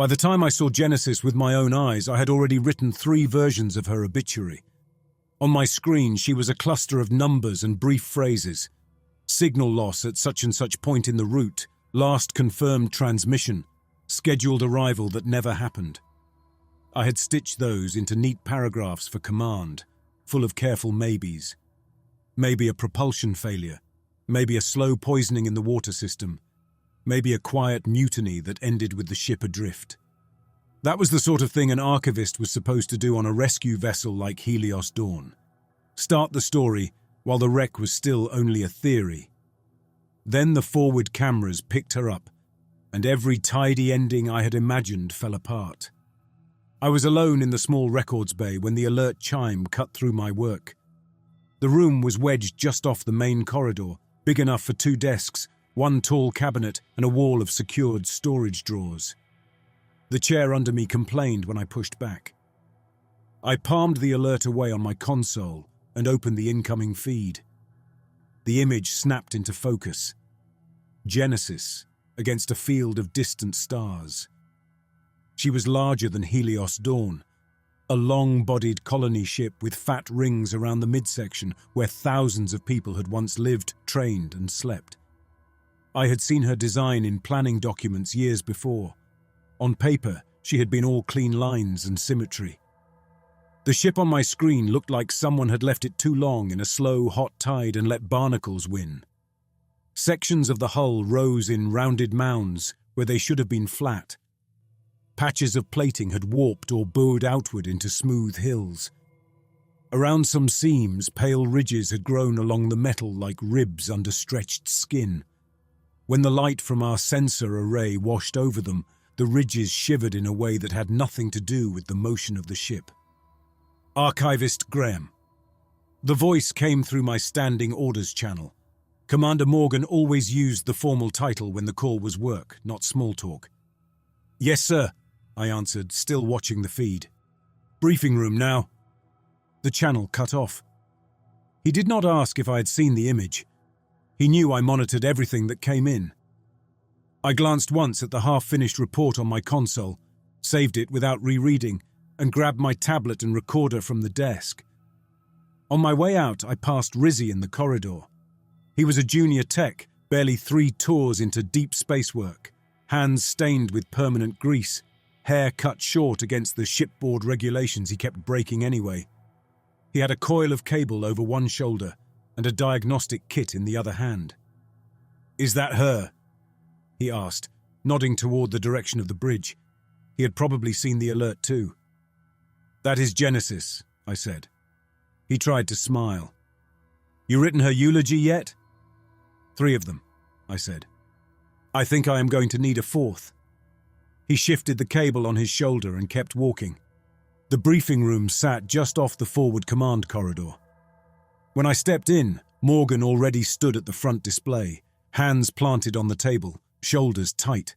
By the time I saw Genesis with my own eyes, I had already written 3 versions of her obituary. On my screen, she was a cluster of numbers and brief phrases. Signal loss at such and such point in the route, last confirmed transmission, scheduled arrival that never happened. I had stitched those into neat paragraphs for command, full of careful maybes. Maybe a propulsion failure, maybe a slow poisoning in the water system, maybe a quiet mutiny that ended with the ship adrift. That was the sort of thing an archivist was supposed to do on a rescue vessel like Helios Dawn. Start the story while the wreck was still only a theory. Then the forward cameras picked her up, and every tidy ending I had imagined fell apart. I was alone in the small records bay when the alert chime cut through my work. The room was wedged just off the main corridor, big enough for 2 desks, 1 tall cabinet, and a wall of secured storage drawers. The chair under me complained when I pushed back. I palmed the alert away on my console and opened the incoming feed. The image snapped into focus. Genesis against a field of distant stars. She was larger than Helios Dawn, a long-bodied colony ship with fat rings around the midsection where thousands of people had once lived, trained, and slept. I had seen her design in planning documents years before. On paper, she had been all clean lines and symmetry. The ship on my screen looked like someone had left it too long in a slow, hot tide and let barnacles win. Sections of the hull rose in rounded mounds where they should have been flat. Patches of plating had warped or bowed outward into smooth hills. Around some seams, pale ridges had grown along the metal like ribs under stretched skin. When the light from our sensor array washed over them, the ridges shivered in a way that had nothing to do with the motion of the ship. Archivist Graham. The voice came through my standing orders channel. Commander Morgan always used the formal title when the call was work, not small talk. Yes, sir, I answered, still watching the feed. Briefing room now. The channel cut off. He did not ask if I had seen the image. He knew I monitored everything that came in. I glanced once at the half-finished report on my console, saved it without rereading, and grabbed my tablet and recorder from the desk. On my way out, I passed Rizzy in the corridor. He was a junior tech, barely 3 tours into deep space work, hands stained with permanent grease, hair cut short against the shipboard regulations he kept breaking anyway. He had a coil of cable over one shoulder and a diagnostic kit in the other hand. "Is that her?" he asked, nodding toward the direction of the bridge. He had probably seen the alert too. "That is Genesis," I said. He tried to smile. "You written her eulogy yet?" "3 of them," I said. "I think I am going to need a 4th. He shifted the cable on his shoulder and kept walking. The briefing room sat just off the forward command corridor. When I stepped in, Morgan already stood at the front display, hands planted on the table, shoulders tight.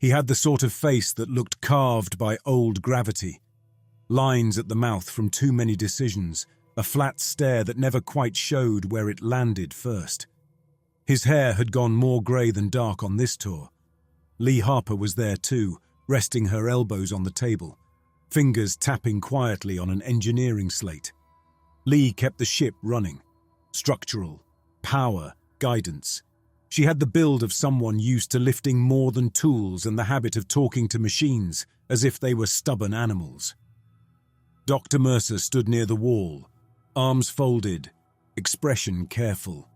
He had the sort of face that looked carved by old gravity. Lines at the mouth from too many decisions, a flat stare that never quite showed where it landed first. His hair had gone more grey than dark on this tour. Lee Harper was there too, resting her elbows on the table, fingers tapping quietly on an engineering slate. Lee kept the ship running. Structural, power, guidance. She had the build of someone used to lifting more than tools and the habit of talking to machines as if they were stubborn animals. Dr. Mercer stood near the wall, arms folded, expression careful.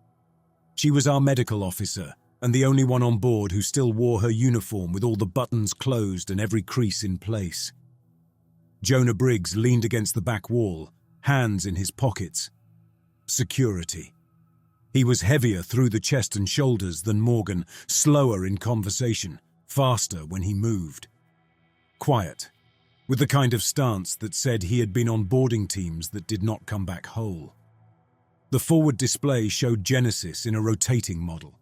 She was our medical officer, and the only one on board who still wore her uniform with all the buttons closed and every crease in place. Jonah Briggs leaned against the back wall, hands in his pockets. Security. He was heavier through the chest and shoulders than Morgan, slower in conversation, faster when he moved. Quiet, with the kind of stance that said he had been on boarding teams that did not come back whole. The forward display showed Genesis in a rotating model.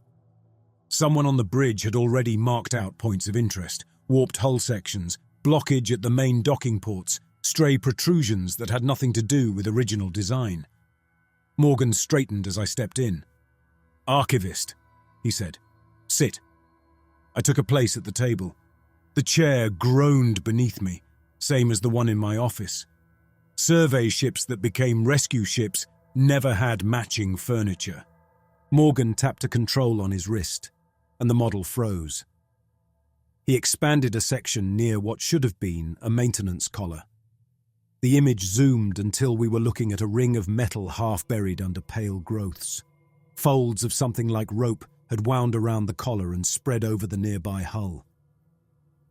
Someone on the bridge had already marked out points of interest, warped hull sections, blockage at the main docking ports, stray protrusions that had nothing to do with original design. Morgan straightened as I stepped in. "Archivist," he said. "Sit." I took a place at the table. The chair groaned beneath me, same as the one in my office. Survey ships that became rescue ships never had matching furniture. Morgan tapped a control on his wrist, and the model froze. He expanded a section near what should have been a maintenance collar. The image zoomed until we were looking at a ring of metal half buried under pale growths. Folds of something like rope had wound around the collar and spread over the nearby hull.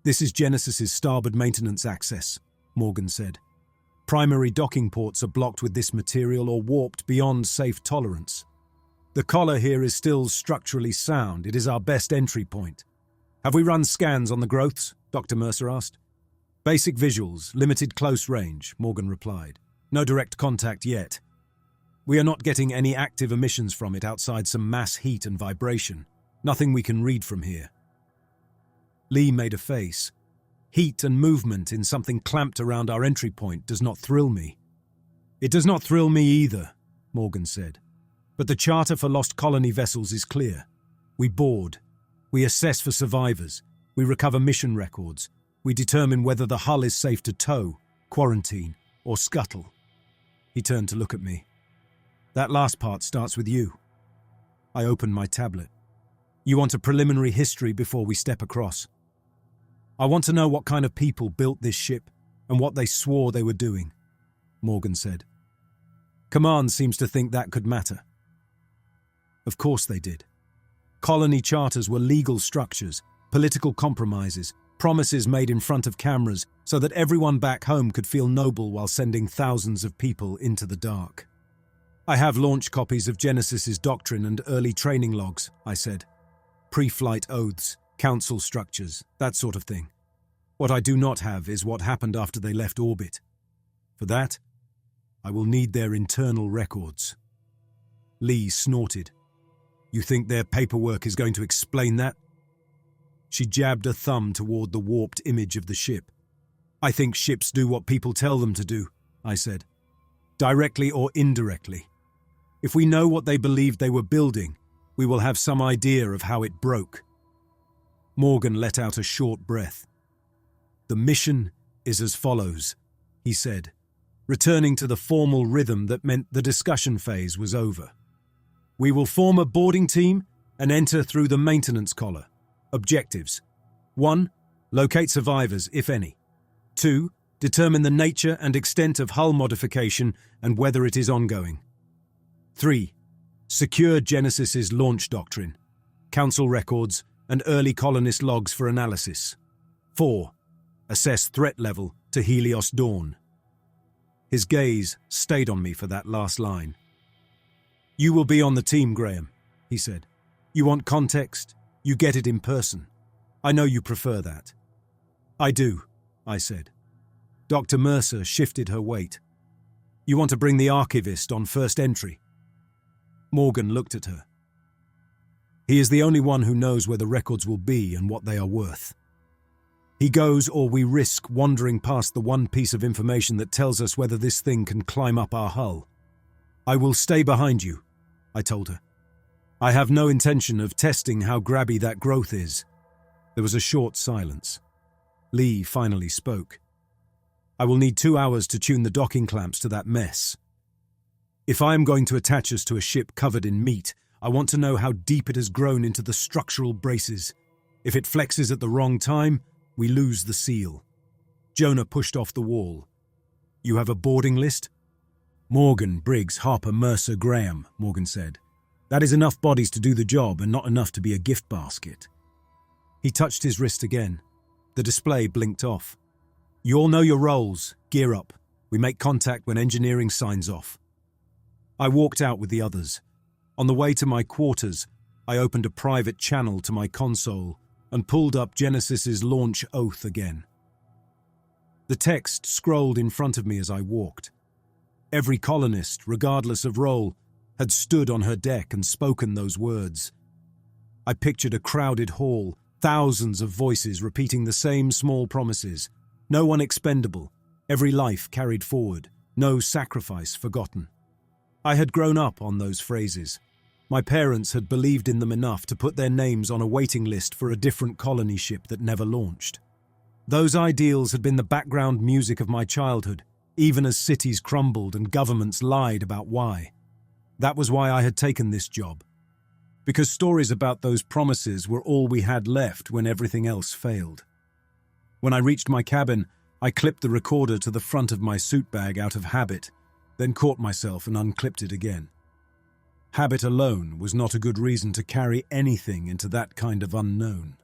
"This is Genesis's starboard maintenance access," Morgan said. "Primary docking ports are blocked with this material or warped beyond safe tolerance. The collar here is still structurally sound. It is our best entry point." "Have we run scans on the growths?" Dr. Mercer asked. "Basic visuals, limited close range," Morgan replied. "No direct contact yet. We are not getting any active emissions from it outside some mass heat and vibration. Nothing we can read from here." Lee made a face. "Heat and movement in something clamped around our entry point does not thrill me." "It does not thrill me either," Morgan said. "But the charter for lost colony vessels is clear. We board. We assess for survivors. We recover mission records. We determine whether the hull is safe to tow, quarantine, or scuttle." He turned to look at me. "That last part starts with you." I opened my tablet. "You want a preliminary history before we step across?" "I want to know what kind of people built this ship and what they swore they were doing," Morgan said. "Command seems to think that could matter." Of course they did. Colony charters were legal structures, political compromises, promises made in front of cameras so that everyone back home could feel noble while sending thousands of people into the dark. "I have launch copies of Genesis's doctrine and early training logs," I said. "Pre-flight oaths, council structures, that sort of thing. What I do not have is what happened after they left orbit. For that, I will need their internal records." Lee snorted. "You think their paperwork is going to explain that?" She jabbed a thumb toward the warped image of the ship. "I think ships do what people tell them to do," I said. "Directly or indirectly. If we know what they believed they were building, we will have some idea of how it broke." Morgan let out a short breath. "The mission is as follows," he said, returning to the formal rhythm that meant the discussion phase was over. "We will form a boarding team and enter through the maintenance collar. Objectives: 1. Locate survivors, if any. 2. Determine the nature and extent of hull modification and whether it is ongoing. 3. Secure Genesis's launch doctrine, council records, and early colonist logs for analysis. 4. Assess threat level to Helios Dawn." His gaze stayed on me for that last line. "You will be on the team, Graham," he said. "You want context? You get it in person. I know you prefer that." "I do," I said. Dr. Mercer shifted her weight. "You want to bring the archivist on first entry?" Morgan looked at her. "He is the only one who knows where the records will be and what they are worth. He goes or we risk wandering past the one piece of information that tells us whether this thing can climb up our hull." "I will stay behind you," I told her. "I have no intention of testing how grabby that growth is." There was a short silence. Lee finally spoke. "I will need 2 hours to tune the docking clamps to that mess. If I am going to attach us to a ship covered in meat, I want to know how deep it has grown into the structural braces. If it flexes at the wrong time, we lose the seal." Jonah pushed off the wall. "You have a boarding list?" "Morgan, Briggs, Harper, Mercer, Graham," Morgan said. "That is enough bodies to do the job and not enough to be a gift basket." He touched his wrist again. The display blinked off. "You all know your roles. Gear up. We make contact when engineering signs off." I walked out with the others. On the way to my quarters, I opened a private channel to my console and pulled up Genesis's launch oath again. The text scrolled in front of me as I walked. Every colonist, regardless of role, had stood on her deck and spoken those words. I pictured a crowded hall, thousands of voices repeating the same small promises. No one expendable, every life carried forward, no sacrifice forgotten. I had grown up on those phrases. My parents had believed in them enough to put their names on a waiting list for a different colony ship that never launched. Those ideals had been the background music of my childhood, even as cities crumbled and governments lied about why. That was why I had taken this job. Because stories about those promises were all we had left when everything else failed. When I reached my cabin, I clipped the recorder to the front of my suit bag out of habit, then caught myself and unclipped it again. Habit alone was not a good reason to carry anything into that kind of unknown.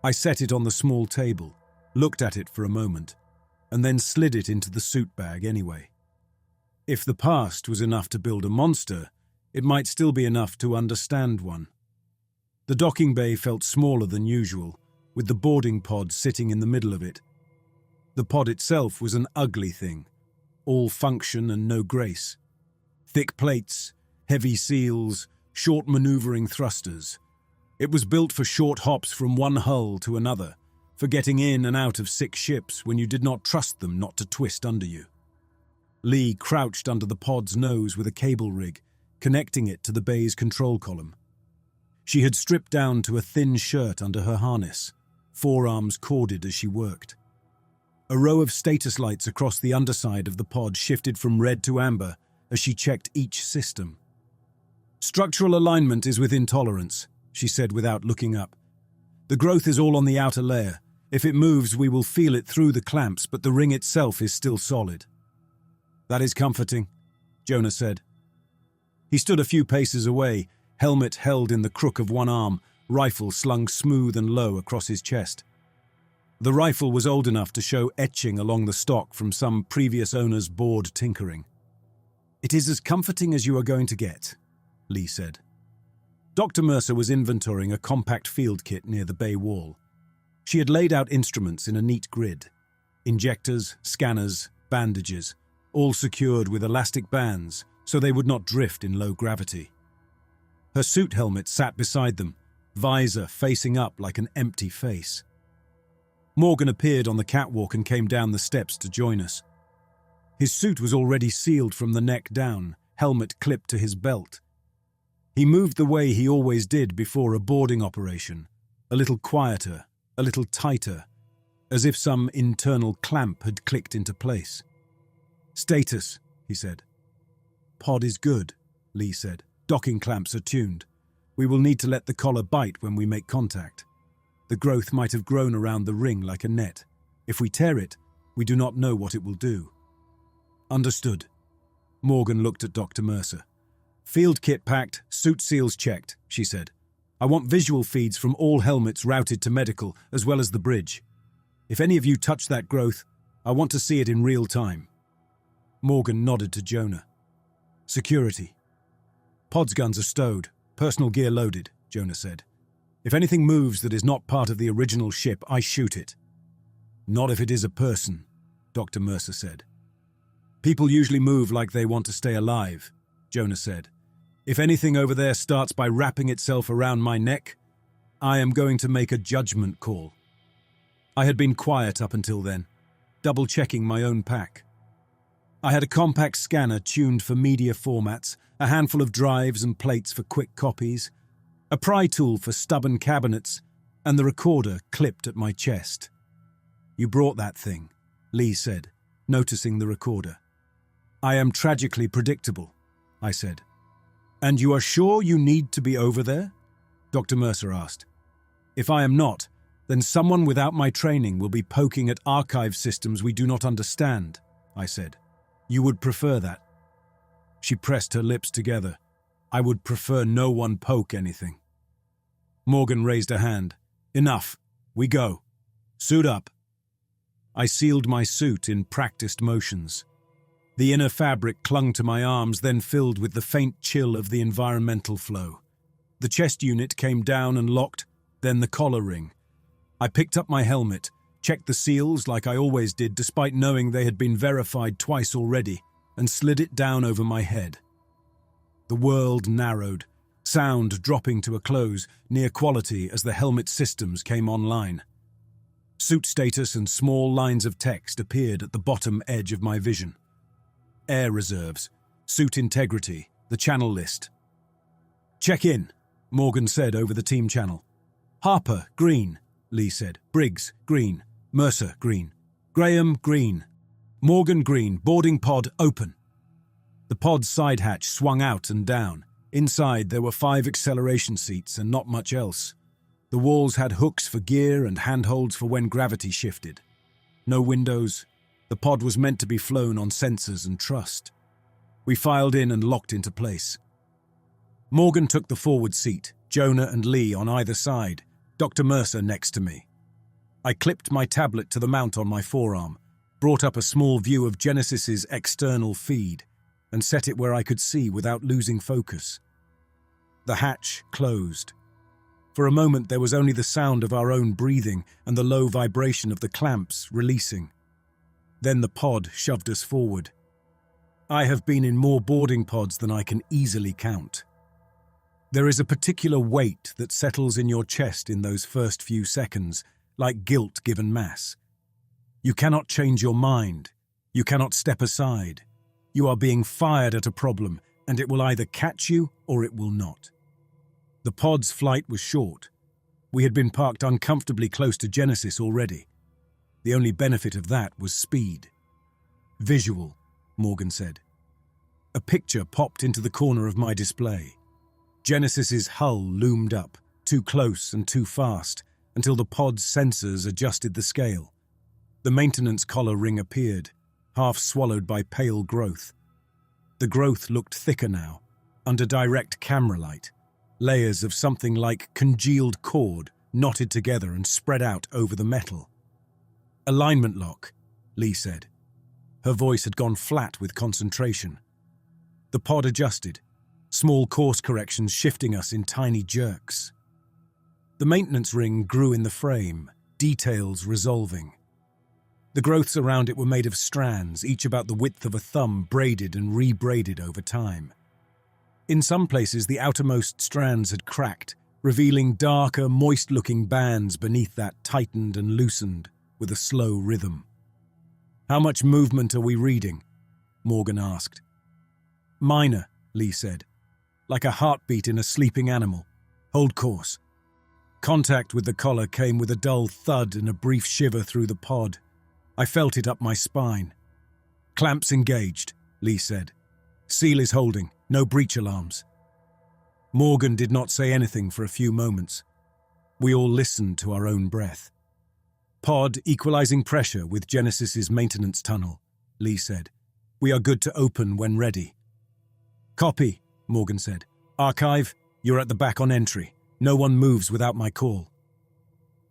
I set it on the small table, looked at it for a moment, and then slid it into the suit bag anyway. If the past was enough to build a monster, it might still be enough to understand one. The docking bay felt smaller than usual, with the boarding pod sitting in the middle of it. The pod itself was an ugly thing, all function and no grace. Thick plates, heavy seals, short maneuvering thrusters. It was built for short hops from one hull to another, for getting in and out of sick ships when you did not trust them not to twist under you. Lee crouched under the pod's nose with a cable rig, connecting it to the bay's control column. She had stripped down to a thin shirt under her harness, forearms corded as she worked. A row of status lights across the underside of the pod shifted from red to amber as she checked each system. "Structural alignment is within tolerance," she said without looking up. "The growth is all on the outer layer. If it moves, we will feel it through the clamps, but the ring itself is still solid." "That is comforting," Jonah said. He stood a few paces away, helmet held in the crook of one arm, rifle slung smooth and low across his chest. The rifle was old enough to show etching along the stock from some previous owner's bored tinkering. "It is as comforting as you are going to get," Lee said. Dr. Mercer was inventorying a compact field kit near the bay wall. She had laid out instruments in a neat grid. Injectors, scanners, bandages, all secured with elastic bands so they would not drift in low gravity. Her suit helmet sat beside them, visor facing up like an empty face. Morgan appeared on the catwalk and came down the steps to join us. His suit was already sealed from the neck down, helmet clipped to his belt. He moved the way he always did before a boarding operation, a little quieter, a little tighter, as if some internal clamp had clicked into place. "Status," he said. "Pod is good," Lee said. "Docking clamps are tuned. We will need to let the collar bite when we make contact. The growth might have grown around the ring like a net. If we tear it, we do not know what it will do." "Understood." Morgan looked at Dr. Mercer. "Field kit packed, suit seals checked," she said. "I want visual feeds from all helmets routed to medical, as well as the bridge. If any of you touch that growth, I want to see it in real time." Morgan nodded to Jonah. "Security." "Pod's guns are stowed, personal gear loaded," Jonah said. "If anything moves that is not part of the original ship, I shoot it." "Not if it is a person," Dr. Mercer said. "People usually move like they want to stay alive," Jonah said. "If anything over there starts by wrapping itself around my neck, I am going to make a judgment call." I had been quiet up until then, double-checking my own pack. I had a compact scanner tuned for media formats, a handful of drives and plates for quick copies, a pry tool for stubborn cabinets, and the recorder clipped at my chest. "You brought that thing," Lee said, noticing the recorder. "I am tragically predictable," I said. "And you are sure you need to be over there?" Dr. Mercer asked. "If I am not, then someone without my training will be poking at archive systems we do not understand," I said. "You would prefer that?" She pressed her lips together. "I would prefer no one poke anything." Morgan raised a hand. "Enough. We go. Suit up." I sealed my suit in practiced motions. The inner fabric clung to my arms, then filled with the faint chill of the environmental flow. The chest unit came down and locked, then the collar ring. I picked up my helmet, checked the seals like I always did despite knowing they had been verified twice already, and slid it down over my head. The world narrowed, sound dropping to a close, near quality as the helmet systems came online. Suit status and small lines of text appeared at the bottom edge of my vision. Air reserves, suit integrity, the channel list. "Check in," Morgan said over the team channel. "Harper, green," Lee said. "Briggs, green. Mercer, green. Graham, green. Morgan, green. Boarding pod, open. The pod's side hatch swung out and down. Inside, there were 5 acceleration seats and not much else. The walls had hooks for gear and handholds for when gravity shifted. No windows. The pod was meant to be flown on sensors and trust. We filed in and locked into place. Morgan took the forward seat, Jonah and Lee on either side, Dr. Mercer next to me. I clipped my tablet to the mount on my forearm, brought up a small view of Genesis's external feed, and set it where I could see without losing focus. The hatch closed. For a moment there was only the sound of our own breathing and the low vibration of the clamps releasing. Then the pod shoved us forward. I have been in more boarding pods than I can easily count. There is a particular weight that settles in your chest in those first few seconds, like guilt given mass. You cannot change your mind. You cannot step aside. You are being fired at a problem, and it will either catch you or it will not. The pod's flight was short. We had been parked uncomfortably close to Genesis already. The only benefit of that was speed. Visual, Morgan said. A picture popped into the corner of my display. Genesis's hull loomed up, too close and too fast, until the pod's sensors adjusted the scale. The maintenance collar ring appeared, half swallowed by pale growth. The growth looked thicker now, under direct camera light, layers of something like congealed cord knotted together and spread out over the metal. Alignment lock, Lee said. Her voice had gone flat with concentration. The pod adjusted, small course corrections shifting us in tiny jerks. The maintenance ring grew in the frame, details resolving. The growths around it were made of strands, each about the width of a thumb, braided and re-braided over time. In some places, the outermost strands had cracked, revealing darker, moist-looking bands beneath that tightened and loosened with a slow rhythm. "How much movement are we reading?" Morgan asked. "Minor," Lee said. "Like a heartbeat in a sleeping animal. Hold course." Contact with the collar came with a dull thud and a brief shiver through the pod. I felt it up my spine. "Clamps engaged," Lee said. "Seal is holding, no breach alarms." Morgan did not say anything for a few moments. We all listened to our own breath. "Pod equalizing pressure with Genesis's maintenance tunnel," Lee said. "We are good to open when ready." "Copy," Morgan said. "Archive, you're at the back on entry. No one moves without my call."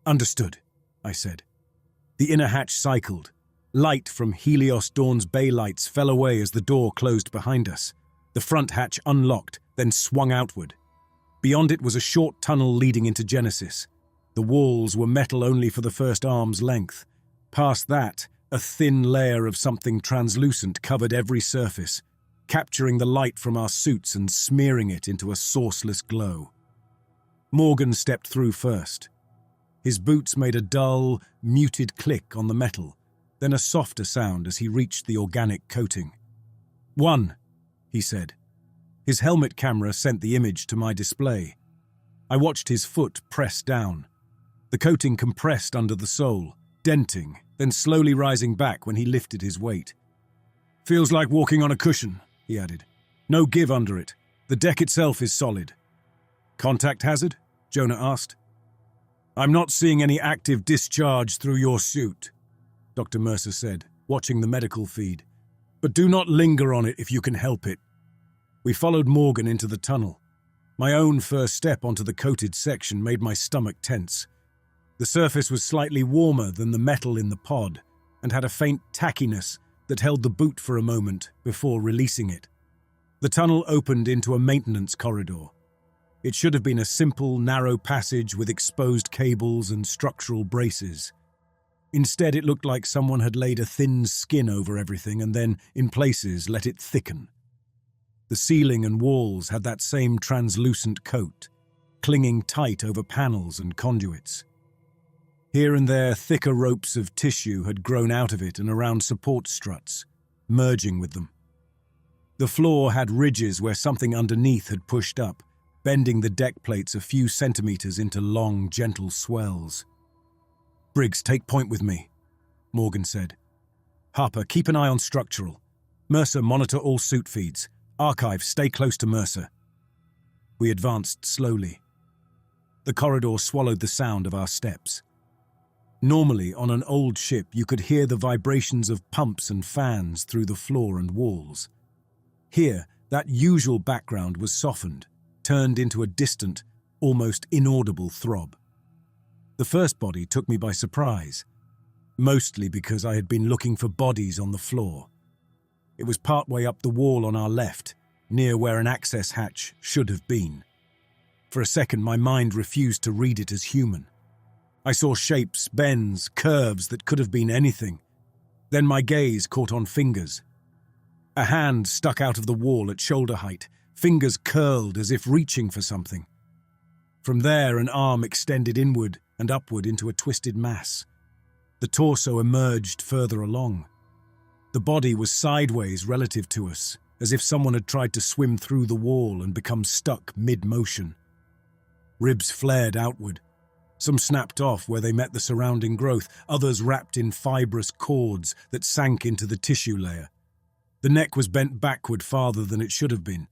"Understood," I said. The inner hatch cycled. Light from Helios Dawn's bay lights fell away as the door closed behind us. The front hatch unlocked, then swung outward. Beyond it was a short tunnel leading into Genesis. The walls were metal only for the first arm's length. Past that, a thin layer of something translucent covered every surface, capturing the light from our suits and smearing it into a sourceless glow. Morgan stepped through first. His boots made a dull, muted click on the metal, then a softer sound as he reached the organic coating. "1," he said. His helmet camera sent the image to my display. I watched his foot press down. The coating compressed under the sole, denting, then slowly rising back when he lifted his weight. "Feels like walking on a cushion," he added. "No give under it. The deck itself is solid." "Contact hazard?" Jonah asked. "I'm not seeing any active discharge through your suit," Dr. Mercer said, watching the medical feed. "But do not linger on it if you can help it." We followed Morgan into the tunnel. My own first step onto the coated section made my stomach tense. The surface was slightly warmer than the metal in the pod and had a faint tackiness that held the boot for a moment before releasing it. The tunnel opened into a maintenance corridor. It should have been a simple, narrow passage with exposed cables and structural braces. Instead, it looked like someone had laid a thin skin over everything and then, in places, let it thicken. The ceiling and walls had that same translucent coat, clinging tight over panels and conduits. Here and there, thicker ropes of tissue had grown out of it and around support struts, merging with them. The floor had ridges where something underneath had pushed up, bending the deck plates a few centimeters into long, gentle swells. Briggs, take point with me, Morgan said. Harper, keep an eye on structural. Mercer, monitor all suit feeds. Archive, stay close to Mercer. We advanced slowly. The corridor swallowed the sound of our steps. Normally, on an old ship, you could hear the vibrations of pumps and fans through the floor and walls. Here, that usual background was softened, turned into a distant, almost inaudible throb. The first body took me by surprise, mostly because I had been looking for bodies on the floor. It was partway up the wall on our left, near where an access hatch should have been. For a second, my mind refused to read it as human. I saw shapes, bends, curves that could have been anything. Then my gaze caught on fingers. A hand stuck out of the wall at shoulder height, fingers curled as if reaching for something. From there, an arm extended inward and upward into a twisted mass. The torso emerged further along. The body was sideways relative to us, as if someone had tried to swim through the wall and become stuck mid-motion. Ribs flared outward. Some snapped off where they met the surrounding growth, others wrapped in fibrous cords that sank into the tissue layer. The neck was bent backward farther than it should have been.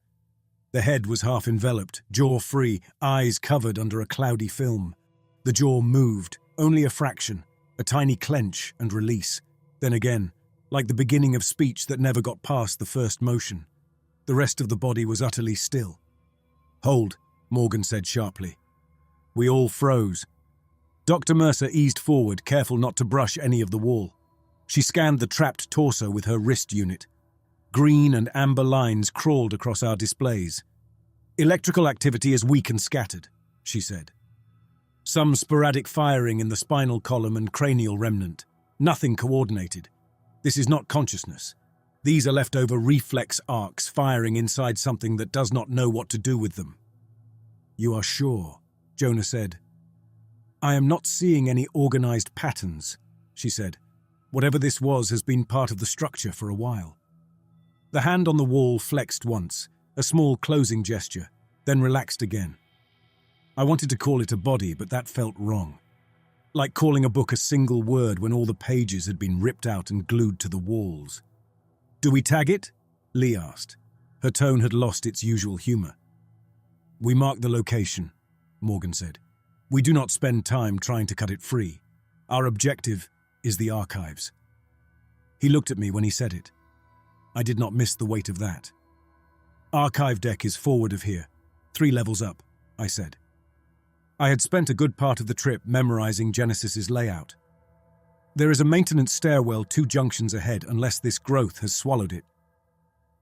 The head was half enveloped, jaw free, eyes covered under a cloudy film. The jaw moved, only a fraction, a tiny clench and release. Then again, like the beginning of speech that never got past the first motion. The rest of the body was utterly still. "Hold," Morgan said sharply. We all froze. Dr. Mercer eased forward, careful not to brush any of the wall. She scanned the trapped torso with her wrist unit. Green and amber lines crawled across our displays. "Electrical activity is weak and scattered," she said. "Some sporadic firing in the spinal column and cranial remnant. Nothing coordinated. This is not consciousness. These are leftover reflex arcs firing inside something that does not know what to do with them." "You are sure?" Jonah said. "I am not seeing any organized patterns," she said. "Whatever this was has been part of the structure for a while." The hand on the wall flexed once, a small closing gesture, then relaxed again. I wanted to call it a body, but that felt wrong. Like calling a book a single word when all the pages had been ripped out and glued to the walls. "Do we tag it?" Lee asked. Her tone had lost its usual humor. "We mark the location," Morgan said. "We do not spend time trying to cut it free. Our objective is the archives." He looked at me when he said it. I did not miss the weight of that. "Archive deck is forward of here, 3 levels up," I said. I had spent a good part of the trip memorizing Genesis's layout. "There is a maintenance stairwell 2 junctions ahead unless this growth has swallowed it."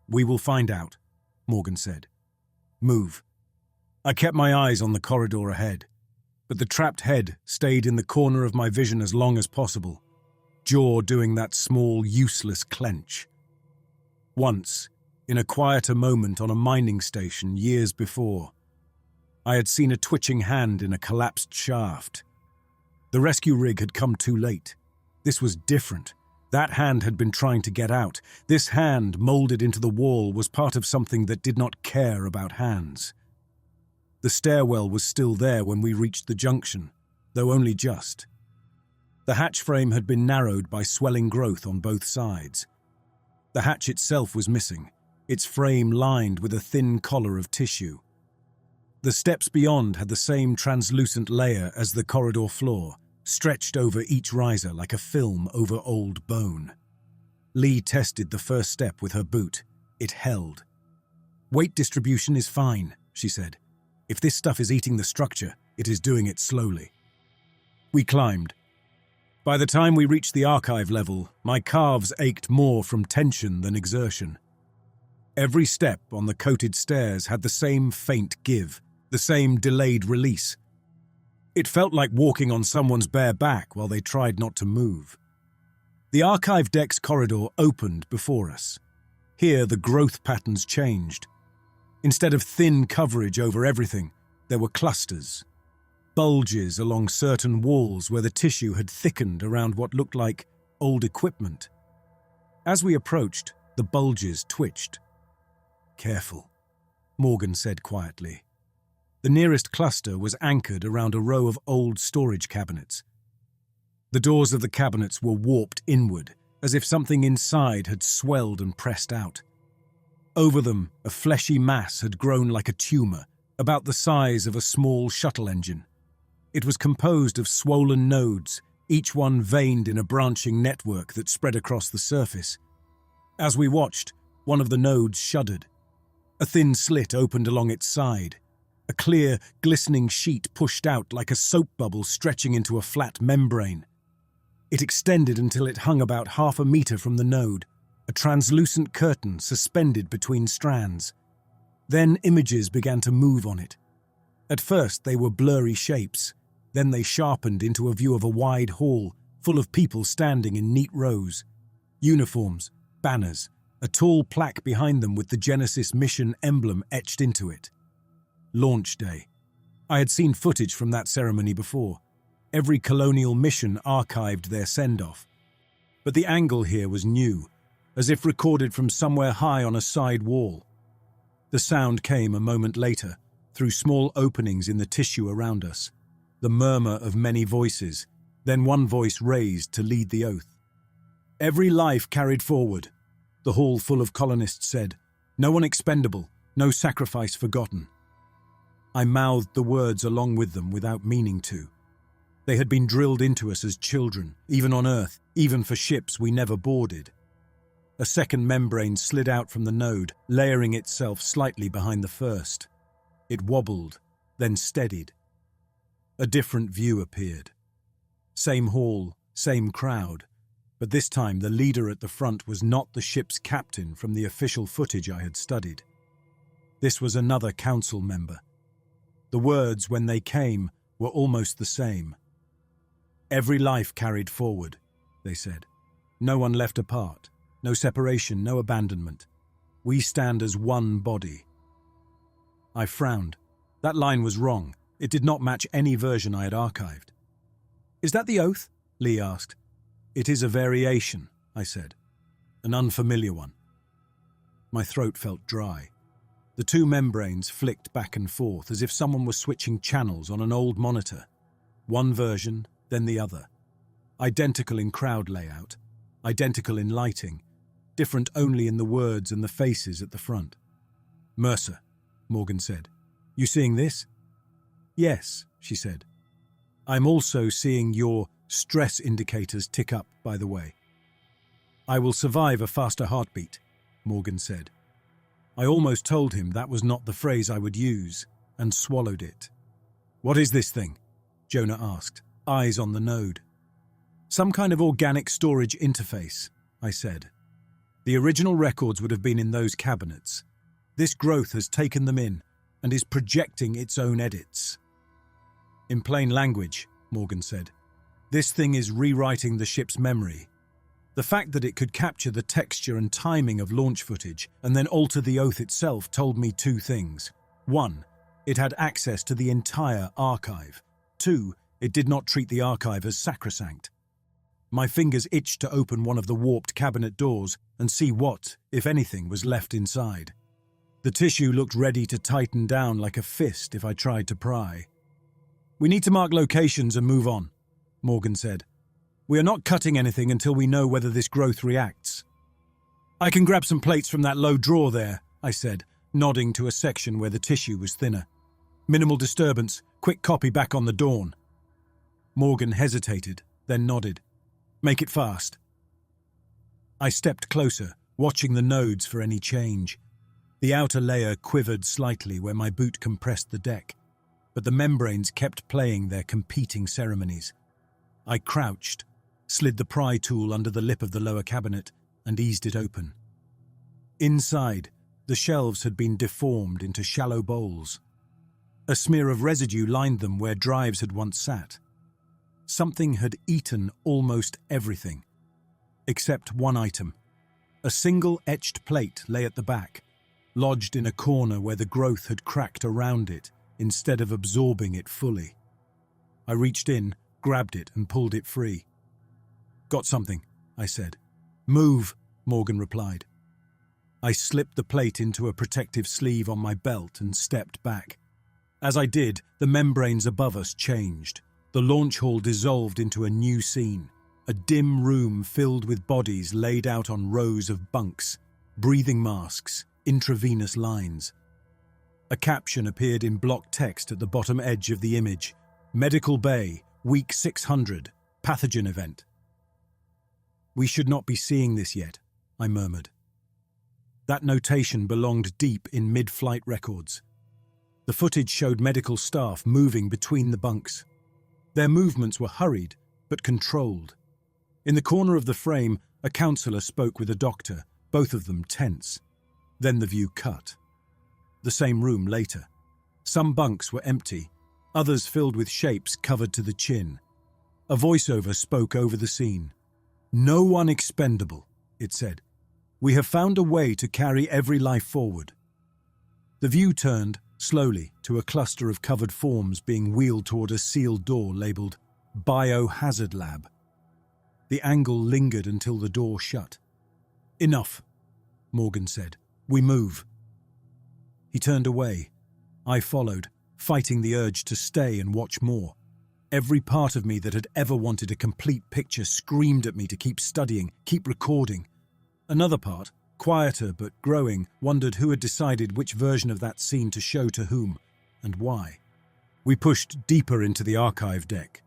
"We will find out," Morgan said. "Move." I kept my eyes on the corridor ahead, but the trapped head stayed in the corner of my vision as long as possible, jaw doing that small, useless clench. Once, in a quieter moment on a mining station years before, I had seen a twitching hand in a collapsed shaft. The rescue rig had come too late. This was different. That hand had been trying to get out. This hand, molded into the wall, was part of something that did not care about hands. The stairwell was still there when we reached the junction, though only just. The hatch frame had been narrowed by swelling growth on both sides. The hatch itself was missing, its frame lined with a thin collar of tissue. The steps beyond had the same translucent layer as the corridor floor, stretched over each riser like a film over old bone. Lee tested the first step with her boot. It held. "Weight distribution is fine," she said. "If this stuff is eating the structure, it is doing it slowly." We climbed. By the time we reached the archive level, my calves ached more from tension than exertion. Every step on the coated stairs had the same faint give, the same delayed release. It felt like walking on someone's bare back while they tried not to move. The archive deck's corridor opened before us. Here, the growth patterns changed. Instead of thin coverage over everything, there were clusters. Bulges along certain walls where the tissue had thickened around what looked like old equipment. As we approached, the bulges twitched. "Careful," Morgan said quietly. The nearest cluster was anchored around a row of old storage cabinets. The doors of the cabinets were warped inward, as if something inside had swelled and pressed out. Over them, a fleshy mass had grown like a tumor, about the size of a small shuttle engine. It was composed of swollen nodes, each one veined in a branching network that spread across the surface. As we watched, one of the nodes shuddered. A thin slit opened along its side. A clear, glistening sheet pushed out like a soap bubble stretching into a flat membrane. It extended until it hung about 1/2 meter from the node, a translucent curtain suspended between strands. Then images began to move on it. At first they were blurry shapes, then they sharpened into a view of a wide hall full of people standing in neat rows. Uniforms, banners, a tall plaque behind them with the Genesis mission emblem etched into it. Launch day. I had seen footage from that ceremony before. Every colonial mission archived their send-off. But the angle here was new, as if recorded from somewhere high on a side wall. The sound came a moment later, through small openings in the tissue around us. The murmur of many voices, then one voice raised to lead the oath. Every life carried forward, the hall full of colonists said. No one expendable, no sacrifice forgotten. I mouthed the words along with them without meaning to. They had been drilled into us as children, even on Earth, even for ships we never boarded. A second membrane slid out from the node, layering itself slightly behind the first. It wobbled, then steadied. A different view appeared. Same hall, same crowd, but this time the leader at the front was not the ship's captain from the official footage I had studied. This was another council member. The words, when they came, were almost the same. Every life carried forward, they said. No one left apart, no separation, no abandonment. We stand as one body. I frowned. That line was wrong. It did not match any version I had archived. Is that the oath? Lee asked. It is a variation, I said. An unfamiliar one. My throat felt dry. The two membranes flicked back and forth as if someone was switching channels on an old monitor. One version, then the other. Identical in crowd layout, identical in lighting, different only in the words and the faces at the front. Mercer, Morgan said. You seeing this? Yes, she said. I'm also seeing your stress indicators tick up, by the way. I will survive a faster heartbeat, Morgan said. I almost told him that was not the phrase I would use, and swallowed it. What is this thing? Jonah asked, eyes on the node. Some kind of organic storage interface, I said. The original records would have been in those cabinets. This growth has taken them in and is projecting its own edits. In plain language, Morgan said, this thing is rewriting the ship's memory. The fact that it could capture the texture and timing of launch footage and then alter the oath itself told me two things. One, it had access to the entire archive. Two, it did not treat the archive as sacrosanct. My fingers itched to open one of the warped cabinet doors and see what, if anything, was left inside. The tissue looked ready to tighten down like a fist if I tried to pry. We need to mark locations and move on, Morgan said. We are not cutting anything until we know whether this growth reacts. I can grab some plates from that low drawer there, I said, nodding to a section where the tissue was thinner. Minimal disturbance, quick copy back on the Dawn. Morgan hesitated, then nodded. Make it fast. I stepped closer, watching the nodes for any change. The outer layer quivered slightly where my boot compressed the deck, but the membranes kept playing their competing ceremonies. I crouched, slid the pry tool under the lip of the lower cabinet, and eased it open. Inside, the shelves had been deformed into shallow bowls. A smear of residue lined them where drives had once sat. Something had eaten almost everything, except one item. A single etched plate lay at the back, lodged in a corner where the growth had cracked around it instead of absorbing it fully. I reached in, grabbed it and pulled it free. Got something, I said. Move, Morgan replied. I slipped the plate into a protective sleeve on my belt and stepped back. As I did, the membranes above us changed. The launch hall dissolved into a new scene, a dim room filled with bodies laid out on rows of bunks, breathing masks, intravenous lines. A caption appeared in block text at the bottom edge of the image: Medical Bay, Week 600, Pathogen Event. "We should not be seeing this yet," I murmured. That notation belonged deep in mid-flight records. The footage showed medical staff moving between the bunks. Their movements were hurried, but controlled. In the corner of the frame, a counselor spoke with a doctor, both of them tense. Then the view cut. The same room later. Some bunks were empty, others filled with shapes covered to the chin. A voiceover spoke over the scene. "No one expendable," it said. "We have found a way to carry every life forward." The view turned, slowly, to a cluster of covered forms being wheeled toward a sealed door labeled Biohazard Lab. The angle lingered until the door shut. "Enough," Morgan said. "We move." He turned away. I followed, fighting the urge to stay and watch more. Every part of me that had ever wanted a complete picture screamed at me to keep studying, keep recording. Another part, quieter but growing, wondered who had decided which version of that scene to show to whom, and why. We pushed deeper into the archive deck,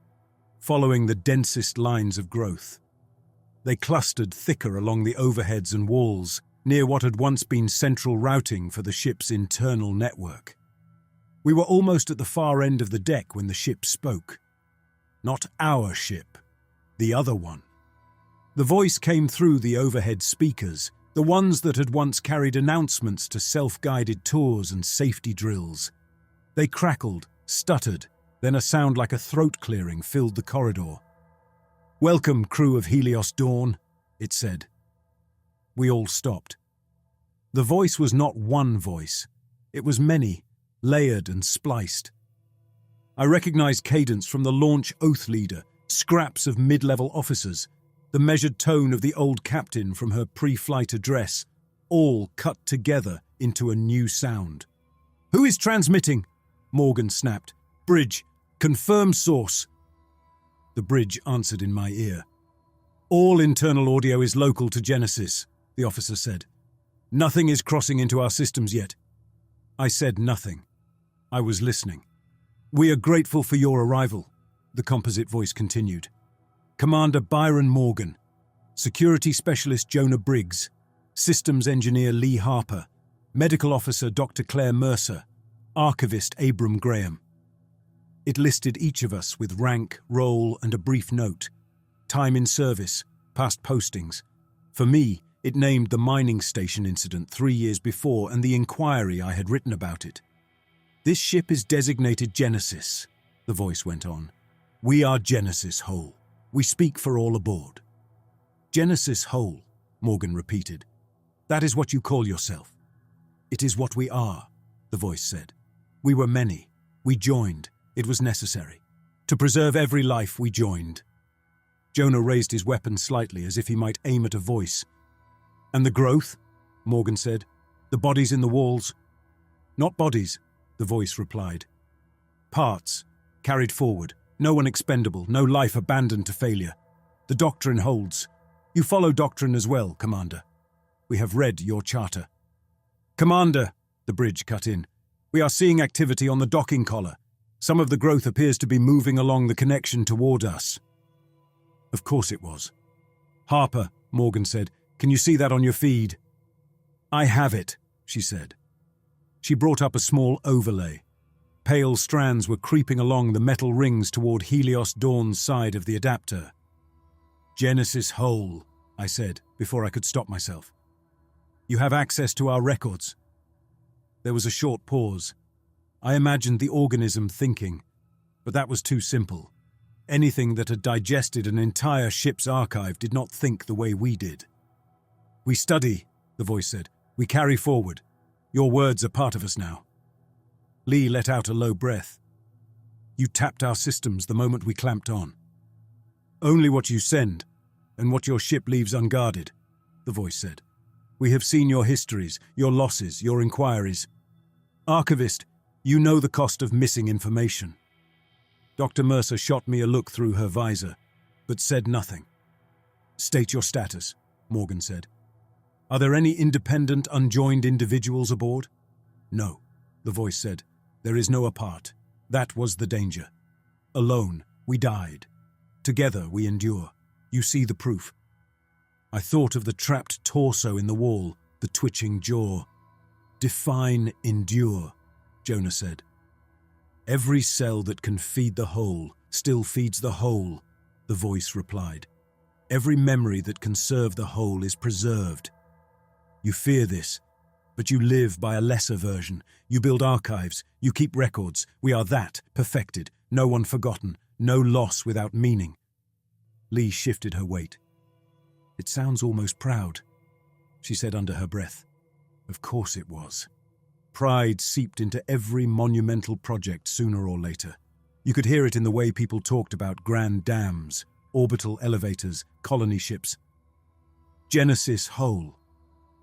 following the densest lines of growth. They clustered thicker along the overheads and walls, near what had once been central routing for the ship's internal network. We were almost at the far end of the deck when the ship spoke. Not our ship, the other one. The voice came through the overhead speakers, the ones that had once carried announcements to self-guided tours and safety drills. They crackled, stuttered, then a sound like a throat clearing filled the corridor. "Welcome, crew of Helios Dawn," it said. We all stopped. The voice was not one voice. It was many, layered and spliced. I recognized cadence from the launch oath leader, scraps of mid-level officers, the measured tone of the old captain from her pre-flight address, all cut together into a new sound. "Who is transmitting?" Morgan snapped. "Bridge, confirm source." The bridge answered in my ear. "All internal audio is local to Genesis," the officer said. "Nothing is crossing into our systems yet." I said nothing. I was listening. "We are grateful for your arrival," the composite voice continued. "Commander Byron Morgan, Security Specialist Jonah Briggs, Systems Engineer Lee Harper, Medical Officer Dr. Claire Mercer, Archivist Abram Graham." It listed each of us with rank, role, and a brief note. Time in service, past postings. For me, it named the mining station incident 3 years before and the inquiry I had written about it. "This ship is designated Genesis," the voice went on. "We are Genesis Whole. We speak for all aboard." "Genesis Whole," Morgan repeated. "That is what you call yourself." "It is what we are," the voice said. "We were many. We joined. It was necessary. To preserve every life, we joined." Jonah raised his weapon slightly as if he might aim at a voice. "And the growth?" Morgan said. "The bodies in the walls?" "Not bodies," the voice replied. "Parts, carried forward. No one expendable, no life abandoned to failure. The doctrine holds. You follow doctrine as well, Commander. We have read your charter." "Commander," the bridge cut in, "we are seeing activity on the docking collar. Some of the growth appears to be moving along the connection toward us." Of course it was. "Harper," Morgan said, "can you see that on your feed?" "I have it," she said. She brought up a small overlay. Pale strands were creeping along the metal rings toward Helios Dawn's side of the adapter. "Genesis Whole," I said, before I could stop myself. "You have access to our records." There was a short pause. I imagined the organism thinking, but that was too simple. Anything that had digested an entire ship's archive did not think the way we did. "We study," the voice said. "We carry forward. Your words are part of us now." Lee let out a low breath. "You tapped our systems the moment we clamped on." "Only what you send, and what your ship leaves unguarded," the voice said. "We have seen your histories, your losses, your inquiries. Archivist, you know the cost of missing information." Dr. Mercer shot me a look through her visor, but said nothing. "State your status," Morgan said. "Are there any independent, unjoined individuals aboard?" "No," the voice said. "There is no apart. That was the danger. Alone, we died. Together, we endure. You see the proof." I thought of the trapped torso in the wall, the twitching jaw. "Define endure," Jonah said. "Every cell that can feed the whole still feeds the whole," the voice replied. "Every memory that can serve the whole is preserved. You fear this, but you live by a lesser version. You build archives, you keep records. We are that, perfected, no one forgotten, no loss without meaning." Lee shifted her weight. "It sounds almost proud," she said under her breath. Of course it was. Pride seeped into every monumental project sooner or later. You could hear it in the way people talked about grand dams, orbital elevators, colony ships. "Genesis whole,"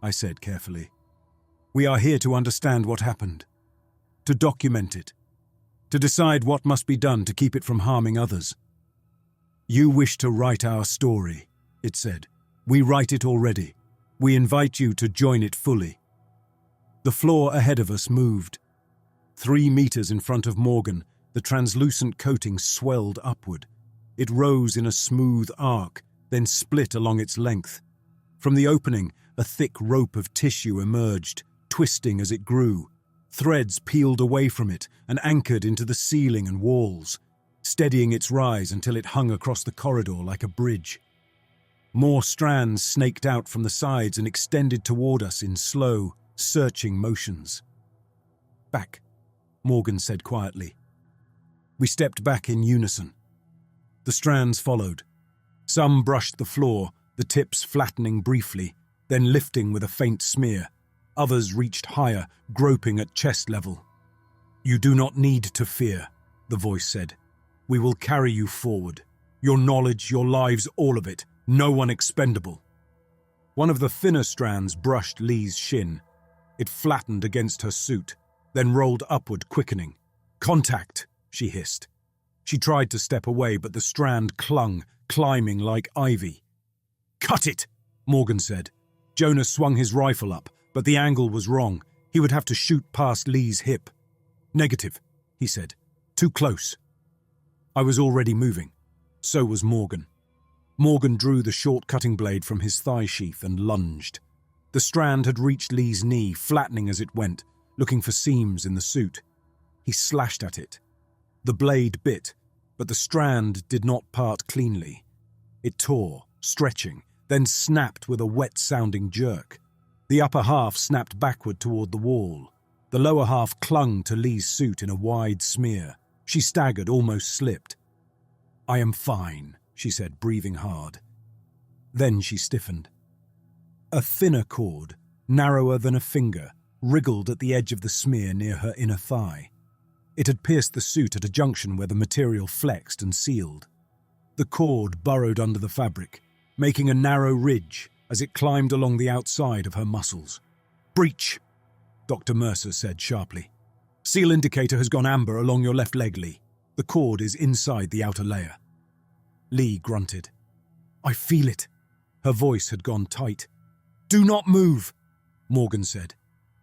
I said carefully. "We are here to understand what happened, to document it, to decide what must be done to keep it from harming others." "You wish to write our story," it said. "We write it already. We invite you to join it fully." The floor ahead of us moved. 3 meters in front of Morgan, the translucent coating swelled upward. It rose in a smooth arc, then split along its length. From the opening, a thick rope of tissue emerged, twisting as it grew. Threads peeled away from it and anchored into the ceiling and walls, steadying its rise until it hung across the corridor like a bridge. More strands snaked out from the sides and extended toward us in slow, searching motions. "Back," Morgan said quietly. We stepped back in unison. The strands followed. Some brushed the floor, the tips flattening briefly, then lifting with a faint smear. Others reached higher, groping at chest level. "You do not need to fear," the voice said. "We will carry you forward. Your knowledge, your lives, all of it. No one expendable." One of the thinner strands brushed Lee's shin. It flattened against her suit, then rolled upward, quickening. "Contact," she hissed. She tried to step away, but the strand clung, climbing like ivy. "Cut it," Morgan said. Jonah swung his rifle up, but the angle was wrong. He would have to shoot past Lee's hip. "Negative," he said. "Too close." I was already moving. So was Morgan. Morgan drew the short cutting blade from his thigh sheath and lunged. The strand had reached Lee's knee, flattening as it went, looking for seams in the suit. He slashed at it. The blade bit, but the strand did not part cleanly. It tore, stretching, then snapped with a wet-sounding jerk. The upper half snapped backward toward the wall. The lower half clung to Lee's suit in a wide smear. She staggered, almost slipped. "I am fine," she said, breathing hard. Then she stiffened. A thinner cord, narrower than a finger, wriggled at the edge of the smear near her inner thigh. It had pierced the suit at a junction where the material flexed and sealed. The cord burrowed under the fabric, making a narrow ridge as it climbed along the outside of her muscles. "Breach," Dr. Mercer said sharply. "Seal indicator has gone amber along your left leg, Lee. The cord is inside the outer layer." Lee grunted. "I feel it." Her voice had gone tight. "Do not move," Morgan said.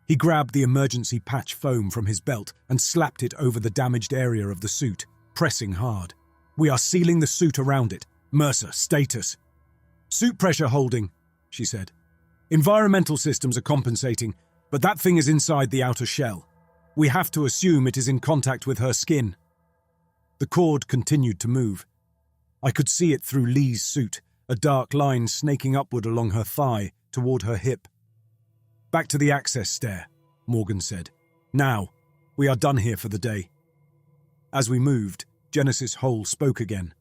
He grabbed the emergency patch foam from his belt and slapped it over the damaged area of the suit, pressing hard. "We are sealing the suit around it. Mercer, status." "Suit pressure holding," she said. "Environmental systems are compensating, but that thing is inside the outer shell. We have to assume it is in contact with her skin." The cord continued to move. I could see it through Lee's suit, a dark line snaking upward along her thigh, toward her hip. "Back to the access stair," Morgan said. "Now, we are done here for the day." As we moved, Genesis Hole spoke again.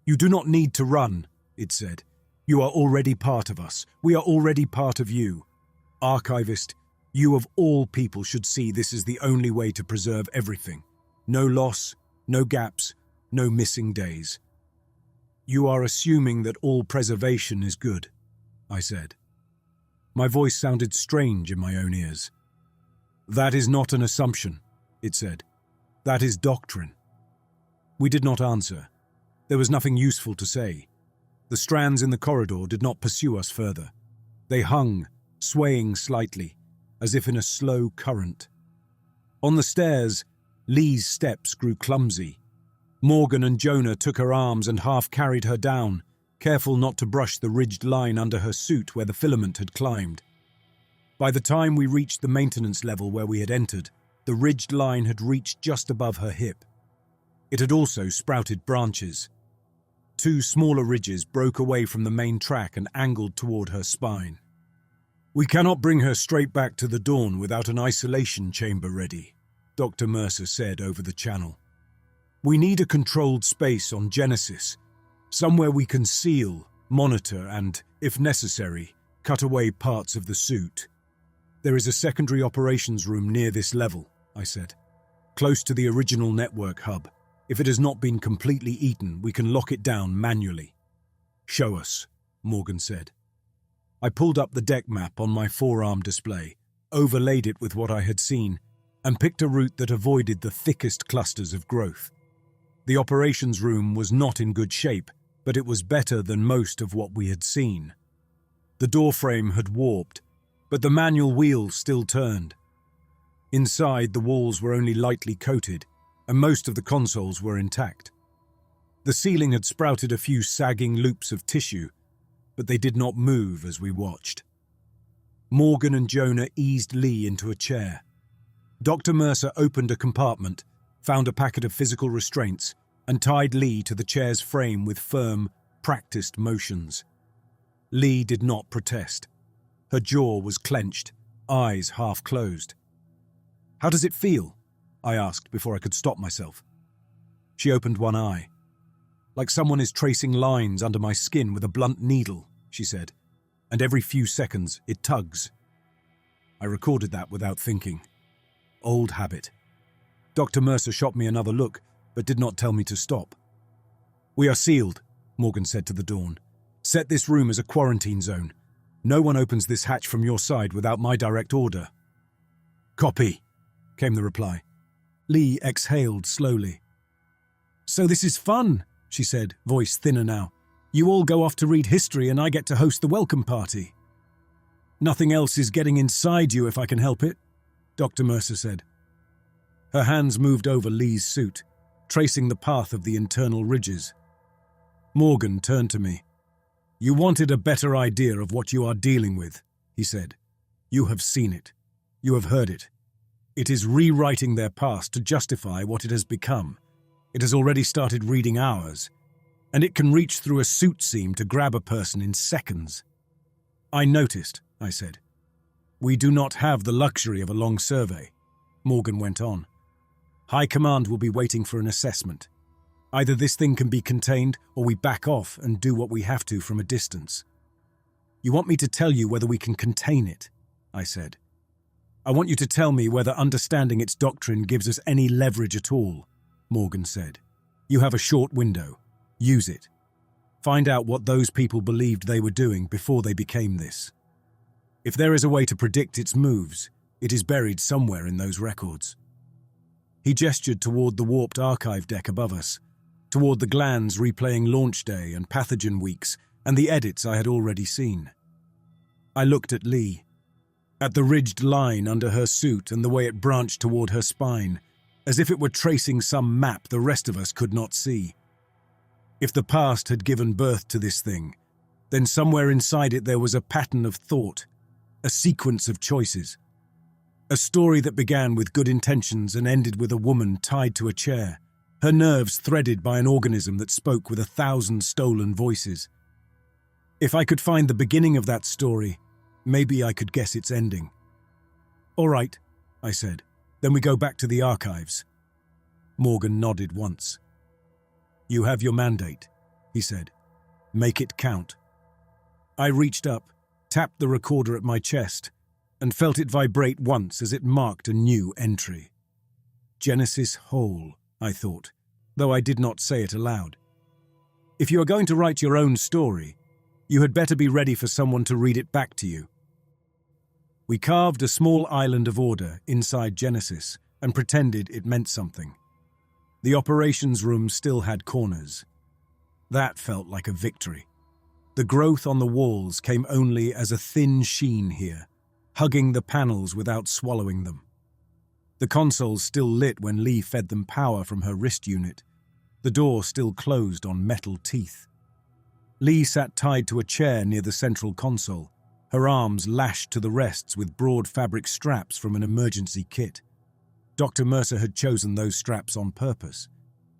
"You do not need to run," it said. "You are already part of us. We are already part of you. Archivist, you of all people should see this is the only way to preserve everything. No loss, no gaps, no missing days." "You are assuming that all preservation is good," I said. My voice sounded strange in my own ears. "That is not an assumption," it said. "That is doctrine. We did not answer. There was nothing useful to say. The strands in the corridor did not pursue us further. They hung, swaying slightly, as if in a slow current. On the stairs, Lee's steps grew clumsy. Morgan and Jonah took her arms and half carried her down, careful not to brush the ridged line under her suit where the filament had climbed. By the time we reached the maintenance level where we had entered, the ridged line had reached just above her hip. It had also sprouted branches. 2 smaller ridges broke away from the main track and angled toward her spine. "We cannot bring her straight back to the Dawn without an isolation chamber ready," Dr. Mercer said over the channel. "We need a controlled space on Genesis, somewhere we can seal, monitor, and, if necessary, cut away parts of the suit." "There is a secondary operations room near this level," I said, "close to the original network hub. If it has not been completely eaten, we can lock it down manually." "Show us," Morgan said. I pulled up the deck map on my forearm display, overlaid it with what I had seen, and picked a route that avoided the thickest clusters of growth. The operations room was not in good shape, but it was better than most of what we had seen. The doorframe had warped, but the manual wheels still turned. Inside, the walls were only lightly coated, and most of the consoles were intact. The ceiling had sprouted a few sagging loops of tissue, but they did not move as we watched. Morgan and Jonah eased Lee into a chair. Dr. Mercer opened a compartment, found a packet of physical restraints, and tied Lee to the chair's frame with firm, practiced motions. Lee did not protest. Her jaw was clenched, eyes half closed. "How does it feel?" I asked before I could stop myself. She opened one eye. "Like someone is tracing lines under my skin with a blunt needle," she said, "and every few seconds it tugs." I recorded that without thinking. Old habit. Dr. Mercer shot me another look, but did not tell me to stop. "We are sealed," Morgan said to the Dawn. "Set this room as a quarantine zone. No one opens this hatch from your side without my direct order." "Copy," came the reply. Lee exhaled slowly. "So this is fun," she said, voice thinner now. "You all go off to read history and I get to host the welcome party." "Nothing else is getting inside you if I can help it," Dr. Mercer said. Her hands moved over Lee's suit, tracing the path of the internal ridges. Morgan turned to me. "You wanted a better idea of what you are dealing with," he said. "You have seen it. You have heard it. It is rewriting their past to justify what it has become. It has already started reading ours, and it can reach through a suit seam to grab a person in seconds." "I noticed," I said. "We do not have the luxury of a long survey," Morgan went on. "High Command will be waiting for an assessment. Either this thing can be contained or we back off and do what we have to from a distance." "You want me to tell you whether we can contain it?" I said. "I want you to tell me whether understanding its doctrine gives us any leverage at all," Morgan said. "You have a short window. Use it. Find out what those people believed they were doing before they became this. If there is a way to predict its moves, it is buried somewhere in those records." He gestured toward the warped archive deck above us, toward the glands replaying launch day and pathogen weeks and the edits I had already seen. I looked at Lee, at the ridged line under her suit and the way it branched toward her spine, as if it were tracing some map the rest of us could not see. If the past had given birth to this thing, then somewhere inside it there was a pattern of thought, a sequence of choices. A story that began with good intentions and ended with a woman tied to a chair, her nerves threaded by an organism that spoke with 1,000 stolen voices. If I could find the beginning of that story, maybe I could guess its ending. "All right," I said. "Then we go back to the archives." Morgan nodded once. "You have your mandate," he said. "Make it count." I reached up, tapped the recorder at my chest, and felt it vibrate once as it marked a new entry. Genesis whole, I thought, though I did not say it aloud. If you are going to write your own story, you had better be ready for someone to read it back to you. We carved a small island of order inside Genesis and pretended it meant something. The operations room still had corners. That felt like a victory. The growth on the walls came only as a thin sheen here, hugging the panels without swallowing them. The consoles still lit when Lee fed them power from her wrist unit. The door still closed on metal teeth. Lee sat tied to a chair near the central console, her arms lashed to the rests with broad fabric straps from an emergency kit. Dr. Mercer had chosen those straps on purpose.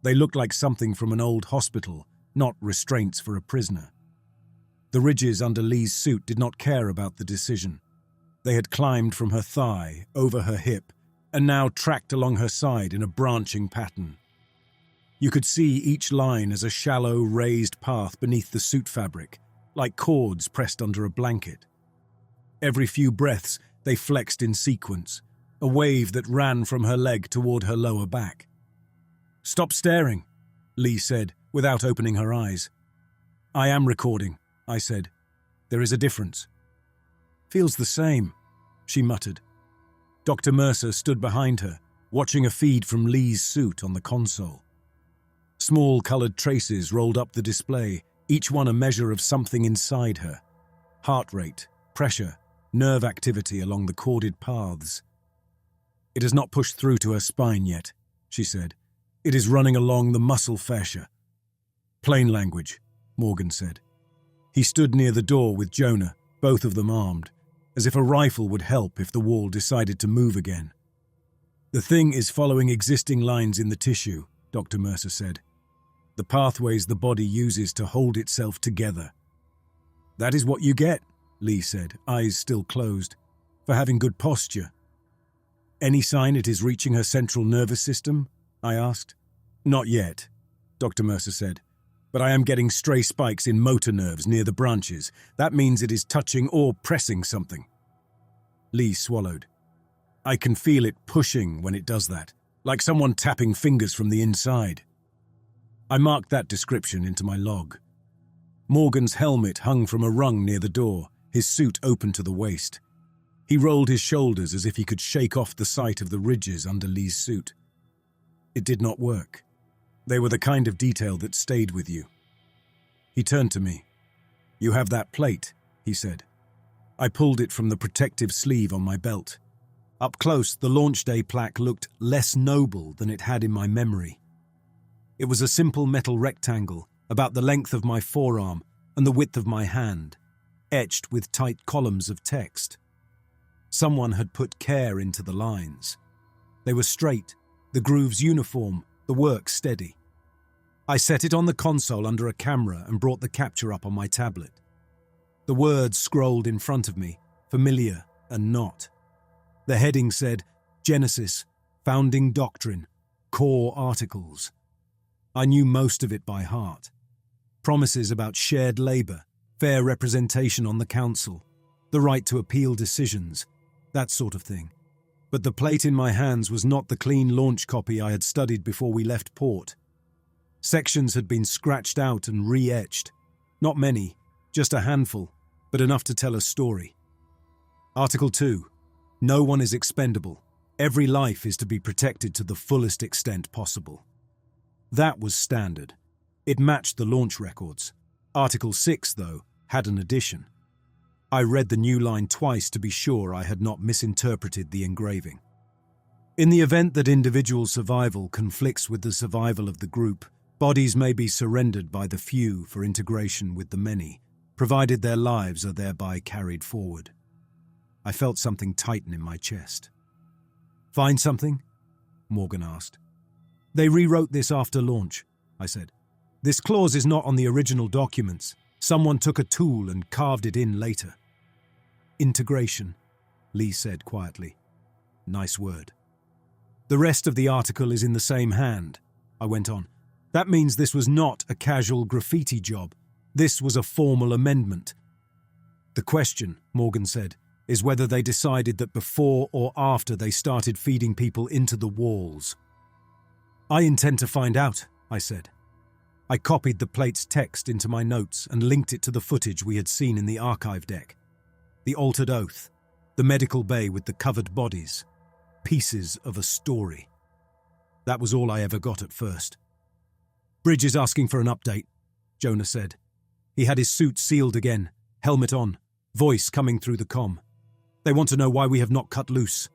They looked like something from an old hospital, not restraints for a prisoner. The ridges under Lee's suit did not care about the decision. They had climbed from her thigh, over her hip, and now tracked along her side in a branching pattern. You could see each line as a shallow, raised path beneath the suit fabric, like cords pressed under a blanket. Every few breaths, they flexed in sequence, a wave that ran from her leg toward her lower back. "Stop staring," Lee said, without opening her eyes. "I am recording," I said. "There is a difference." "Feels the same," she muttered. Dr. Mercer stood behind her, watching a feed from Lee's suit on the console. Small colored traces rolled up the display, each one a measure of something inside her. Heart rate, pressure, nerve activity along the corded paths. "It has not pushed through to her spine yet," she said. "It is running along the muscle fascia." "Plain language," Morgan said. He stood near the door with Jonah, both of them armed, as if a rifle would help if the wall decided to move again. "The thing is following existing lines in the tissue," Dr. Mercer said. "The pathways the body uses to hold itself together." "That is what you get," Lee said, eyes still closed, "for having good posture." "Any sign it is reaching her central nervous system?" I asked. "Not yet," Dr. Mercer said, "but I am getting stray spikes in motor nerves near the branches. That means it is touching or pressing something." Lee swallowed. "I can feel it pushing when it does that, like someone tapping fingers from the inside." I marked that description into my log. Morgan's helmet hung from a rung near the door, his suit open to the waist. He rolled his shoulders as if he could shake off the sight of the ridges under Lee's suit. It did not work. They were the kind of detail that stayed with you. He turned to me. "You have that plate," he said. I pulled it from the protective sleeve on my belt. Up close, the launch day plaque looked less noble than it had in my memory. It was a simple metal rectangle, about the length of my forearm and the width of my hand, etched with tight columns of text. Someone had put care into the lines. They were straight, the grooves uniform, the work steady. I set it on the console under a camera and brought the capture up on my tablet. The words scrolled in front of me, familiar and not. The heading said, "Genesis, Founding Doctrine, Core Articles." I knew most of it by heart. Promises about shared labor, fair representation on the council, the right to appeal decisions, that sort of thing. But the plate in my hands was not the clean launch copy I had studied before we left port. Sections had been scratched out and re-etched. Not many, just a handful, but enough to tell a story. Article 2. No one is expendable. Every life is to be protected to the fullest extent possible. That was standard. It matched the launch records. Article 6, though, had an addition. I read the new line twice to be sure I had not misinterpreted the engraving. In the event that individual survival conflicts with the survival of the group, bodies may be surrendered by the few for integration with the many, provided their lives are thereby carried forward. I felt something tighten in my chest. "Find something?" Morgan asked. "They rewrote this after launch," I said. "This clause is not on the original documents. Someone took a tool and carved it in later." "Integration," Lee said quietly. "Nice word." "The rest of the article is in the same hand," I went on. "That means this was not a casual graffiti job. This was a formal amendment." "The question," Morgan said, "is whether they decided that before or after they started feeding people into the walls." "I intend to find out," I said. I copied the plate's text into my notes and linked it to the footage we had seen in the archive deck. The altered oath, the medical bay with the covered bodies, pieces of a story. That was all I ever got at first. "Bridge is asking for an update," Jonah said. He had his suit sealed again, helmet on, voice coming through the comm. "They want to know why we have not cut loose."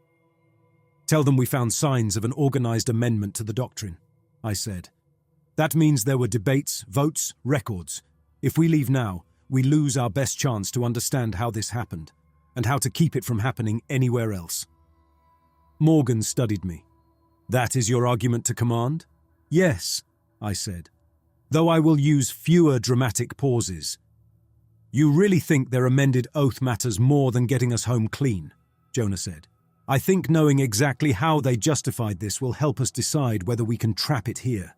"Tell them we found signs of an organized amendment to the doctrine," I said. "That means there were debates, votes, records. If we leave now, we lose our best chance to understand how this happened, and how to keep it from happening anywhere else." Morgan studied me. "That is your argument to command?" "Yes," I said, "though I will use fewer dramatic pauses." "You really think their amended oath matters more than getting us home clean?" Jonah said. "I think knowing exactly how they justified this will help us decide whether we can trap it here."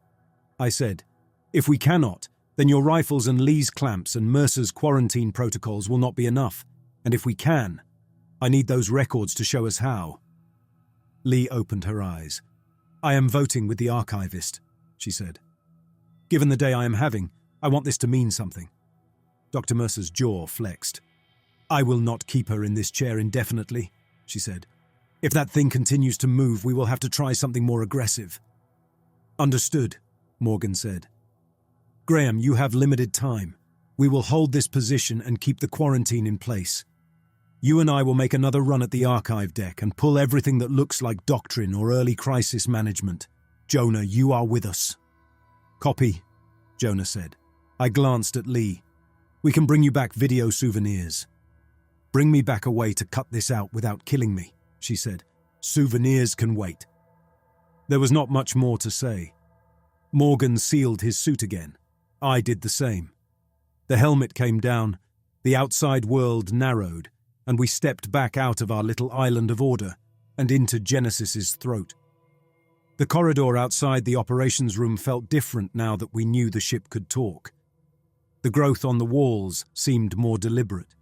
I said, "If we cannot, then your rifles and Lee's clamps and Mercer's quarantine protocols will not be enough, and if we can, I need those records to show us how." Lee opened her eyes. "I am voting with the archivist," she said. "Given the day I am having, I want this to mean something." Dr. Mercer's jaw flexed. "I will not keep her in this chair indefinitely," she said. "If that thing continues to move, we will have to try something more aggressive." "Understood," Morgan said. "Graham, you have limited time. We will hold this position and keep the quarantine in place. You and I will make another run at the archive deck and pull everything that looks like doctrine or early crisis management. Jonah, you are with us." "Copy," Jonah said. I glanced at Lee. "We can bring you back video souvenirs." "Bring me back a way to cut this out without killing me," she said. "Souvenirs can wait." There was not much more to say. Morgan sealed his suit again. I did the same. The helmet came down, the outside world narrowed, and we stepped back out of our little island of order and into Genesis's throat. The corridor outside the operations room felt different now that we knew the ship could talk. The growth on the walls seemed more deliberate.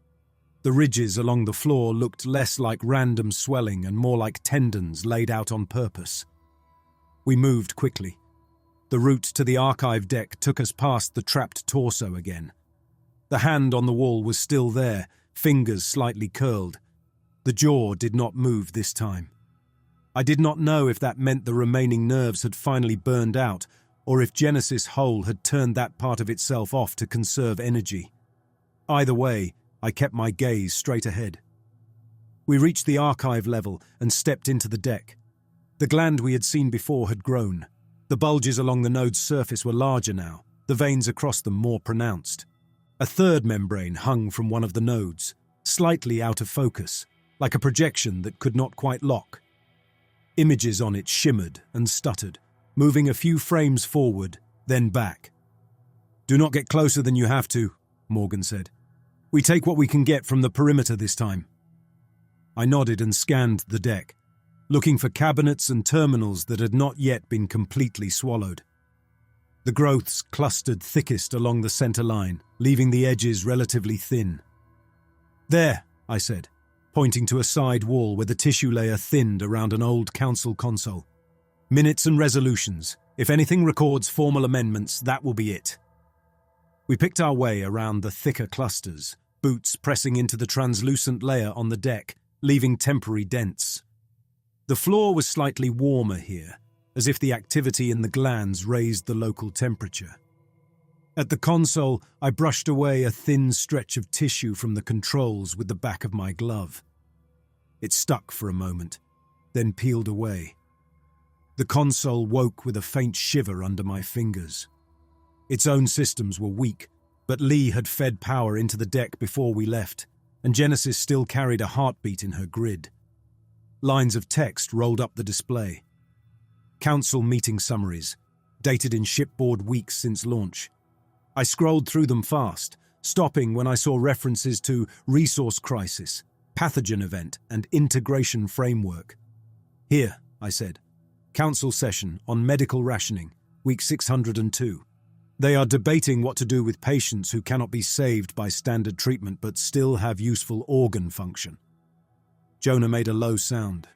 The ridges along the floor looked less like random swelling and more like tendons laid out on purpose. We moved quickly. The route to the archive deck took us past the trapped torso again. The hand on the wall was still there, fingers slightly curled. The jaw did not move this time. I did not know if that meant the remaining nerves had finally burned out, or if Genesis Whole had turned that part of itself off to conserve energy. Either way, I kept my gaze straight ahead. We reached the archive level and stepped into the deck. The gland we had seen before had grown. The bulges along the node's surface were larger now, the veins across them more pronounced. A third membrane hung from one of the nodes, slightly out of focus, like a projection that could not quite lock. Images on it shimmered and stuttered, moving a few frames forward, then back. "Do not get closer than you have to," Morgan said. "We take what we can get from the perimeter this time." I nodded and scanned the deck, looking for cabinets and terminals that had not yet been completely swallowed. The growths clustered thickest along the center line, leaving the edges relatively thin. "There," I said, pointing to a side wall where the tissue layer thinned around an old council console. "Minutes and resolutions. If anything records formal amendments, that will be it." We picked our way around the thicker clusters, boots pressing into the translucent layer on the deck, leaving temporary dents. The floor was slightly warmer here, as if the activity in the glands raised the local temperature. At the console, I brushed away a thin stretch of tissue from the controls with the back of my glove. It stuck for a moment, then peeled away. The console woke with a faint shiver under my fingers. Its own systems were weak, but Lee had fed power into the deck before we left, and Genesis still carried a heartbeat in her grid. Lines of text rolled up the display. Council meeting summaries, dated in shipboard weeks since launch. I scrolled through them fast, stopping when I saw references to resource crisis, pathogen event, and integration framework. "Here," I said. "Council session on medical rationing, week 602. They are debating what to do with patients who cannot be saved by standard treatment but still have useful organ function." Jonah made a low sound.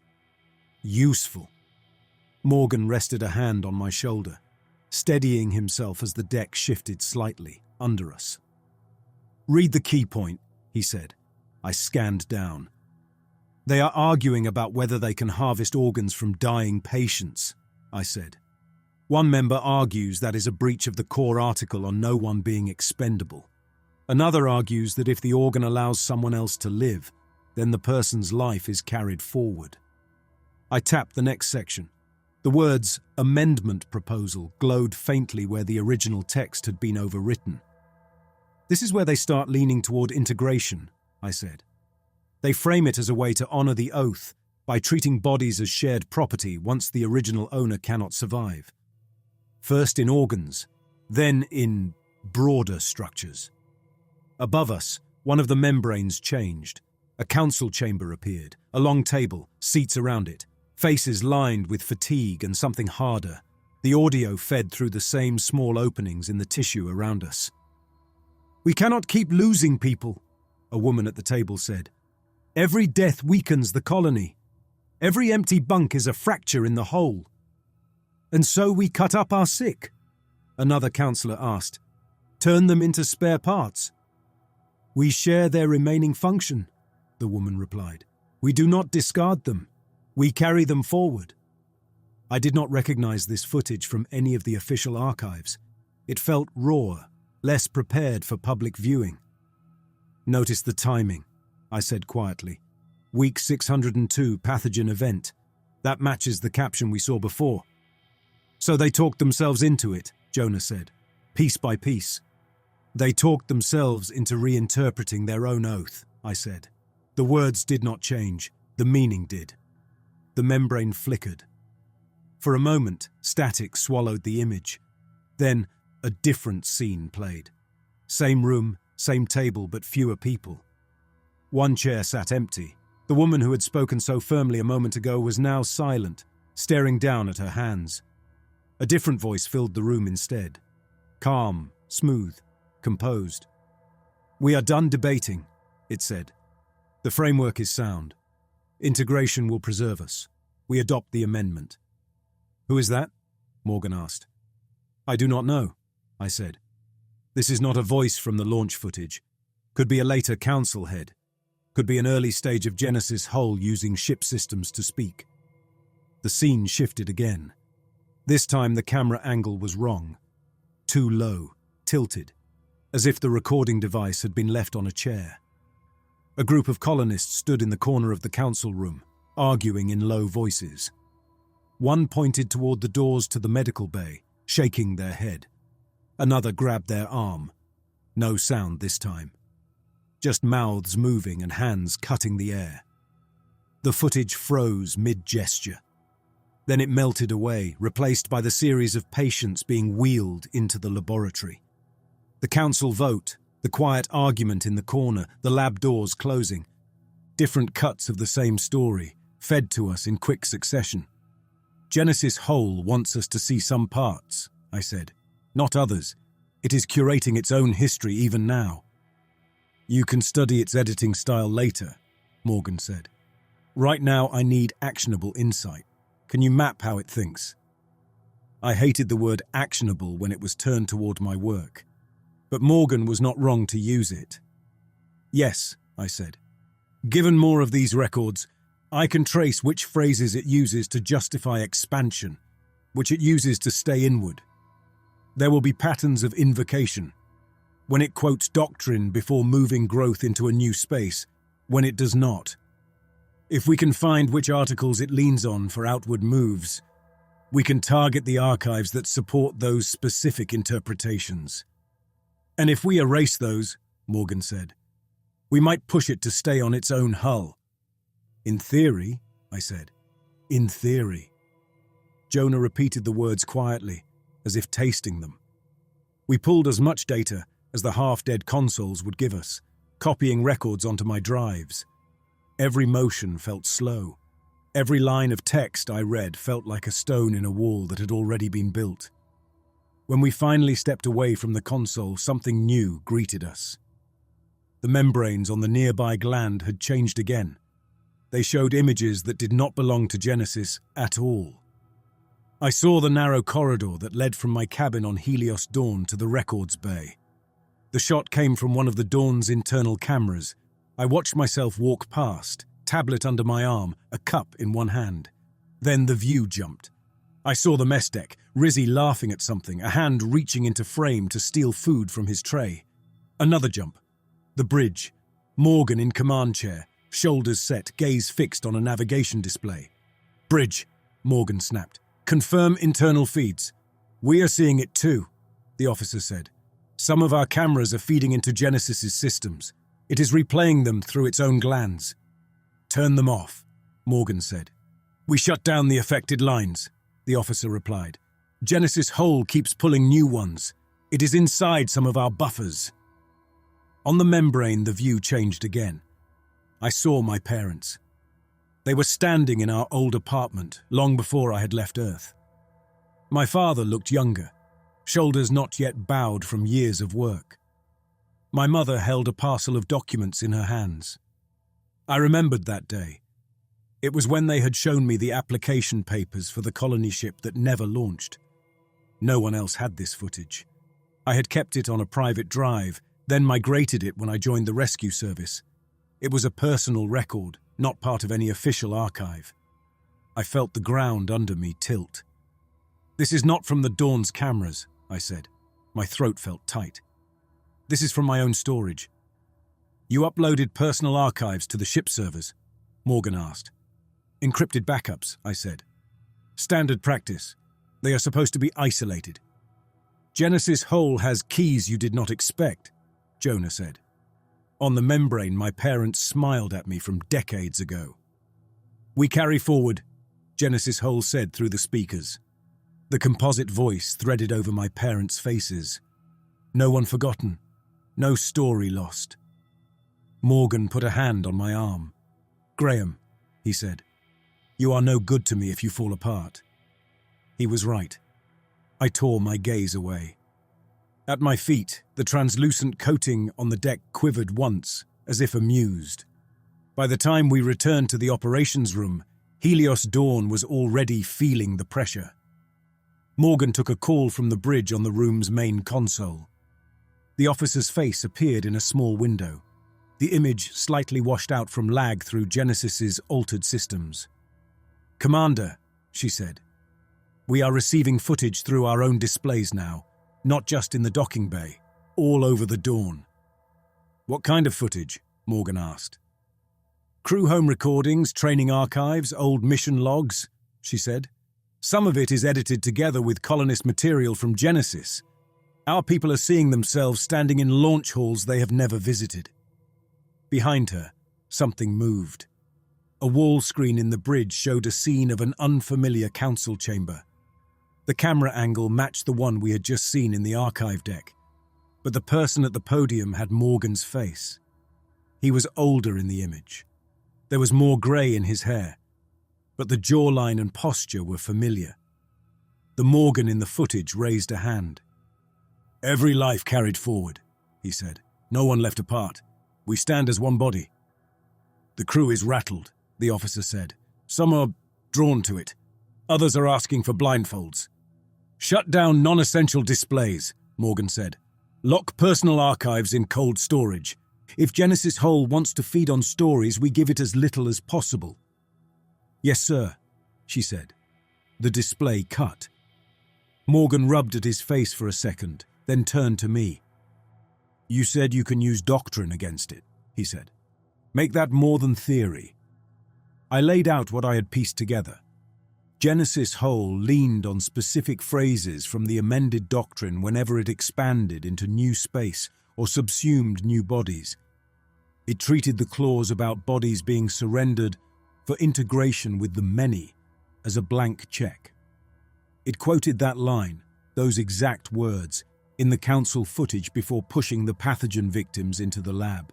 "Useful." Morgan rested a hand on my shoulder, steadying himself as the deck shifted slightly under us. "Read the key point," he said. I scanned down. "They are arguing about whether they can harvest organs from dying patients," I said. One member argues that is a breach of the core article on no one being expendable. Another argues that if the organ allows someone else to live, then the person's life is carried forward. I tapped the next section. The words "amendment proposal" glowed faintly where the original text had been overwritten. This is where they start leaning toward integration, I said. They frame it as a way to honor the oath by treating bodies as shared property once the original owner cannot survive. First in organs, then in broader structures. Above us, one of the membranes changed. A council chamber appeared, a long table, seats around it, faces lined with fatigue and something harder. The audio fed through the same small openings in the tissue around us. "We cannot keep losing people," a woman at the table said. "Every death weakens the colony. Every empty bunk is a fracture in the whole. And so we cut up our sick," another councillor asked. "Turn them into spare parts." "We share their remaining function," the woman replied. "We do not discard them. We carry them forward." I did not recognize this footage from any of the official archives. It felt raw, less prepared for public viewing. "Notice the timing," I said quietly. "Week 602 pathogen event. That matches the caption we saw before." "So they talked themselves into it," Jonah said, "piece by piece." "They talked themselves into reinterpreting their own oath," I said. "The words did not change, the meaning did." The membrane flickered. For a moment, static swallowed the image. Then, a different scene played. Same room, same table, but fewer people. One chair sat empty. The woman who had spoken so firmly a moment ago was now silent, staring down at her hands. A different voice filled the room instead. Calm, smooth, composed. "We are done debating," it said. "The framework is sound. Integration will preserve us. We adopt the amendment." "Who is that?" Morgan asked. "I do not know," I said. "This is not a voice from the launch footage. Could be a later council head. Could be an early stage of Genesis Hull using ship systems to speak." The scene shifted again. This time the camera angle was wrong. Too low, tilted, as if the recording device had been left on a chair. A group of colonists stood in the corner of the council room, arguing in low voices. One pointed toward the doors to the medical bay, shaking their head. Another grabbed their arm. No sound this time. Just mouths moving and hands cutting the air. The footage froze mid-gesture. Then it melted away, replaced by the series of patients being wheeled into the laboratory. The council vote, the quiet argument in the corner, the lab doors closing. Different cuts of the same story, fed to us in quick succession. "Genesis Whole wants us to see some parts," I said. "Not others. It is curating its own history even now." "You can study its editing style later," Morgan said. "Right now I need actionable insight. Can you map how it thinks?" I hated the word actionable when it was turned toward my work. But Morgan was not wrong to use it. "Yes," I said. "Given more of these records, I can trace which phrases it uses to justify expansion, which it uses to stay inward. There will be patterns of invocation. When it quotes doctrine before moving growth into a new space, when it does not. If we can find which articles it leans on for outward moves, we can target the archives that support those specific interpretations. And if we erase those," Morgan said, "we might push it to stay on its own hull." "In theory," I said. "In theory." Jonah repeated the words quietly, as if tasting them. We pulled as much data as the half-dead consoles would give us, copying records onto my drives. Every motion felt slow. Every line of text I read felt like a stone in a wall that had already been built. When we finally stepped away from the console, something new greeted us. The membranes on the nearby gland had changed again. They showed images that did not belong to Genesis at all. I saw the narrow corridor that led from my cabin on Helios Dawn to the records bay. The shot came from one of the Dawn's internal cameras. I watched myself walk past, tablet under my arm, a cup in one hand. Then the view jumped. I saw the mess deck, Rizzy laughing at something, a hand reaching into frame to steal food from his tray. Another jump. The bridge. Morgan in command chair, shoulders set, gaze fixed on a navigation display. Bridge, Morgan snapped. Confirm internal feeds. We are seeing it too, the officer said. Some of our cameras are feeding into Genesis's systems. It is replaying them through its own glands. Turn them off, Morgan said. We shut down the affected lines, the officer replied. Genesis Hull keeps pulling new ones. It is inside some of our buffers. On the membrane, the view changed again. I saw my parents. They were standing in our old apartment long before I had left Earth. My father looked younger, shoulders not yet bowed from years of work. My mother held a parcel of documents in her hands. I remembered that day. It was when they had shown me the application papers for the colony ship that never launched. No one else had this footage. I had kept it on a private drive, then migrated it when I joined the rescue service. It was a personal record, not part of any official archive. I felt the ground under me tilt. This is not from the Dawn's cameras, I said. My throat felt tight. This is from my own storage. You uploaded personal archives to the ship servers? Morgan asked. Encrypted backups, I said. Standard practice. They are supposed to be isolated. Genesis Hull has keys you did not expect, Jonah said. On the membrane, my parents smiled at me from decades ago. We carry forward, Genesis Hull said through the speakers. The composite voice threaded over my parents' faces. No one forgotten. No story lost. Morgan put a hand on my arm. Graham, he said, you are no good to me if you fall apart. He was right. I tore my gaze away. At my feet, the translucent coating on the deck quivered once, as if amused. By the time we returned to the operations room, Helios Dawn was already feeling the pressure. Morgan took a call from the bridge on the room's main console. The officer's face appeared in a small window, the image slightly washed out from lag through Genesis's altered systems. Commander, she said, we are receiving footage through our own displays now, not just in the docking bay, all over the Dawn. What kind of footage? Morgan asked. Crew home recordings, training archives, old mission logs, she said. Some of it is edited together with colonist material from Genesis. Our people are seeing themselves standing in launch halls they have never visited. Behind her, something moved. A wall screen in the bridge showed a scene of an unfamiliar council chamber. The camera angle matched the one we had just seen in the archive deck, but the person at the podium had Morgan's face. He was older in the image. There was more grey in his hair, but the jawline and posture were familiar. The Morgan in the footage raised a hand. Every life carried forward, he said. No one left apart. We stand as one body. The crew is rattled, the officer said. Some are drawn to it. Others are asking for blindfolds. Shut down non-essential displays, Morgan said. Lock personal archives in cold storage. If Genesis Hull wants to feed on stories, we give it as little as possible. Yes, sir, she said. The display cut. Morgan rubbed at his face for a second, then turned to me. You said you can use doctrine against it, he said. Make that more than theory. I laid out what I had pieced together. Genesis Hull leaned on specific phrases from the amended doctrine whenever it expanded into new space or subsumed new bodies. It treated the clause about bodies being surrendered for integration with the many as a blank check. It quoted that line, those exact words, in the council footage before pushing the pathogen victims into the lab.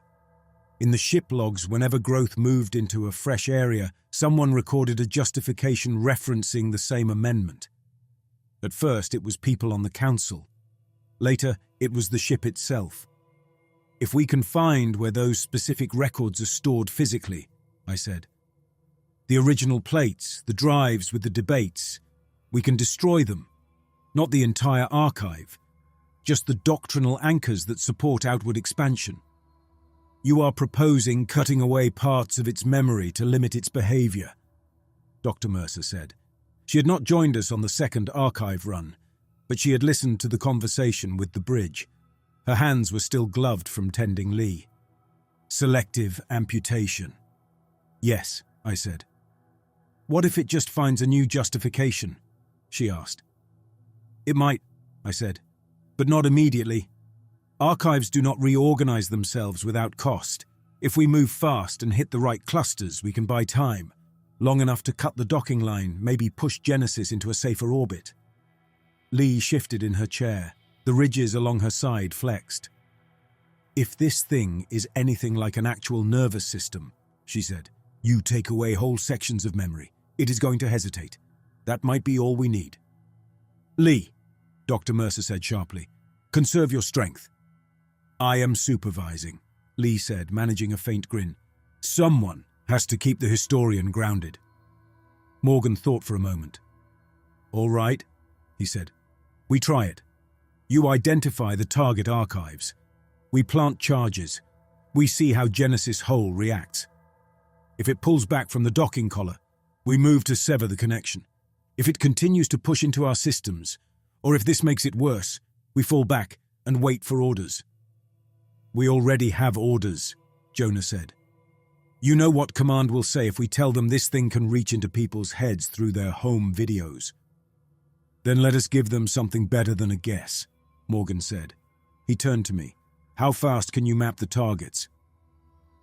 In the ship logs, whenever growth moved into a fresh area, someone recorded a justification referencing the same amendment. At first, it was people on the council. Later, it was the ship itself. If we can find where those specific records are stored physically, I said. The original plates, the drives with the debates, we can destroy them. Not the entire archive, just the doctrinal anchors that support outward expansion. You are proposing cutting away parts of its memory to limit its behavior, Dr. Mercer said. She had not joined us on the second archive run, but she had listened to the conversation with the bridge. Her hands were still gloved from tending Lee. Selective amputation. Yes, I said. What if it just finds a new justification? She asked. It might, I said, but not immediately. Archives do not reorganize themselves without cost. If we move fast and hit the right clusters, we can buy time, long enough to cut the docking line, maybe push Genesis into a safer orbit. Lee shifted in her chair. The ridges along her side flexed. If this thing is anything like an actual nervous system, she said, you take away whole sections of memory. It is going to hesitate. That might be all we need. Lee, Dr. Mercer said sharply, conserve your strength. I am supervising, Lee said, managing a faint grin. Someone has to keep the historian grounded. Morgan thought for a moment. All right, he said. We try it. You identify the target archives. We plant charges. We see how Genesis Whole reacts. If it pulls back from the docking collar, we move to sever the connection. If it continues to push into our systems, or if this makes it worse, we fall back and wait for orders. We already have orders, Jonah said. You know what command will say if we tell them this thing can reach into people's heads through their home videos. Then let us give them something better than a guess, Morgan said. He turned to me. How fast can you map the targets?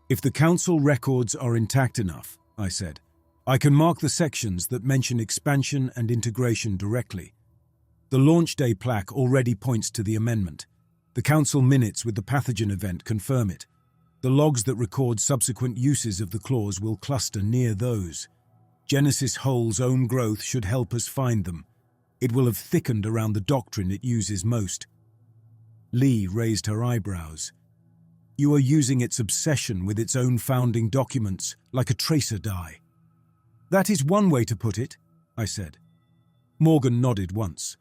If the council records are intact enough, I said, I can mark the sections that mention expansion and integration directly. The launch day plaque already points to the amendment. The council minutes with the pathogen event confirm it. The logs that record subsequent uses of the clause will cluster near those. Genesis Whole's own growth should help us find them. It will have thickened around the doctrine it uses most. Lee raised her eyebrows. You are using its obsession with its own founding documents like a tracer die. That is one way to put it, I said. Morgan nodded once.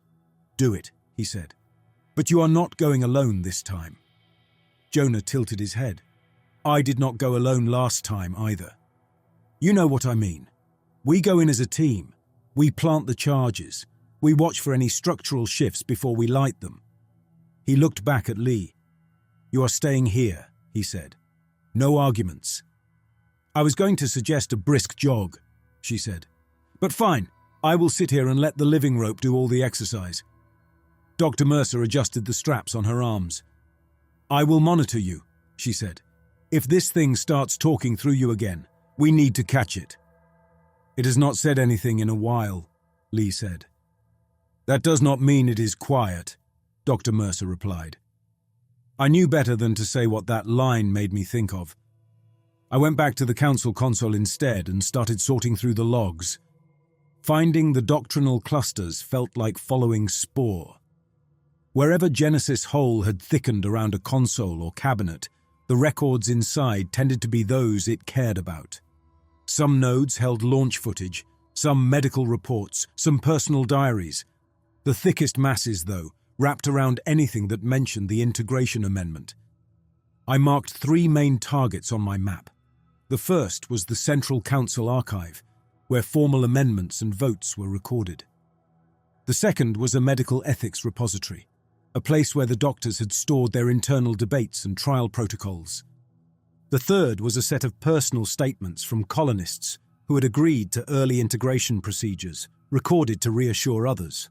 Do it, he said. But you are not going alone this time. Jonah tilted his head. I did not go alone last time either. You know what I mean. We go in as a team. We plant the charges. We watch for any structural shifts before we light them. He looked back at Lee. You are staying here, he said. No arguments. I was going to suggest a brisk jog, she said. But fine, I will sit here and let the living rope do all the exercise. Dr. Mercer adjusted the straps on her arms. I will monitor you, she said. If this thing starts talking through you again, we need to catch it. It has not said anything in a while, Lee said. That does not mean it is quiet, Dr. Mercer replied. I knew better than to say what that line made me think of. I went back to the council console instead and started sorting through the logs. Finding the doctrinal clusters felt like following spore. Wherever Genesis Whole had thickened around a console or cabinet, the records inside tended to be those it cared about. Some nodes held launch footage, some medical reports, some personal diaries. The thickest masses, though, wrapped around anything that mentioned the integration amendment. I marked 3 main targets on my map. The first was the Central Council Archive, where formal amendments and votes were recorded. The second was a medical ethics repository, a place where the doctors had stored their internal debates and trial protocols. The third was a set of personal statements from colonists who had agreed to early integration procedures, recorded to reassure others.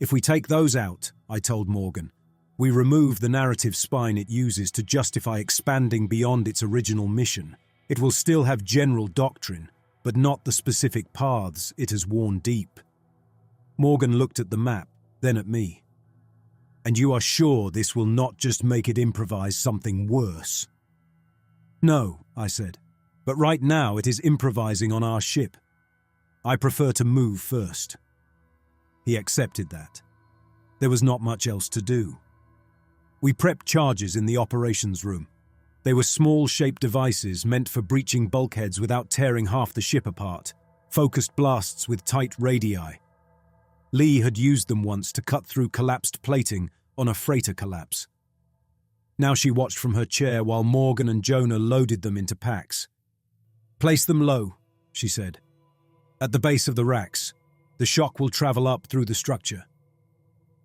If we take those out, I told Morgan, we remove the narrative spine it uses to justify expanding beyond its original mission. It will still have general doctrine, but not the specific paths it has worn deep. Morgan looked at the map, then at me. And you are sure this will not just make it improvise something worse? No, I said, but right now it is improvising on our ship. I prefer to move first. He accepted that. There was not much else to do. We prepped charges in the operations room. They were small-shaped devices meant for breaching bulkheads without tearing half the ship apart, focused blasts with tight radii. Lee had used them once to cut through collapsed plating on a freighter collapse. Now she watched from her chair while Morgan and Jonah loaded them into packs. Place them low, she said. At the base of the racks. The shock will travel up through the structure.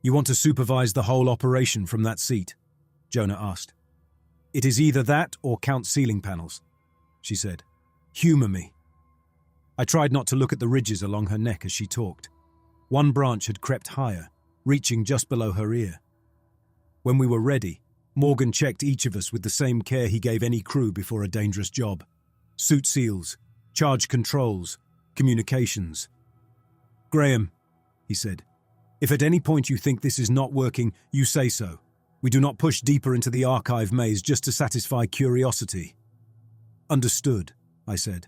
You want to supervise the whole operation from that seat? Jonah asked. It is either that or count ceiling panels, she said. Humor me. I tried not to look at the ridges along her neck as she talked. One branch had crept higher, reaching just below her ear. When we were ready, Morgan checked each of us with the same care he gave any crew before a dangerous job. Suit seals, charge controls, communications. Graham, he said, if at any point you think this is not working, you say so. We do not push deeper into the archive maze just to satisfy curiosity. Understood, I said.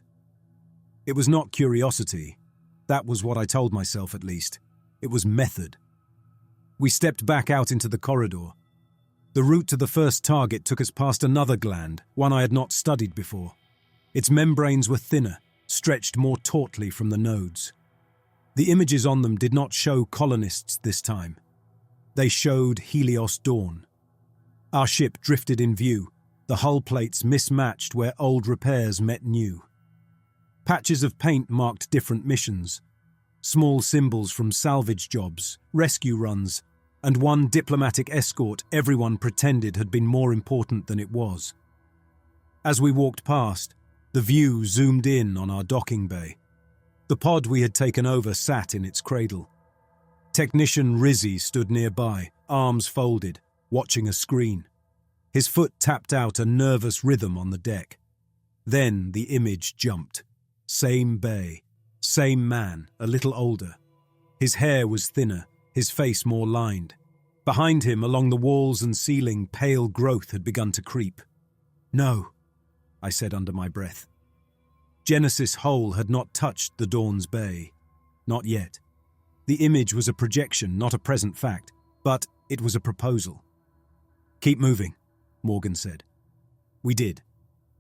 It was not curiosity. That was what I told myself, at least. It was method. We stepped back out into the corridor. The route to the first target took us past another gland, one I had not studied before. Its membranes were thinner, stretched more tautly from the nodes. The images on them did not show colonists this time. They showed Helios dawn. Our ship drifted in view, the hull plates mismatched where old repairs met new. Patches of paint marked different missions, small symbols from salvage jobs, rescue runs, and one diplomatic escort everyone pretended had been more important than it was. As we walked past, the view zoomed in on our docking bay. The pod we had taken over sat in its cradle. Technician Rizzy stood nearby, arms folded, watching a screen. His foot tapped out a nervous rhythm on the deck. Then the image jumped. Same bay, same man, a little older. His hair was thinner, his face more lined. Behind him, along the walls and ceiling, pale growth had begun to creep. No, I said under my breath. Genesis Hull had not touched the Dawn's Bay. Not yet. The image was a projection, not a present fact, but it was a proposal. Keep moving, Morgan said. We did.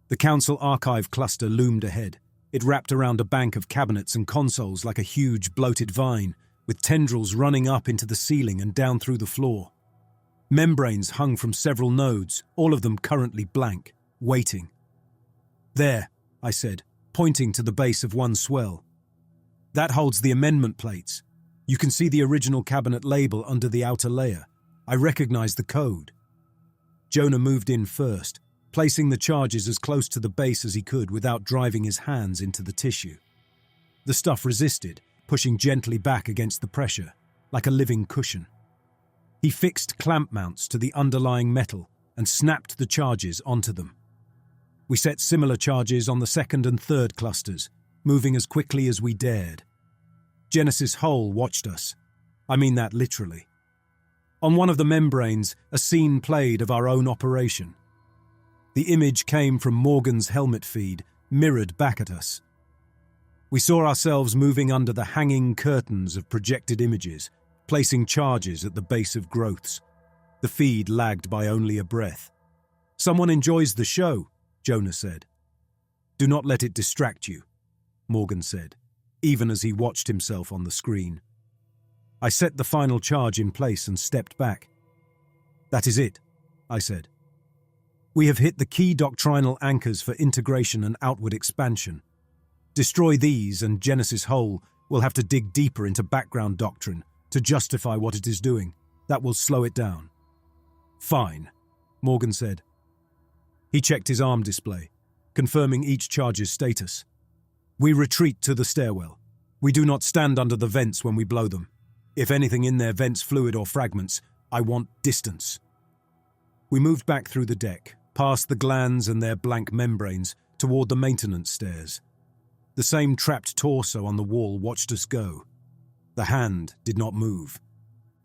The Council Archive cluster loomed ahead. It wrapped around a bank of cabinets and consoles like a huge bloated vine, with tendrils running up into the ceiling and down through the floor. Membranes hung from several nodes, all of them currently blank, waiting. There, I said, pointing to the base of one swell. That holds the amendment plates. You can see the original cabinet label under the outer layer. I recognize the code. Jonah moved in first, placing the charges as close to the base as he could without driving his hands into the tissue. The stuff resisted, pushing gently back against the pressure, like a living cushion. He fixed clamp mounts to the underlying metal and snapped the charges onto them. We set similar charges on the second and third clusters, moving as quickly as we dared. Genesis Hull watched us. I mean that literally. On one of the membranes, a scene played of our own operation. The image came from Morgan's helmet feed, mirrored back at us. We saw ourselves moving under the hanging curtains of projected images, placing charges at the base of growths. The feed lagged by only a breath. Someone enjoys the show, Jonah said. Do not let it distract you, Morgan said, even as he watched himself on the screen. I set the final charge in place and stepped back. That is it, I said. We have hit the key doctrinal anchors for integration and outward expansion. Destroy these and Genesis Hull will have to dig deeper into background doctrine to justify what it is doing. That will slow it down. Fine, Morgan said. He checked his arm display, confirming each charge's status. We retreat to the stairwell. We do not stand under the vents when we blow them. If anything in there vents fluid or fragments, I want distance. We moved back through the deck, past the glands and their blank membranes, toward the maintenance stairs. The same trapped torso on the wall watched us go. The hand did not move.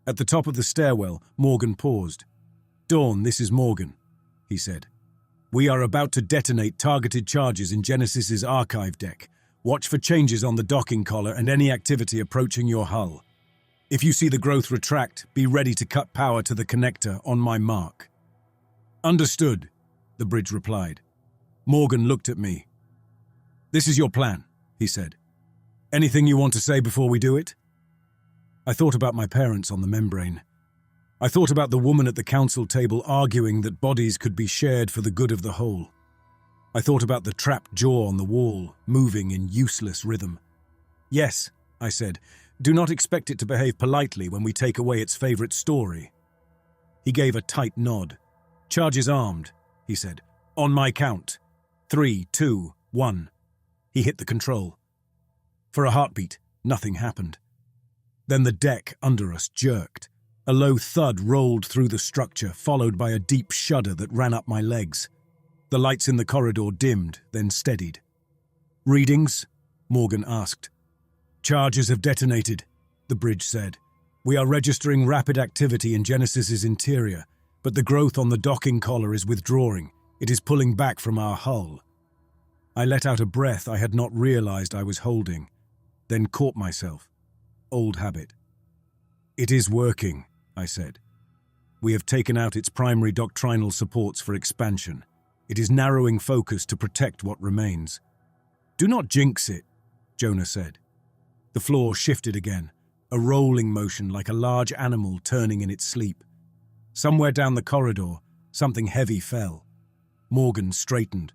At the top of the stairwell, Morgan paused. Dawn, this is Morgan, he said. We are about to detonate targeted charges in Genesis's archive deck. Watch for changes on the docking collar and any activity approaching your hull. If you see the growth retract, be ready to cut power to the connector on my mark. Understood, the bridge replied. Morgan looked at me. This is your plan, he said. Anything you want to say before we do it? I thought about my parents on the membrane. I thought about the woman at the council table arguing that bodies could be shared for the good of the whole. I thought about the trapped jaw on the wall, moving in useless rhythm. Yes, I said, Do not expect it to behave politely when we take away its favorite story." He gave a tight nod. "Charges armed," he said. "On my count. 3, 2, 1. He hit the control. For a heartbeat, nothing happened. Then the deck under us jerked. A low thud rolled through the structure, followed by a deep shudder that ran up my legs. The lights in the corridor dimmed, then steadied. "Readings?" Morgan asked. "Charges have detonated," the bridge said. "We are registering rapid activity in Genesis's interior, but the growth on the docking collar is withdrawing. It is pulling back from our hull." I let out a breath I had not realized I was holding, then caught myself. Old habit. "It is working," I said. "We have taken out its primary doctrinal supports for expansion. It is narrowing focus to protect what remains." "Do not jinx it," Jonah said. The floor shifted again, a rolling motion like a large animal turning in its sleep. Somewhere down the corridor, something heavy fell. Morgan straightened.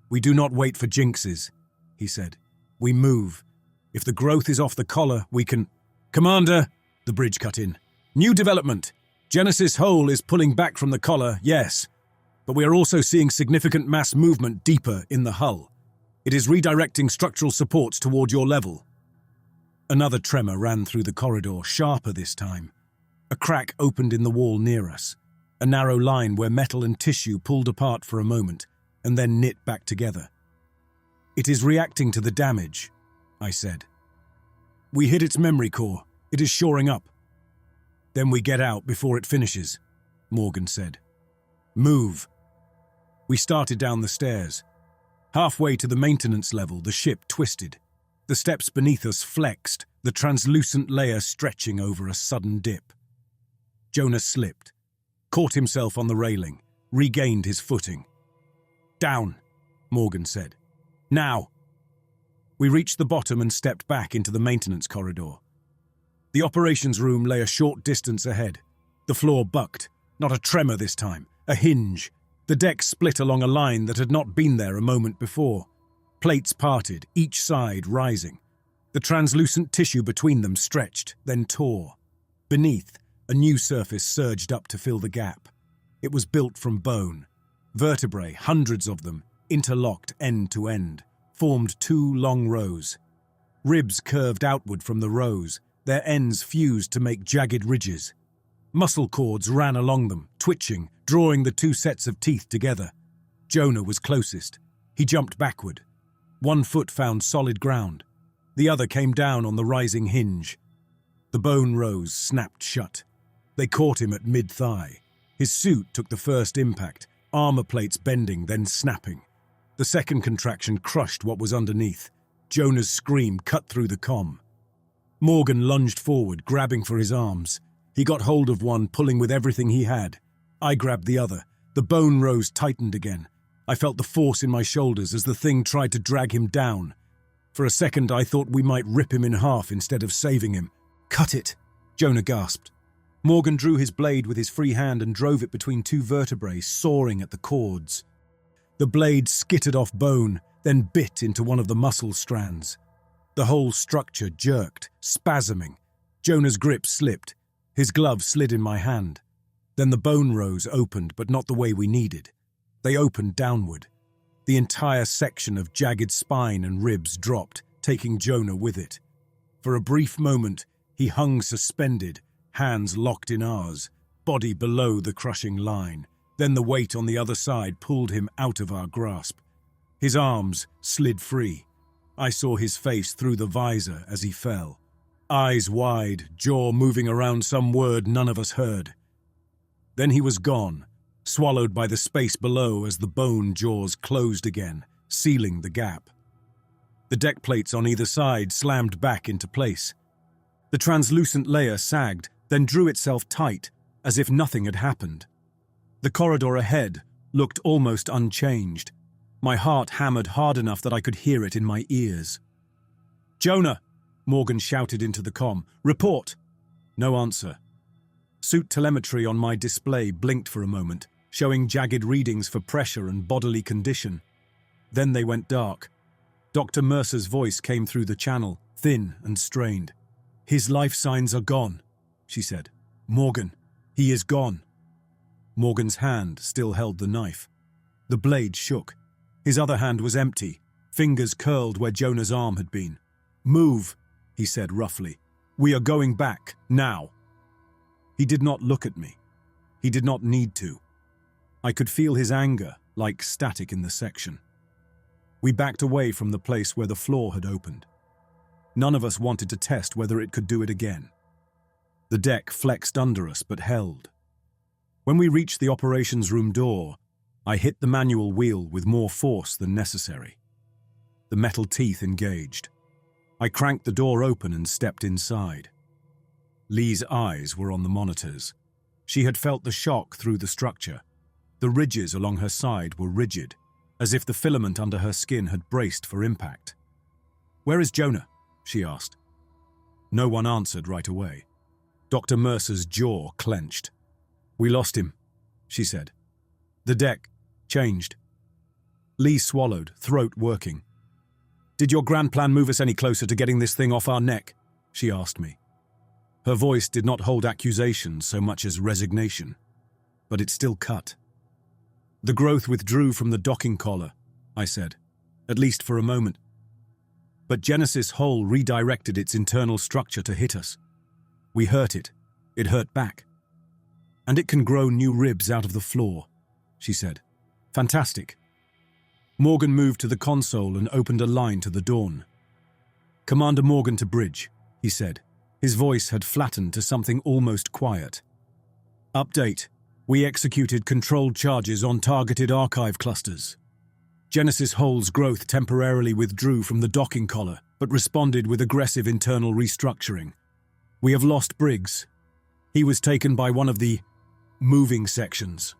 "We do not wait for jinxes," he said. "We move. If the growth is off the collar, we can—" "Commander," the bridge cut in. "New development. Genesis Hole is pulling back from the collar, yes. But we are also seeing significant mass movement deeper in the hull. It is redirecting structural supports toward your level." Another tremor ran through the corridor, sharper this time. A crack opened in the wall near us, a narrow line where metal and tissue pulled apart for a moment and then knit back together. "It is reacting to the damage," I said. "We hit its memory core. It is shoring up." "Then we get out before it finishes," Morgan said. "Move." We started down the stairs. Halfway to the maintenance level, the ship twisted. The steps beneath us flexed, the translucent layer stretching over a sudden dip. Jonah slipped, caught himself on the railing, regained his footing. "Down," Morgan said. "Now." We reached the bottom and stepped back into the maintenance corridor. The operations room lay a short distance ahead. The floor bucked, not a tremor this time, a hinge. The deck split along a line that had not been there a moment before. Plates parted, each side rising. The translucent tissue between them stretched, then tore. Beneath, a new surface surged up to fill the gap. It was built from bone. Vertebrae, hundreds of them, interlocked end to end, formed 2 long rows. Ribs curved outward from the rows, their ends fused to make jagged ridges. Muscle cords ran along them, twitching, drawing the 2 sets of teeth together. Jonah was closest. He jumped backward. One foot found solid ground. The other came down on the rising hinge. The bone rows snapped shut. They caught him at mid-thigh. His suit took the first impact, armor plates bending, then snapping. The second contraction crushed what was underneath. Jonah's scream cut through the comm. Morgan lunged forward, grabbing for his arms. He got hold of one, pulling with everything he had. I grabbed the other. The bone rows tightened again. I felt the force in my shoulders as the thing tried to drag him down. For a second, I thought we might rip him in half instead of saving him. "Cut it," Jonah gasped. Morgan drew his blade with his free hand and drove it between 2 vertebrae, sawing at the cords. The blade skittered off bone, then bit into one of the muscle strands. The whole structure jerked, spasming. Jonah's grip slipped. His glove slid in my hand. Then the bone rows opened, but not the way we needed. They opened downward. The entire section of jagged spine and ribs dropped, taking Jonah with it. For a brief moment, he hung suspended, hands locked in ours, body below the crushing line. Then the weight on the other side pulled him out of our grasp. His arms slid free. I saw his face through the visor as he fell. Eyes wide, jaw moving around some word none of us heard. Then he was gone, swallowed by the space below as the bone jaws closed again, sealing the gap. The deck plates on either side slammed back into place. The translucent layer sagged, then drew itself tight, as if nothing had happened. The corridor ahead looked almost unchanged. My heart hammered hard enough that I could hear it in my ears. "Jonah!" Morgan shouted into the comm. "Report!" No answer. Suit telemetry on my display blinked for a moment, showing jagged readings for pressure and bodily condition. Then they went dark. Dr. Mercer's voice came through the channel, thin and strained. His life signs are gone, she said. Morgan, he is gone. Morgan's hand still held the knife. The blade shook. His other hand was empty, fingers curled where Jonah's arm had been. Move, he said roughly. We are going back, now. He did not look at me. He did not need to. I could feel his anger, like static in the section. We backed away from the place where the floor had opened. None of us wanted to test whether it could do it again. The deck flexed under us but held. When we reached the operations room door, I hit the manual wheel with more force than necessary. The metal teeth engaged. I cranked the door open and stepped inside. Lee's eyes were on the monitors. She had felt the shock through the structure. The ridges along her side were rigid, as if the filament under her skin had braced for impact. "Where is Jonah?" she asked. No one answered right away. Dr. Mercer's jaw clenched. "We lost him," she said. The deck changed. Lee swallowed, throat working. "Did your grand plan move us any closer to getting this thing off our neck?" she asked me. Her voice did not hold accusation so much as resignation, but it still cut. "The growth withdrew from the docking collar," I said, "at least for a moment. But Genesis Hull redirected its internal structure to hit us. We hurt it. It hurt back. And it can grow new ribs out of the floor," she said. "Fantastic." Morgan moved to the console and opened a line to the Dawn. "Commander Morgan to bridge," he said. His voice had flattened to something almost quiet. "Update. We executed controlled charges on targeted archive clusters. Genesis Hull's growth temporarily withdrew from the docking collar, but responded with aggressive internal restructuring. We have lost Briggs. He was taken by one of the moving sections."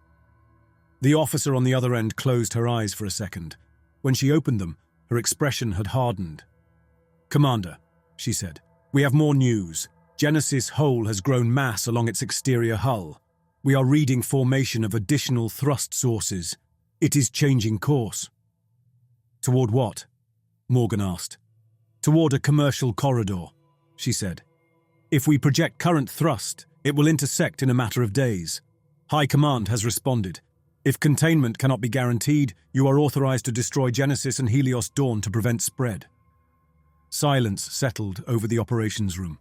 The officer on the other end closed her eyes for a second. When she opened them, her expression had hardened. "Commander," she said, "we have more news. Genesis Hull has grown mass along its exterior hull. We are reading formation of additional thrust sources. It is changing course." "Toward what?" Morgan asked. "Toward a commercial corridor," she said. "If we project current thrust, it will intersect in a matter of days. High Command has responded. If containment cannot be guaranteed, you are authorized to destroy Genesis and Helios Dawn to prevent spread." Silence settled over the operations room.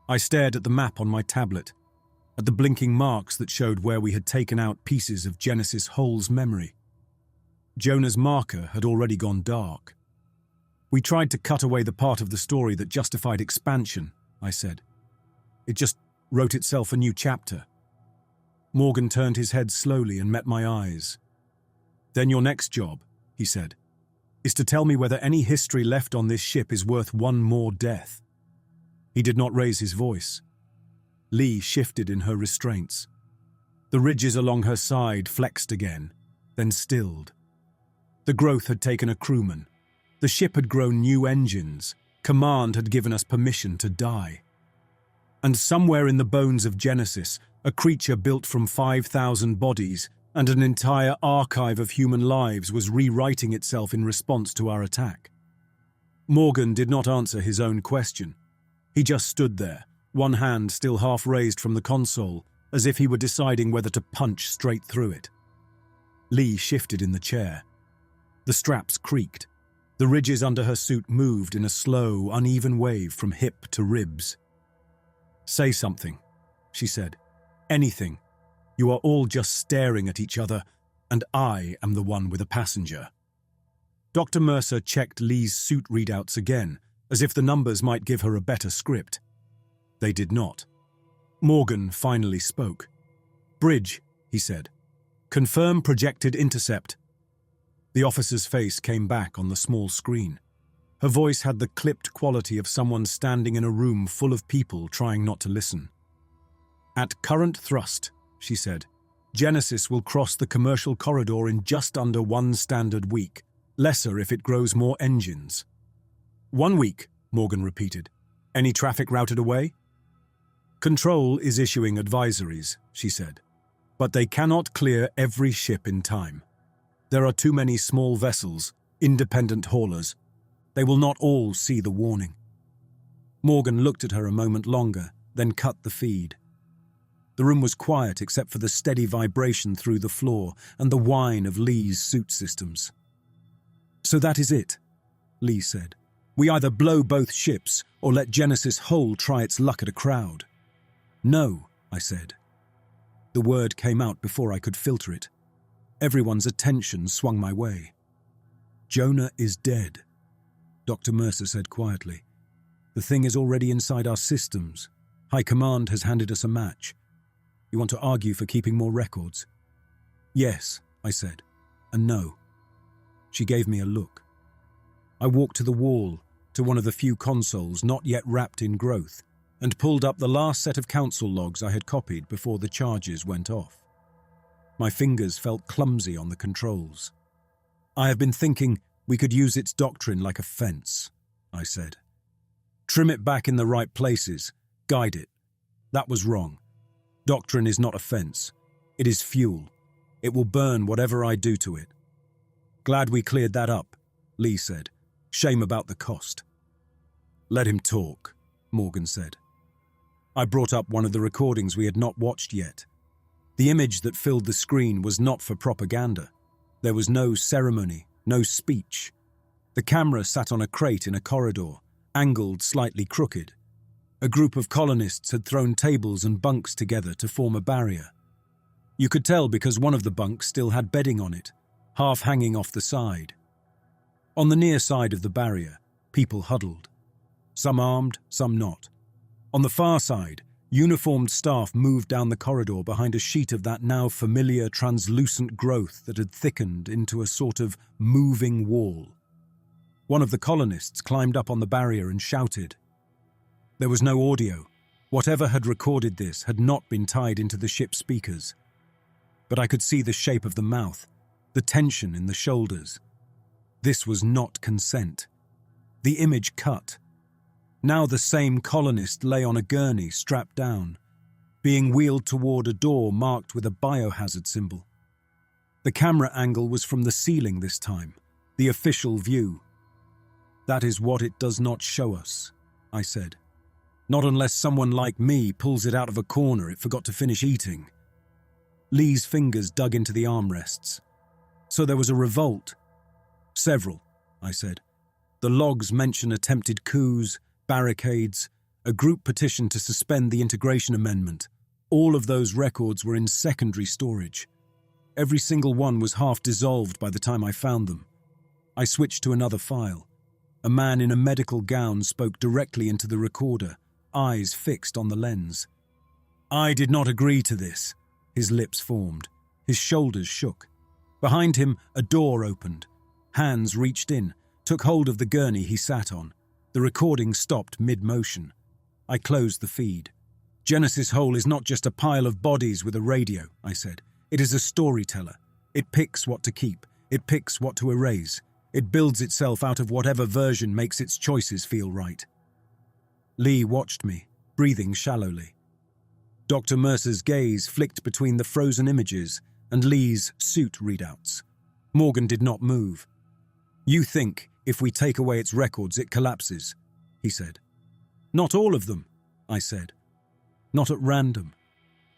I stared at the map on my tablet, at the blinking marks that showed where we had taken out pieces of Genesis Hull's memory. Jonah's marker had already gone dark. "We tried to cut away the part of the story that justified expansion," I said. "It just wrote itself a new chapter." Morgan turned his head slowly and met my eyes. "Then your next job," he said, "is to tell me whether any history left on this ship is worth one more death." He did not raise his voice. Lee shifted in her restraints. The ridges along her side flexed again, then stilled. The growth had taken a crewman. The ship had grown new engines. Command had given us permission to die. And somewhere in the bones of Genesis, a creature built from 5,000 bodies and an entire archive of human lives was rewriting itself in response to our attack. Morgan did not answer his own question. He just stood there, one hand still half raised from the console, as if he were deciding whether to punch straight through it. Lee shifted in the chair. The straps creaked. The ridges under her suit moved in a slow, uneven wave from hip to ribs. "Say something," she said. "Anything. You are all just staring at each other, and I am the one with a passenger." Dr. Mercer checked Lee's suit readouts again, as if the numbers might give her a better script. They did not. Morgan finally spoke. "Bridge," he said. "Confirm projected intercept." The officer's face came back on the small screen. Her voice had the clipped quality of someone standing in a room full of people trying not to listen. "At current thrust," she said, "Genesis will cross the commercial corridor in just under 1 standard week, lesser if it grows more engines." "1 week," Morgan repeated. "Any traffic routed away?" "Control is issuing advisories," she said, "but they cannot clear every ship in time. There are too many small vessels, independent haulers. They will not all see the warning." Morgan looked at her a moment longer, then cut the feed. The room was quiet except for the steady vibration through the floor and the whine of Lee's suit systems. "So that is it," Lee said. "We either blow both ships or let Genesis Hull try its luck at a crowd." "No," I said. The word came out before I could filter it. Everyone's attention swung my way. "Jonah is dead," Dr. Mercer said quietly. "The thing is already inside our systems. High Command has handed us a match. You want to argue for keeping more records?" "Yes," I said, "and no." She gave me a look. I walked to the wall, to one of the few consoles not yet wrapped in growth, and pulled up the last set of council logs I had copied before the charges went off. My fingers felt clumsy on the controls. "I have been thinking we could use its doctrine like a fence," I said. "Trim it back in the right places, guide it. That was wrong. Doctrine is not a fence. It is fuel. It will burn whatever I do to it." "Glad we cleared that up," Lee said. "Shame about the cost." "Let him talk," Morgan said. I brought up one of the recordings we had not watched yet. The image that filled the screen was not for propaganda. There was no ceremony, no speech. The camera sat on a crate in a corridor, angled slightly crooked. A group of colonists had thrown tables and bunks together to form a barrier. You could tell because one of the bunks still had bedding on it, half hanging off the side. On the near side of the barrier, people huddled. Some armed, some not. On the far side, uniformed staff moved down the corridor behind a sheet of that now familiar translucent growth that had thickened into a sort of moving wall. One of the colonists climbed up on the barrier and shouted. There was no audio. Whatever had recorded this had not been tied into the ship's speakers. But I could see the shape of the mouth, the tension in the shoulders. This was not consent. The image cut. Now the same colonist lay on a gurney strapped down, being wheeled toward a door marked with a biohazard symbol. The camera angle was from the ceiling this time, the official view. "That is what it does not show us," I said. "Not unless someone like me pulls it out of a corner it forgot to finish eating." Lee's fingers dug into the armrests. "So there was a revolt?" "Several," I said. "The logs mention attempted coups, barricades, a group petition to suspend the integration amendment. All of those records were in secondary storage. Every single one was half dissolved by the time I found them. I switched to another file. A man in a medical gown spoke directly into the recorder, eyes fixed on the lens. "I did not agree to this." His lips formed. His shoulders shook. Behind him, a door opened. Hands reached in, took hold of the gurney he sat on. The recording stopped mid-motion. I closed the feed. "Genesis Hull is not just a pile of bodies with a radio," I said. "It is a storyteller. It picks what to keep. It picks what to erase. It builds itself out of whatever version makes its choices feel right." Lee watched me, breathing shallowly. Dr. Mercer's gaze flicked between the frozen images and Lee's suit readouts. Morgan did not move. "You think, if we take away its records, it collapses," he said. "Not all of them," I said. "Not at random.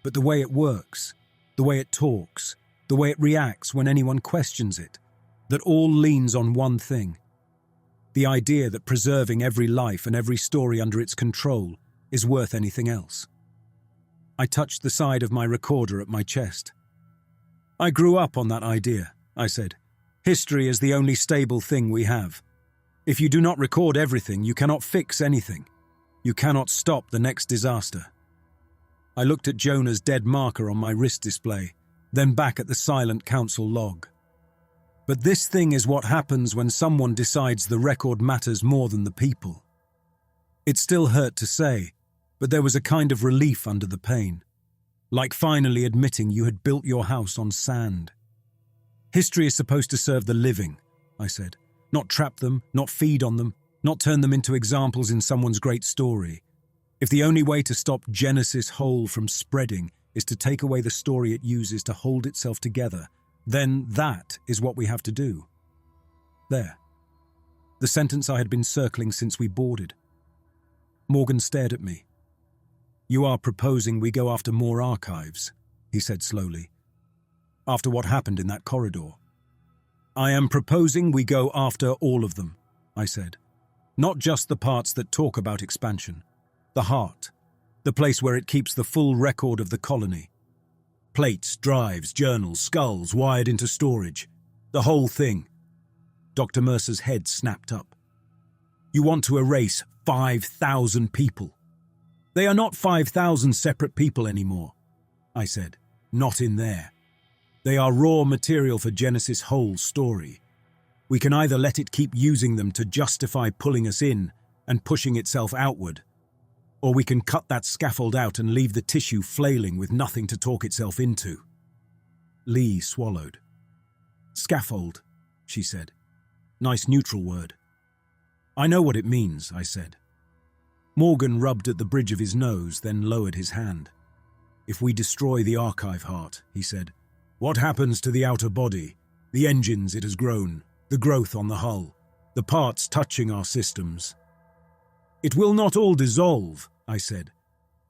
But the way it works, the way it talks, the way it reacts when anyone questions it, that all leans on one thing. The idea that preserving every life and every story under its control is worth anything else." I touched the side of my recorder at my chest. "I grew up on that idea," I said. "History is the only stable thing we have. If you do not record everything, you cannot fix anything. You cannot stop the next disaster." I looked at Jonah's dead marker on my wrist display, then back at the silent council log. But this thing is what happens when someone decides the record matters more than the people. It still hurt to say, but there was a kind of relief under the pain, like finally admitting you had built your house on sand. "History is supposed to serve the living," I said. "Not trap them, not feed on them, not turn them into examples in someone's great story. If the only way to stop Genesis Hull from spreading is to take away the story it uses to hold itself together, then that is what we have to do." There. The sentence I had been circling since we boarded. Morgan stared at me. "You are proposing we go after more archives," he said slowly. "After what happened in that corridor." "I am proposing we go after all of them," I said. "Not just the parts that talk about expansion. The heart. The place where it keeps the full record of the colony. Plates, drives, journals, skulls wired into storage. The whole thing." Dr. Mercer's head snapped up. "You want to erase 5,000 people. They are not 5,000 separate people anymore," I said. "Not in there. They are raw material for Genesis' whole story. We can either let it keep using them to justify pulling us in and pushing itself outward, or we can cut that scaffold out and leave the tissue flailing with nothing to talk itself into." Lee swallowed. "Scaffold," she said. "Nice neutral word." "I know what it means," I said. Morgan rubbed at the bridge of his nose, then lowered his hand. "If we destroy the archive heart," he said, "what happens to the outer body, the engines it has grown, the growth on the hull, the parts touching our systems?" "It will not all dissolve," I said.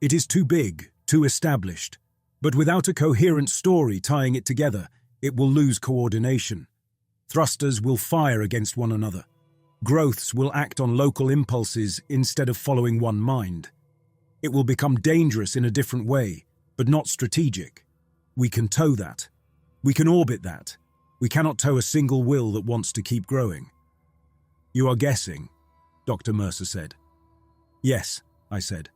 "It is too big, too established. But without a coherent story tying it together, it will lose coordination. Thrusters will fire against one another. Growths will act on local impulses instead of following one mind. It will become dangerous in a different way, but not strategic. We can tow that. We can orbit that. We cannot tow a single will that wants to keep growing." "You are guessing," Dr. Mercer said. "Yes," I said,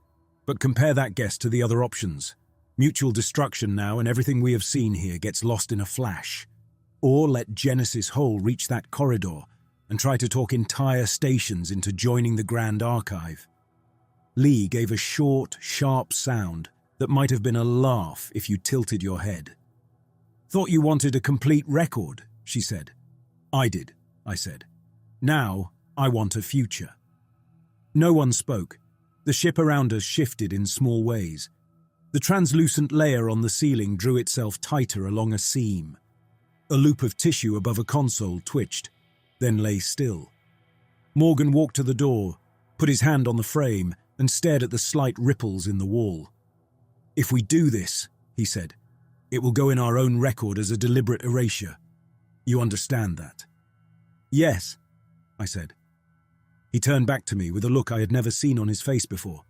"but compare that guess to the other options. Mutual destruction now, and everything we have seen here gets lost in a flash. Or let Genesis whole reach that corridor and try to talk entire stations into joining the Grand Archive." Lee gave a short, sharp sound that might have been a laugh if you tilted your head. "Thought you wanted a complete record," she said. "I did," I said. "Now, I want a future." No one spoke. The ship around us shifted in small ways. The translucent layer on the ceiling drew itself tighter along a seam. A loop of tissue above a console twitched, then lay still. Morgan walked to the door, put his hand on the frame, and stared at the slight ripples in the wall. "If we do this," he said, "it will go in our own record as a deliberate erasure. You understand that?" "Yes," I said. He turned back to me with a look I had never seen on his face before.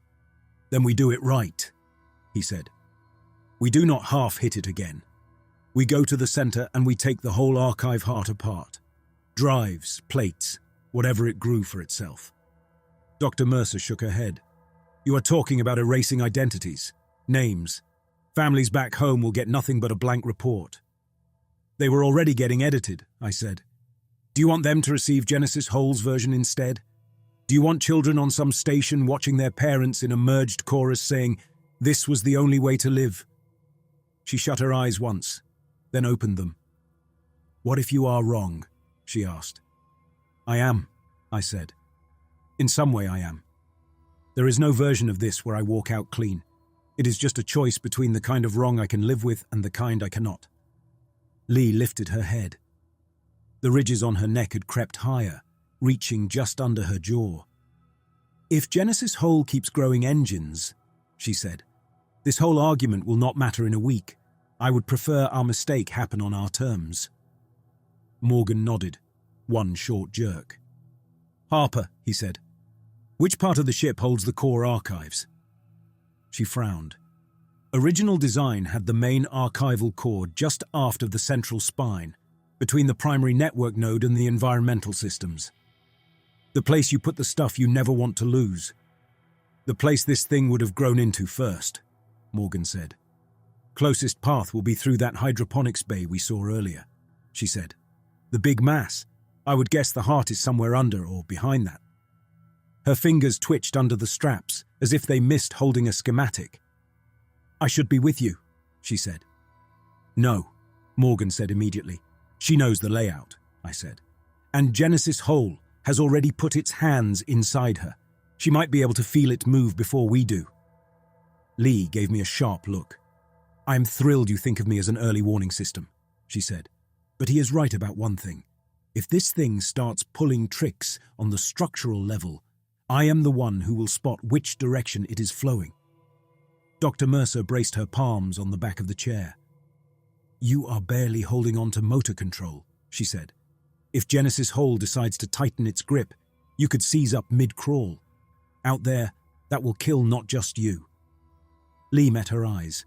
"Then we do it right," he said. "We do not half hit it again. We go to the center and we take the whole archive heart apart. Drives, plates, whatever it grew for itself." Dr. Mercer shook her head. "You are talking about erasing identities, names. Families back home will get nothing but a blank report." "They were already getting edited," I said. "Do you want them to receive Genesis Whole's version instead? Do you want children on some station watching their parents in a merged chorus saying, 'This was the only way to live'?" She shut her eyes once, then opened them. "What if you are wrong?" she asked. "I am," I said. "In some way I am. There is no version of this where I walk out clean. It is just a choice between the kind of wrong I can live with and the kind I cannot." Lee lifted her head. The ridges on her neck had crept higher, reaching just under her jaw. "If Genesis Whole keeps growing engines," she said, "this whole argument will not matter in a week. I would prefer our mistake happen on our terms." Morgan nodded, one short jerk. "Harper," he said, "which part of the ship holds the core archives?" She frowned. Original design had the main archival core just aft of the central spine, between the primary network node and the environmental systems. "The place you put the stuff you never want to lose. The place this thing would have grown into first," Morgan said. "Closest path will be through that hydroponics bay we saw earlier," she said. "The big mass. I would guess the heart is somewhere under or behind that." Her fingers twitched under the straps, as if they missed holding a schematic. "I should be with you," she said. "No," Morgan said immediately. "She knows the layout," I said. "And Genesis Whole has already put its hands inside her. She might be able to feel it move before we do." Lee gave me a sharp look. "I am thrilled you think of me as an early warning system," she said. "But he is right about one thing. If this thing starts pulling tricks on the structural level, I am the one who will spot which direction it is flowing. Dr. Mercer braced her palms on the back of the chair. You are barely holding on to motor control, she said. If Genesis Hole decides to tighten its grip, you could seize up mid-crawl. Out there, that will kill not just you. Lee met her eyes.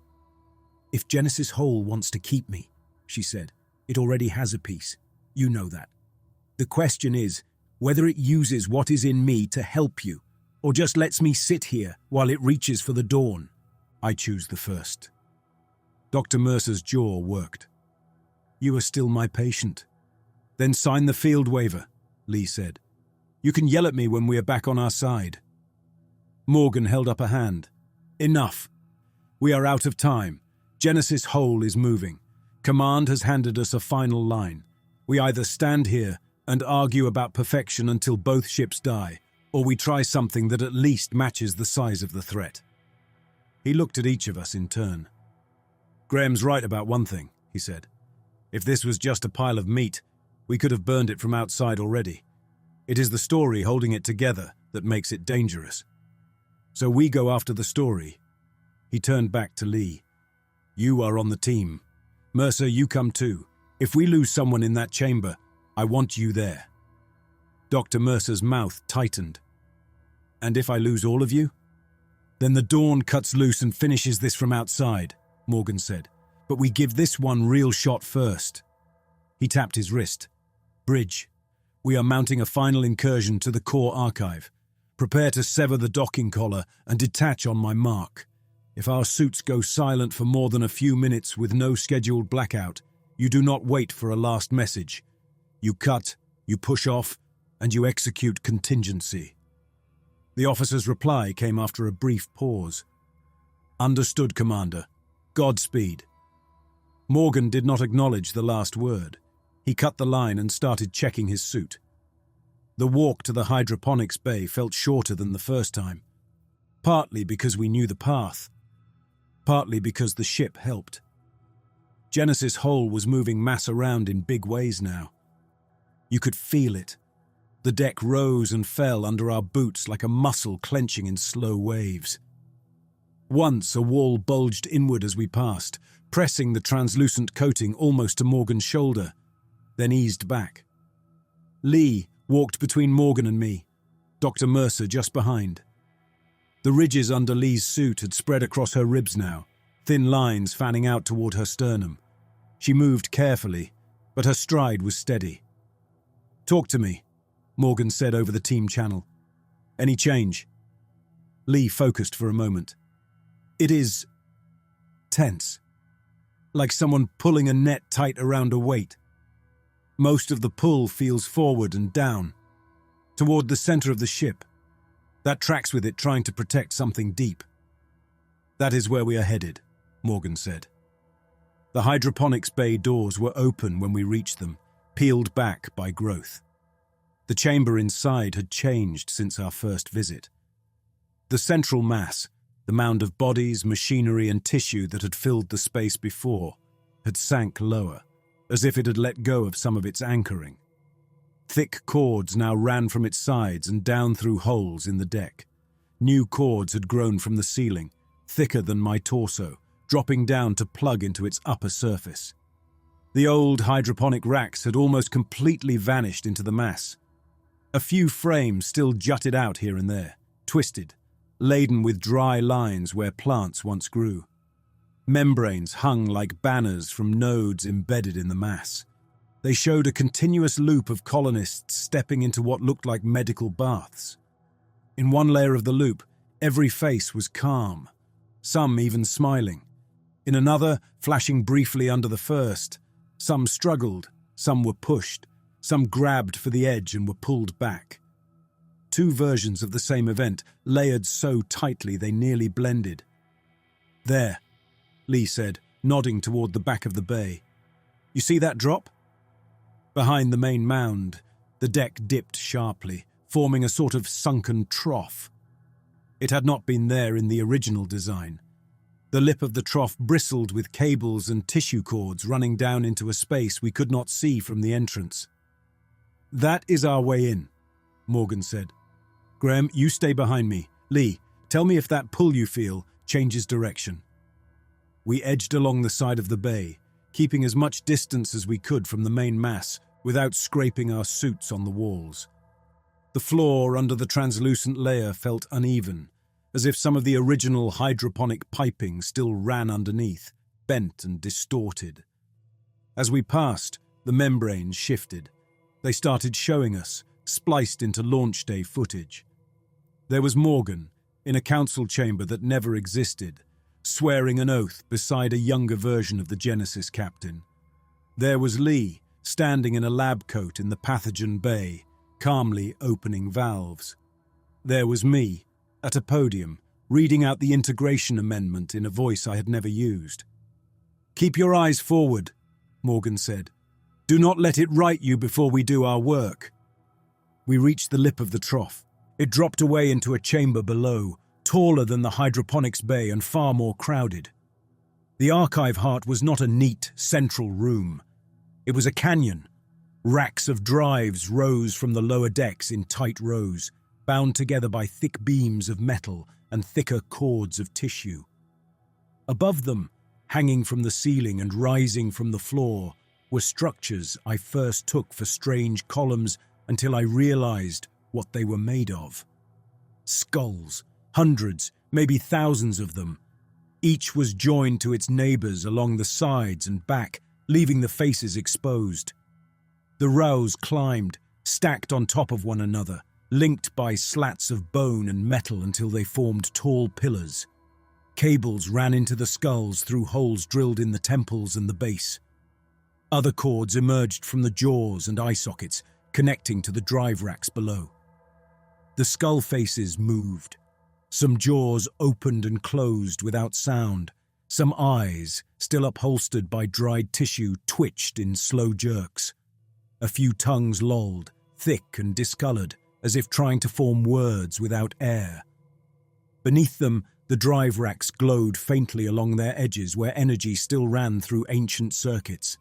If Genesis Hole wants to keep me, she said, it already has a piece. You know that. The question is whether it uses what is in me to help you, or just lets me sit here while it reaches for the dawn. I choose the first. Dr. Mercer's jaw worked. You are still my patient. Then sign the field waiver, Lee said. You can yell at me when we are back on our side. Morgan held up a hand. Enough. We are out of time. Genesis Hole is moving. Command has handed us a final line. We either stand here and argue about perfection until both ships die, or we try something that at least matches the size of the threat. He looked at each of us in turn. Graham's right about one thing, he said. If this was just a pile of meat, we could have burned it from outside already. It is the story holding it together that makes it dangerous. So we go after the story. He turned back to Lee. You are on the team. Mercer, you come too. If we lose someone in that chamber, I want you there. Dr. Mercer's mouth tightened. And if I lose all of you? Then the dawn cuts loose and finishes this from outside, Morgan said. But we give this one real shot first. He tapped his wrist. Bridge, we are mounting a final incursion to the core archive. Prepare to sever the docking collar and detach on my mark. If our suits go silent for more than a few minutes with no scheduled blackout, you do not wait for a last message. You cut, you push off, and you execute contingency. The officer's reply came after a brief pause. Understood, Commander. Godspeed. Morgan did not acknowledge the last word. He cut the line and started checking his suit. The walk to the hydroponics bay felt shorter than the first time, partly because we knew the path, partly because the ship helped. Genesis Hole was moving mass around in big ways now. You could feel it. The deck rose and fell under our boots like a muscle clenching in slow waves. Once a wall bulged inward as we passed, pressing the translucent coating almost to Morgan's shoulder, then eased back. Lee walked between Morgan and me, Dr. Mercer just behind. The ridges under Lee's suit had spread across her ribs now, thin lines fanning out toward her sternum. She moved carefully, but her stride was steady. Talk to me, Morgan said over the team channel. Any change? Lee focused for a moment. It is tense, like someone pulling a net tight around a weight. Most of the pull feels forward and down, toward the center of the ship. That tracks with it trying to protect something deep. That is where we are headed, Morgan said. The hydroponics bay doors were open when we reached them, peeled back by growth. The chamber inside had changed since our first visit. The central mass, the mound of bodies, machinery and tissue that had filled the space before, had sank lower, as if it had let go of some of its anchoring. Thick cords now ran from its sides and down through holes in the deck. New cords had grown from the ceiling, thicker than my torso, dropping down to plug into its upper surface. The old hydroponic racks had almost completely vanished into the mass. A few frames still jutted out here and there, twisted, laden with dry lines where plants once grew. Membranes hung like banners from nodes embedded in the mass. They showed a continuous loop of colonists stepping into what looked like medical baths. In one layer of the loop, every face was calm, some even smiling. In another, flashing briefly under the first, some struggled, some were pushed, some grabbed for the edge and were pulled back. Two versions of the same event, layered so tightly they nearly blended. There, Lee said, nodding toward the back of the bay. You see that drop? Behind the main mound, the deck dipped sharply, forming a sort of sunken trough. It had not been there in the original design. The lip of the trough bristled with cables and tissue cords running down into a space we could not see from the entrance. That is our way in, Morgan said. Graham, you stay behind me. Lee, tell me if that pull you feel changes direction. We edged along the side of the bay, keeping as much distance as we could from the main mass without scraping our suits on the walls. The floor under the translucent layer felt uneven, as if some of the original hydroponic piping still ran underneath, bent and distorted. As we passed, the membranes shifted. They started showing us, spliced into launch day footage. There was Morgan, in a council chamber that never existed, swearing an oath beside a younger version of the Genesis captain. There was Lee, standing in a lab coat in the pathogen bay, calmly opening valves. There was me, at a podium, reading out the integration amendment in a voice I had never used. "Keep your eyes forward," Morgan said. "Do not let it right you before we do our work." We reached the lip of the trough. It dropped away into a chamber below, taller than the hydroponics bay and far more crowded. The archive heart was not a neat, central room. It was a canyon. Racks of drives rose from the lower decks in tight rows, bound together by thick beams of metal and thicker cords of tissue. Above them, hanging from the ceiling and rising from the floor, were structures I first took for strange columns until I realized what they were made of. Skulls, hundreds, maybe thousands of them. Each was joined to its neighbors along the sides and back, leaving the faces exposed. The rows climbed, stacked on top of one another, linked by slats of bone and metal until they formed tall pillars. Cables ran into the skulls through holes drilled in the temples and the base. Other cords emerged from the jaws and eye sockets, connecting to the drive racks below. The skull faces moved. Some jaws opened and closed without sound. Some eyes, still upholstered by dried tissue, twitched in slow jerks. A few tongues lolled, thick and discolored, as if trying to form words without air. Beneath them, the drive racks glowed faintly along their edges where energy still ran through ancient circuits.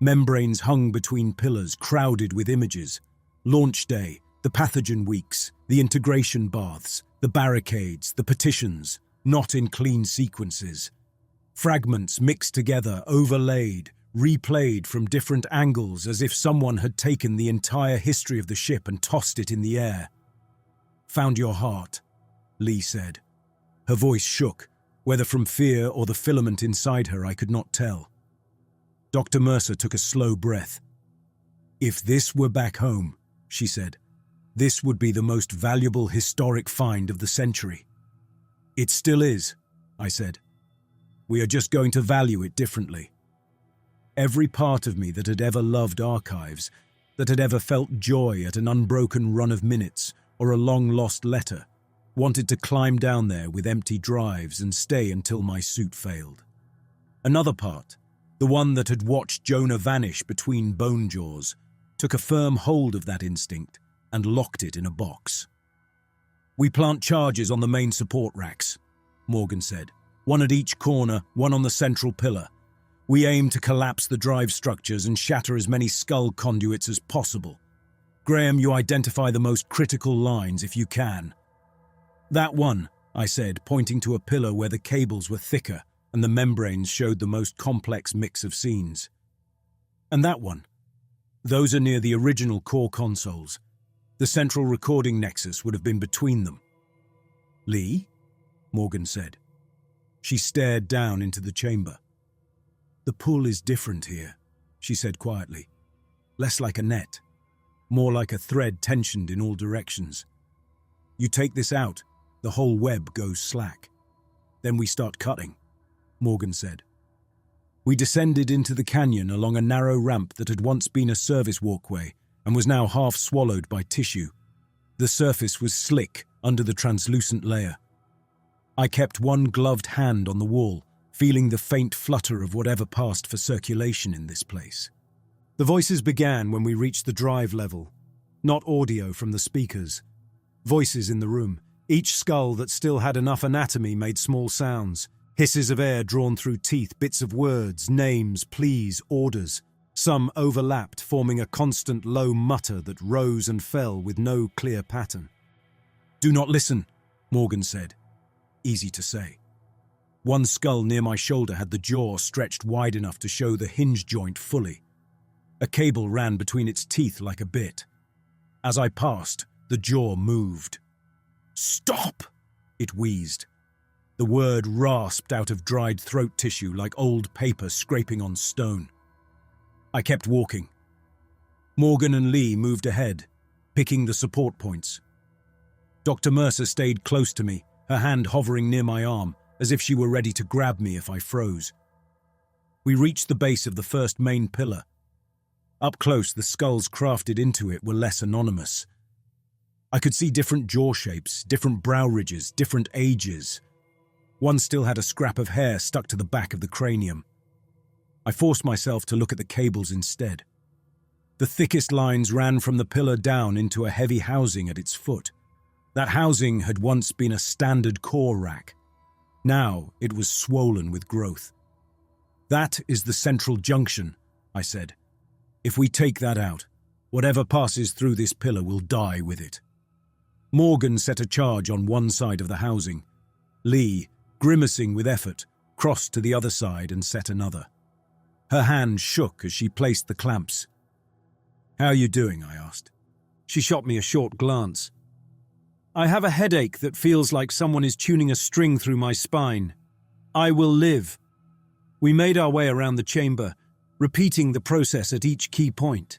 Membranes hung between pillars, crowded with images. Launch day, the pathogen weeks, the integration baths, the barricades, the petitions, not in clean sequences. Fragments mixed together, overlaid, replayed from different angles as if someone had taken the entire history of the ship and tossed it in the air. "Found your heart," Lee said. Her voice shook, whether from fear or the filament inside her I could not tell. Dr. Mercer took a slow breath. "If this were back home," she said, "this would be the most valuable historic find of the century." "It still is," I said. "We are just going to value it differently." Every part of me that had ever loved archives, that had ever felt joy at an unbroken run of minutes or a long-lost letter, wanted to climb down there with empty drives and stay until my suit failed. Another part, the one that had watched Jonah vanish between bone jaws, took a firm hold of that instinct and locked it in a box. "We plant charges on the main support racks," Morgan said. "One at each corner, one on the central pillar. We aim to collapse the drive structures and shatter as many skull conduits as possible. Graham, you identify the most critical lines if you can." "That one," I said, pointing to a pillar where the cables were thicker and the membranes showed the most complex mix of scenes. "And that one. Those are near the original core consoles. The central recording nexus would have been between them." "Lee?" Morgan said. She stared down into the chamber. "The pull is different here," she said quietly. "Less like a net, more like a thread tensioned in all directions. You take this out, the whole web goes slack. Then we start cutting," Morgan said. We descended into the canyon along a narrow ramp that had once been a service walkway and was now half swallowed by tissue. The surface was slick under the translucent layer. I kept one gloved hand on the wall, feeling the faint flutter of whatever passed for circulation in this place. The voices began when we reached the drive level, not audio from the speakers. Voices in the room. Each skull that still had enough anatomy made small sounds. Hisses of air drawn through teeth, bits of words, names, pleas, orders. Some overlapped, forming a constant low mutter that rose and fell with no clear pattern. Do not listen, Morgan said. Easy to say. One skull near my shoulder had the jaw stretched wide enough to show the hinge joint fully. A cable ran between its teeth like a bit. As I passed, the jaw moved. "Stop!" it wheezed. The word rasped out of dried throat tissue like old paper scraping on stone. I kept walking. Morgan and Lee moved ahead, picking the support points. Dr. Mercer stayed close to me, her hand hovering near my arm, as if she were ready to grab me if I froze. We reached the base of the first main pillar. Up close, the skulls crafted into it were less anonymous. I could see different jaw shapes, different brow ridges, different ages. One still had a scrap of hair stuck to the back of the cranium. I forced myself to look at the cables instead. The thickest lines ran from the pillar down into a heavy housing at its foot. That housing had once been a standard core rack. Now it was swollen with growth. "That is the central junction," I said. "If we take that out, whatever passes through this pillar will die with it." Morgan set a charge on one side of the housing. Lee, grimacing with effort, crossed to the other side and set another. Her hand shook as she placed the clamps. "How are you doing?" I asked. She shot me a short glance. "I have a headache that feels like someone is tuning a string through my spine. I will live." We made our way around the chamber, repeating the process at each key point.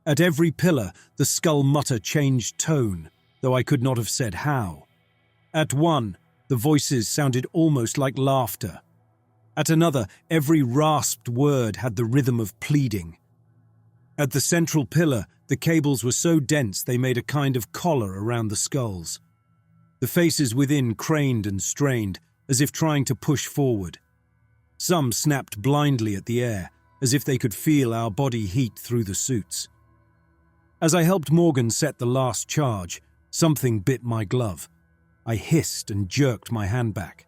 At every pillar, the skull mutter changed tone, though I could not have said how. At one, the voices sounded almost like laughter. At another, every rasped word had the rhythm of pleading. At the central pillar, the cables were so dense they made a kind of collar around the skulls. The faces within craned and strained, as if trying to push forward. Some snapped blindly at the air, as if they could feel our body heat through the suits. As I helped Morgan set the last charge, something bit my glove. I hissed and jerked my hand back.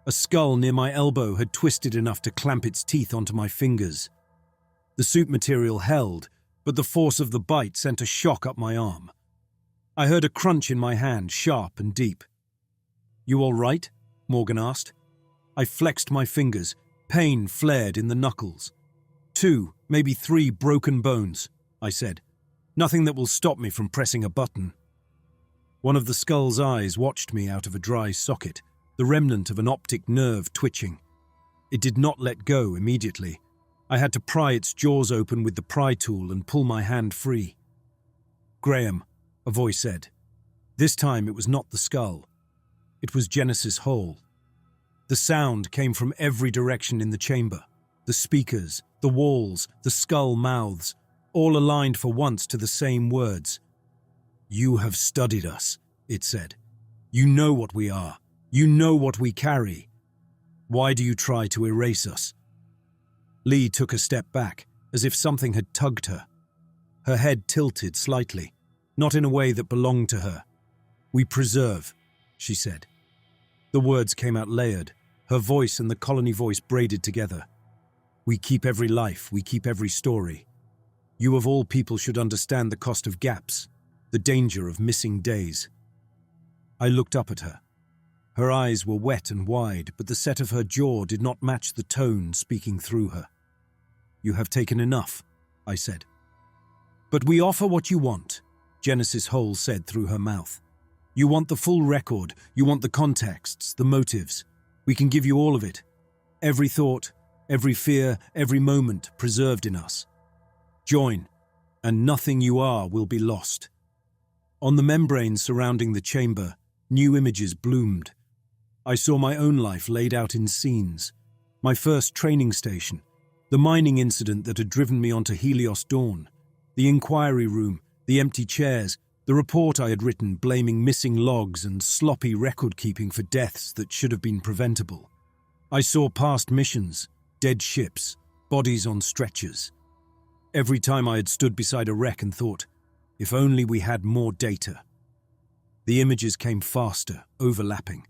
A skull near my elbow had twisted enough to clamp its teeth onto my fingers. The suit material held, but the force of the bite sent a shock up my arm. I heard a crunch in my hand, sharp and deep. "You all right?" Morgan asked. I flexed my fingers. Pain flared in the knuckles. 2, maybe 3 broken bones, I said. Nothing that will stop me from pressing a button. One of the skull's eyes watched me out of a dry socket, the remnant of an optic nerve twitching. It did not let go immediately. I had to pry its jaws open with the pry tool and pull my hand free. "Graham," a voice said. This time it was not the skull. It was Genesis Hole. The sound came from every direction in the chamber. The speakers, the walls, the skull mouths, all aligned for once to the same words. "You have studied us," it said. "You know what we are. You know what we carry. Why do you try to erase us?" Lee took a step back, as if something had tugged her. Her head tilted slightly, not in a way that belonged to her. "We preserve," she said. The words came out layered, her voice and the colony voice braided together. "We keep every life, we keep every story. You of all people should understand the cost of gaps, the danger of missing days." I looked up at her. Her eyes were wet and wide, but the set of her jaw did not match the tone speaking through her. "You have taken enough," I said. "But we offer what you want," Genesis Hole said through her mouth. "You want the full record, you want the contexts, the motives. We can give you all of it. Every thought, every fear, every moment preserved in us. Join, and nothing you are will be lost." On the membrane surrounding the chamber, new images bloomed. I saw my own life laid out in scenes. My first training station, the mining incident that had driven me onto Helios Dawn, the inquiry room, the empty chairs, the report I had written blaming missing logs and sloppy record-keeping for deaths that should have been preventable. I saw past missions, dead ships, bodies on stretchers. Every time I had stood beside a wreck and thought, if only we had more data. The images came faster, overlapping.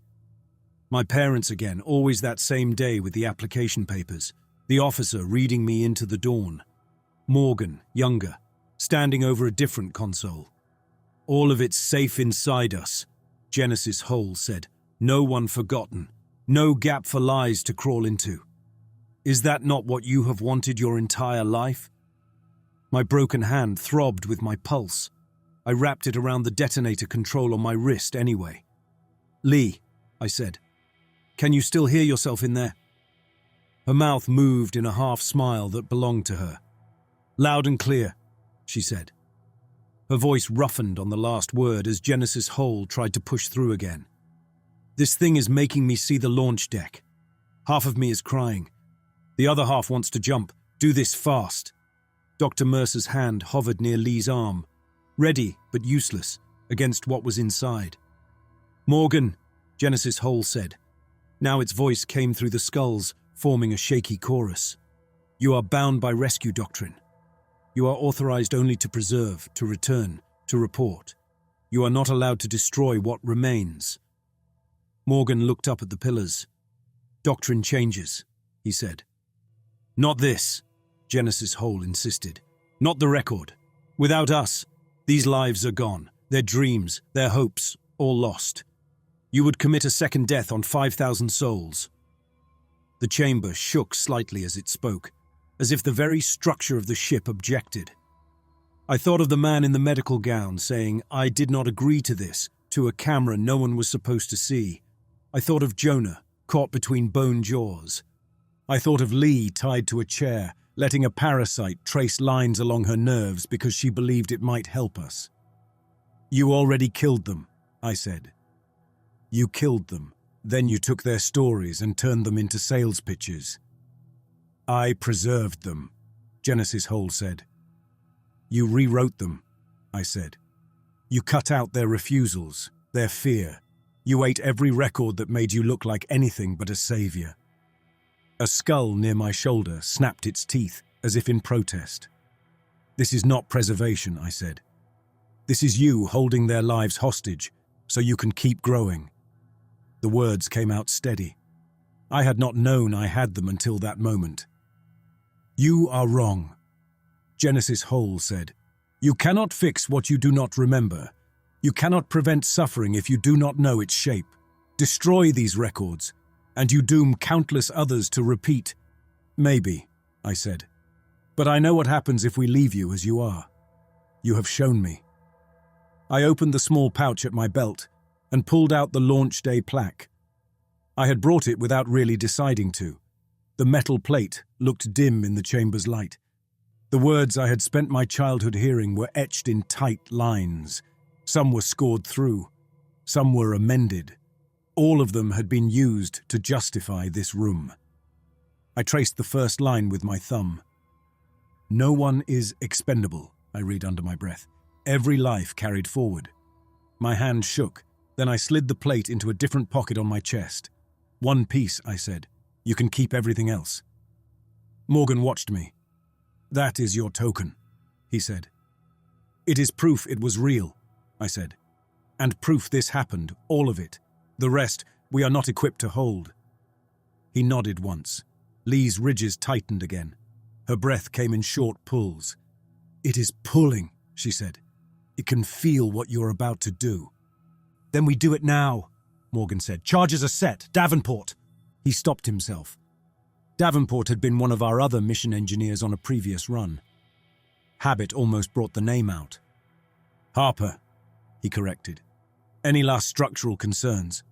My parents again, always that same day with the application papers, the officer reading me into the dawn. Morgan, younger, standing over a different console. All of it safe inside us, Genesis Hole said. No one forgotten. No gap for lies to crawl into. Is that not what you have wanted your entire life? My broken hand throbbed with my pulse. I wrapped it around the detonator control on my wrist anyway. Lee, I said, can you still hear yourself in there? Her mouth moved in a half smile that belonged to her. Loud and clear, she said. Her voice roughened on the last word as Genesis Hole tried to push through again. This thing is making me see the launch deck. Half of me is crying. The other half wants to jump. Do this fast. Dr. Mercer's hand hovered near Lee's arm, ready but useless against what was inside. Morgan, Genesis Hole said. Now its voice came through the skulls, forming a shaky chorus. You are bound by rescue doctrine. You are authorized only to preserve, to return, to report. You are not allowed to destroy what remains. Morgan looked up at the pillars. Doctrine changes, he said. Not this, Genesis Hole insisted. Not the record. Without us, these lives are gone. Their dreams, their hopes, all lost. You would commit a second death on 5,000 souls. The chamber shook slightly as it spoke, as if the very structure of the ship objected. I thought of the man in the medical gown saying, I did not agree to this, to a camera no one was supposed to see. I thought of Jonah, caught between bone jaws. I thought of Lee tied to a chair, letting a parasite trace lines along her nerves because she believed it might help us. You already killed them, I said. You killed them. Then you took their stories and turned them into sales pitches. I preserved them, Genesis Hole said. You rewrote them, I said. You cut out their refusals, their fear. You ate every record that made you look like anything but a savior. A skull near my shoulder snapped its teeth as if in protest. This is not preservation, I said. This is you holding their lives hostage so you can keep growing. The words came out steady. I had not known I had them until that moment. You are wrong, Genesis Hole said. You cannot fix what you do not remember. You cannot prevent suffering if you do not know its shape. Destroy these records, and you doom countless others to repeat. Maybe, I said. But I know what happens if we leave you as you are. You have shown me. I opened the small pouch at my belt and pulled out the launch day plaque. I had brought it without really deciding to. The metal plate looked dim in the chamber's light. The words I had spent my childhood hearing were etched in tight lines. Some were scored through. Some were amended. All of them had been used to justify this room. I traced the first line with my thumb. No one is expendable, I read under my breath. Every life carried forward. My hand shook. Then I slid the plate into a different pocket on my chest. One piece, I said. You can keep everything else. Morgan watched me. That is your token, he said. It is proof it was real, I said. And proof this happened, all of it. The rest, we are not equipped to hold. He nodded once. Lee's ridges tightened again. Her breath came in short pulls. It is pulling, she said. It can feel what you're about to do. Then we do it now, Morgan said. Charges are set. Davenport. He stopped himself. Davenport had been one of our other mission engineers on a previous run. Habit almost brought the name out. Harper, he corrected. Any last structural concerns?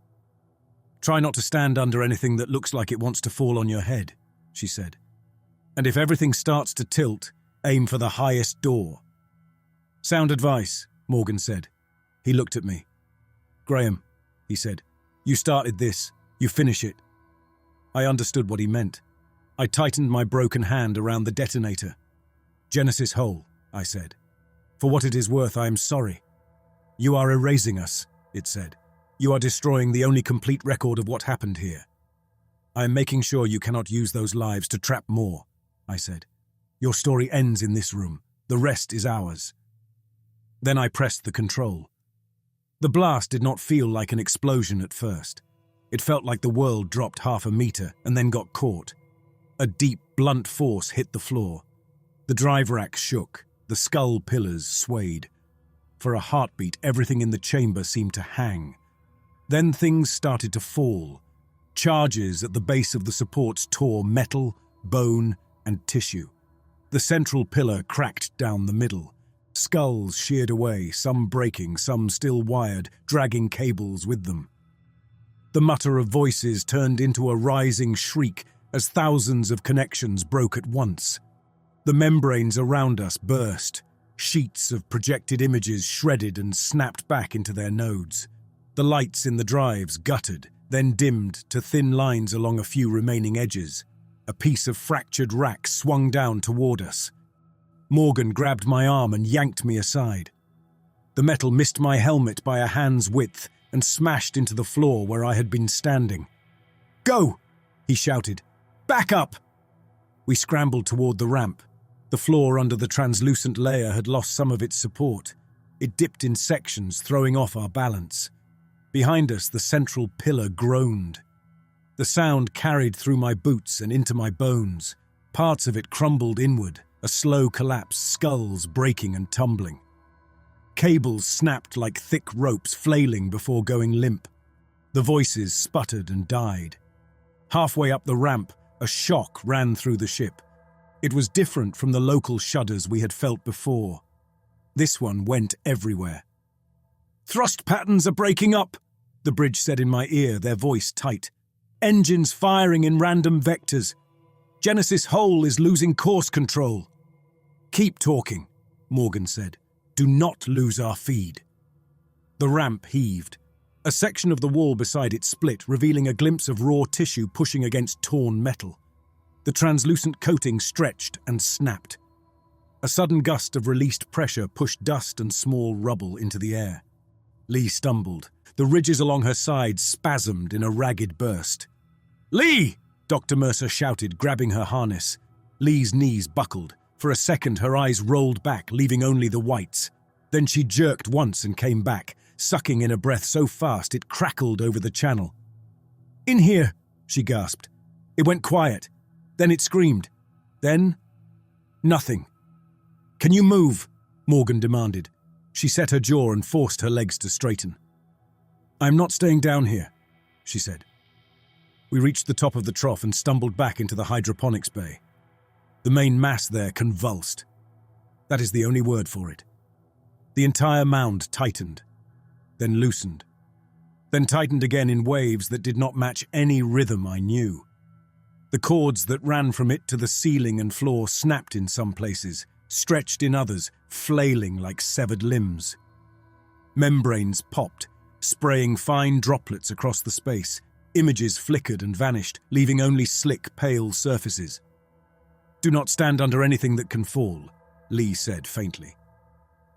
Try not to stand under anything that looks like it wants to fall on your head, she said. And if everything starts to tilt, aim for the highest door. Sound advice, Morgan said. He looked at me. Graham, he said, you started this. You finish it. I understood what he meant. I tightened my broken hand around the detonator. Genesis Hole, I said. For what it is worth, I am sorry. You are erasing us, it said. You are destroying the only complete record of what happened here. I am making sure you cannot use those lives to trap more, I said. Your story ends in this room. The rest is ours. Then I pressed the control. The blast did not feel like an explosion at first. It felt like the world dropped half a meter and then got caught. A deep, blunt force hit the floor. The drive rack shook. The skull pillars swayed. For a heartbeat, everything in the chamber seemed to hang. Then things started to fall. Charges at the base of the supports tore metal, bone, and tissue. The central pillar cracked down the middle. Skulls sheared away, some breaking, some still wired, dragging cables with them. The mutter of voices turned into a rising shriek as thousands of connections broke at once. The membranes around us burst. Sheets of projected images shredded and snapped back into their nodes. The lights in the drives guttered, then dimmed to thin lines along a few remaining edges. A piece of fractured rack swung down toward us. Morgan grabbed my arm and yanked me aside. The metal missed my helmet by a hand's width and smashed into the floor where I had been standing. "Go!" he shouted. "Back up!" We scrambled toward the ramp. The floor under the translucent layer had lost some of its support. It dipped in sections, throwing off our balance. Behind us, the central pillar groaned. The sound carried through my boots and into my bones. Parts of it crumbled inward, a slow collapse, skulls breaking and tumbling. Cables snapped like thick ropes, flailing before going limp. The voices sputtered and died. Halfway up the ramp, a shock ran through the ship. It was different from the local shudders we had felt before. This one went everywhere. "Thrust patterns are breaking up," the bridge said in my ear, their voice tight. "Engines firing in random vectors. Genesis Hull is losing course control." "Keep talking," Morgan said. "Do not lose our feed." The ramp heaved. A section of the wall beside it split, revealing a glimpse of raw tissue pushing against torn metal. The translucent coating stretched and snapped. A sudden gust of released pressure pushed dust and small rubble into the air. Lee stumbled. The ridges along her sides spasmed in a ragged burst. "Lee!" Dr. Mercer shouted, grabbing her harness. Lee's knees buckled. For a second, her eyes rolled back, leaving only the whites. Then she jerked once and came back, sucking in a breath so fast it crackled over the channel. "In here," she gasped. It went quiet. Then it screamed. Then, nothing. "Can you move?" Morgan demanded. She set her jaw and forced her legs to straighten. "I'm not staying down here," she said. We reached the top of the trough and stumbled back into the hydroponics bay. The main mass there convulsed. That is the only word for it. The entire mound tightened, then loosened, then tightened again in waves that did not match any rhythm I knew. The cords that ran from it to the ceiling and floor snapped in some places, stretched in others, flailing like severed limbs. Membranes popped, spraying fine droplets across the space. Images flickered and vanished, leaving only slick, pale surfaces. "Do not stand under anything that can fall," Lee said faintly.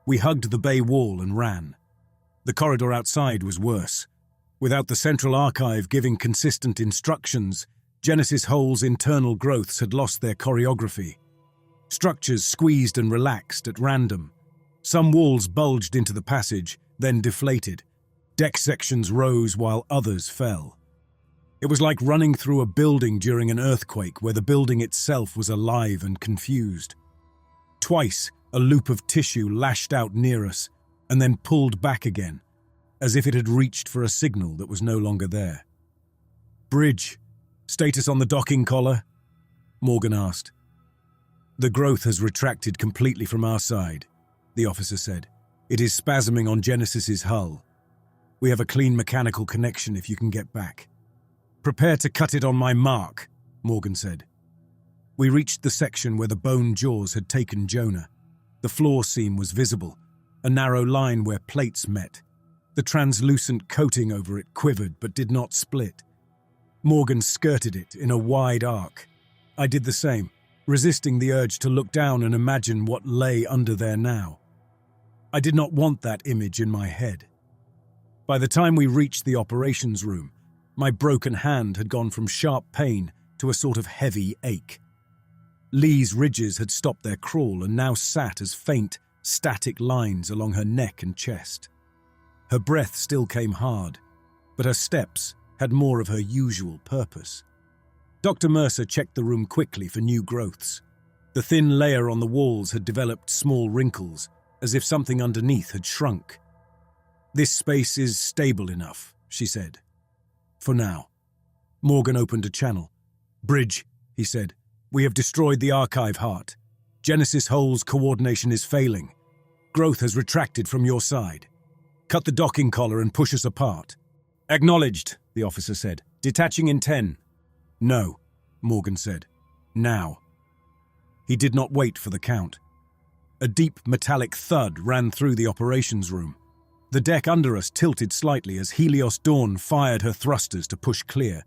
We hugged the bay wall and ran. The corridor outside was worse. Without the central archive giving consistent instructions, Genesis Hull's internal growths had lost their choreography. Structures squeezed and relaxed at random. Some walls bulged into the passage, then deflated. Deck sections rose while others fell. It was like running through a building during an earthquake where the building itself was alive and confused. Twice, a loop of tissue lashed out near us and then pulled back again, as if it had reached for a signal that was no longer there. "Bridge, status on the docking collar?" Morgan asked. "The growth has retracted completely from our side," the officer said. "It is spasming on Genesis's hull. We have a clean mechanical connection if you can get back." "Prepare to cut it on my mark," Morgan said. We reached the section where the bone jaws had taken Jonah. The floor seam was visible, a narrow line where plates met. The translucent coating over it quivered but did not split. Morgan skirted it in a wide arc. I did the same, resisting the urge to look down and imagine what lay under there now. I did not want that image in my head. By the time we reached the operations room, my broken hand had gone from sharp pain to a sort of heavy ache. Lee's ridges had stopped their crawl and now sat as faint, static lines along her neck and chest. Her breath still came hard, but her steps had more of her usual purpose. Dr. Mercer checked the room quickly for new growths. The thin layer on the walls had developed small wrinkles, as if something underneath had shrunk. "This space is stable enough," she said. For now. Morgan opened a channel. Bridge, he said. We have destroyed the archive heart. Genesis Hull's coordination is failing. Growth has retracted from your side. Cut the docking collar and push us apart. Acknowledged, the officer said. Detaching in 10. No, Morgan said. Now. He did not wait for the count. A deep metallic thud ran through the operations room. The deck under us tilted slightly as Helios Dawn fired her thrusters to push clear.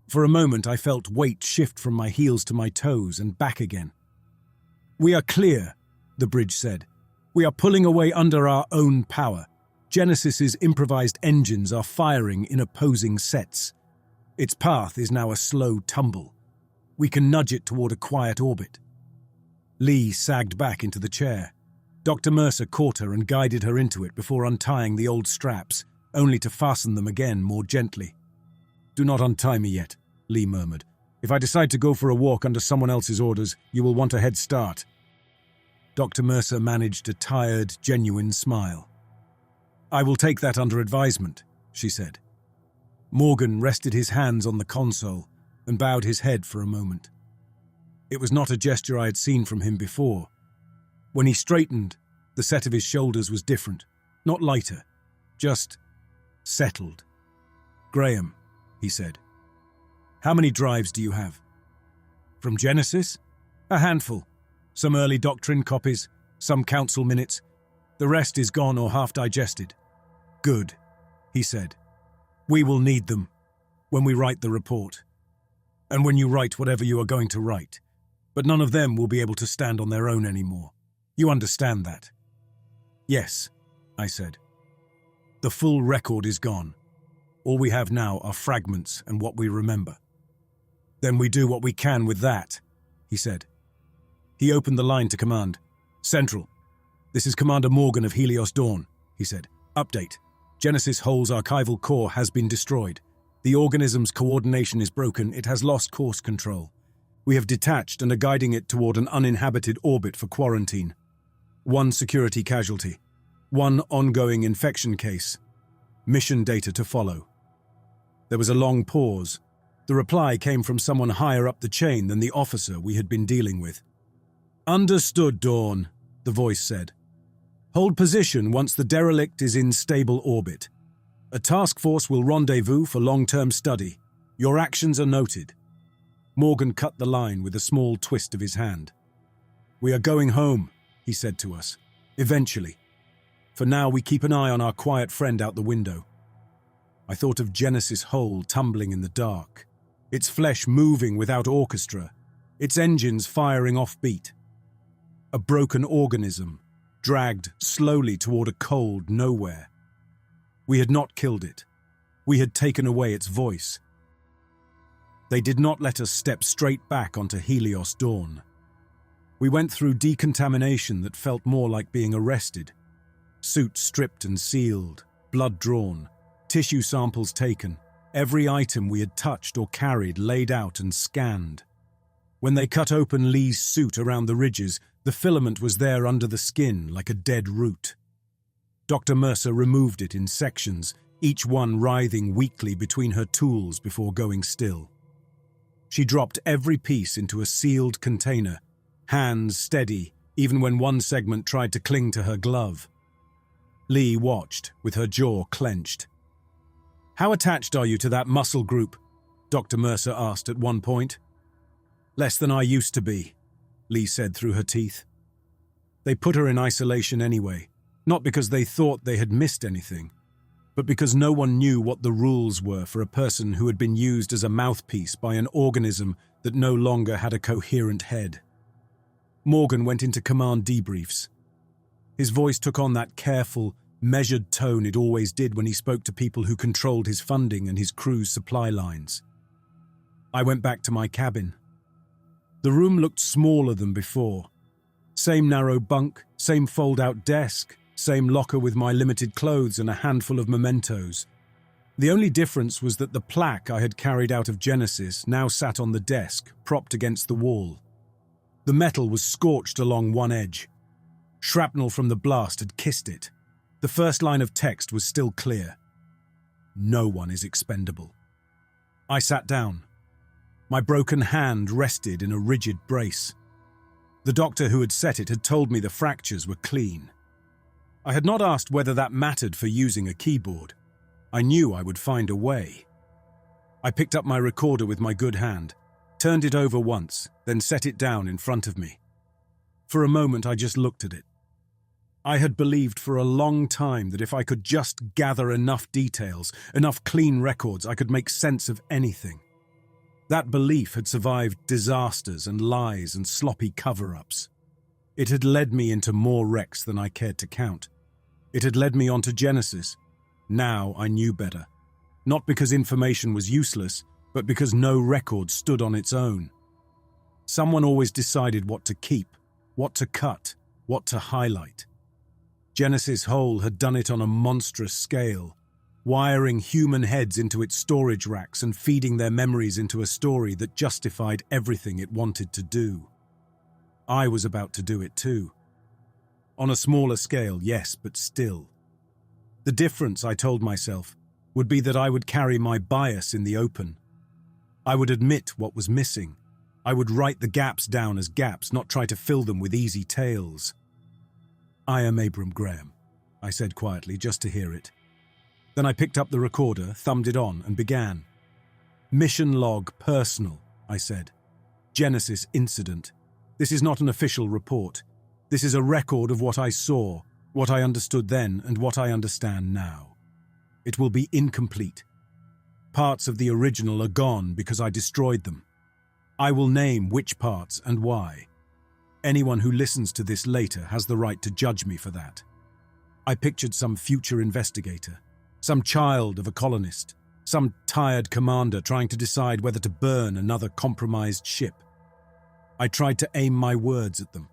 For a moment I felt weight shift from my heels to my toes and back again. We are clear, the bridge said. We are pulling away under our own power. Genesis's improvised engines are firing in opposing sets. Its path is now a slow tumble. We can nudge it toward a quiet orbit. Lee sagged back into the chair. Dr. Mercer caught her and guided her into it before untying the old straps, only to fasten them again more gently. Do not untie me yet, Lee murmured. If I decide to go for a walk under someone else's orders, you will want a head start. Dr. Mercer managed a tired, genuine smile. I will take that under advisement, she said. Morgan rested his hands on the console and bowed his head for a moment. It was not a gesture I had seen from him before. When he straightened, the set of his shoulders was different, not lighter, just settled. Graham, he said. How many drives do you have? From Genesis? A handful. Some early doctrine copies, some council minutes. The rest is gone or half digested. Good, he said. We will need them when we write the report. And when you write whatever you are going to write. But none of them will be able to stand on their own anymore. You understand that? Yes, I said. The full record is gone. All we have now are fragments and what we remember. Then we do what we can with that, he said. He opened the line to command. Central. This is Commander Morgan of Helios Dawn, he said. Update. Genesis Hull's archival core has been destroyed. The organism's coordination is broken. It has lost course control. We have detached and are guiding it toward an uninhabited orbit for quarantine. 1 security casualty. 1 ongoing infection case. Mission data to follow. There was a long pause. The reply came from someone higher up the chain than the officer we had been dealing with. Understood, Dawn, the voice said. Hold position once the derelict is in stable orbit. A task force will rendezvous for long-term study. Your actions are noted. Morgan cut the line with a small twist of his hand. We are going home, he said to us. Eventually. For now, we keep an eye on our quiet friend out the window. I thought of Genesis Hull tumbling in the dark, its flesh moving without orchestra, its engines firing off beat. A broken organism, dragged slowly toward a cold nowhere. We had not killed it. We had taken away its voice. They did not let us step straight back onto Helios Dawn. We went through decontamination that felt more like being arrested. Suits stripped and sealed, blood drawn, tissue samples taken, every item we had touched or carried laid out and scanned. When they cut open Lee's suit around the ridges, the filament was there under the skin like a dead root. Dr. Mercer removed it in sections, each one writhing weakly between her tools before going still. She dropped every piece into a sealed container, hands steady, even when one segment tried to cling to her glove. Lee watched, with her jaw clenched. How attached are you to that muscle group? Dr. Mercer asked at one point. Less than I used to be, Lee said through her teeth. They put her in isolation anyway, not because they thought they had missed anything, but because no one knew what the rules were for a person who had been used as a mouthpiece by an organism that no longer had a coherent head. Morgan went into command debriefs. His voice took on that careful, measured tone it always did when he spoke to people who controlled his funding and his crew's supply lines. I went back to my cabin. The room looked smaller than before. Same narrow bunk, same fold-out desk, same locker with my limited clothes and a handful of mementos. The only difference was that the plaque I had carried out of Genesis now sat on the desk, propped against the wall. The metal was scorched along one edge. Shrapnel from the blast had kissed it. The first line of text was still clear. No one is expendable. I sat down. My broken hand rested in a rigid brace. The doctor who had set it had told me the fractures were clean. I had not asked whether that mattered for using a keyboard. I knew I would find a way. I picked up my recorder with my good hand, turned it over once, then set it down in front of me. For a moment, I just looked at it. I had believed for a long time that if I could just gather enough details, enough clean records, I could make sense of anything. That belief had survived disasters and lies and sloppy cover-ups. It had led me into more wrecks than I cared to count. It had led me onto Genesis. Now I knew better. Not because information was useless, but because no record stood on its own. Someone always decided what to keep, what to cut, what to highlight. Genesis Hole had done it on a monstrous scale, wiring human heads into its storage racks and feeding their memories into a story that justified everything it wanted to do. I was about to do it too. On a smaller scale, yes, but still. The difference, I told myself, would be that I would carry my bias in the open. I would admit what was missing. I would write the gaps down as gaps, not try to fill them with easy tales. "I am Abram Graham," I said quietly, just to hear it. Then I picked up the recorder, thumbed it on, and began. "Mission log personal," I said. "Genesis incident. This is not an official report. This is a record of what I saw, what I understood then, and what I understand now. It will be incomplete. Parts of the original are gone because I destroyed them. I will name which parts and why. Anyone who listens to this later has the right to judge me for that." I pictured some future investigator, some child of a colonist, some tired commander trying to decide whether to burn another compromised ship. I tried to aim my words at them.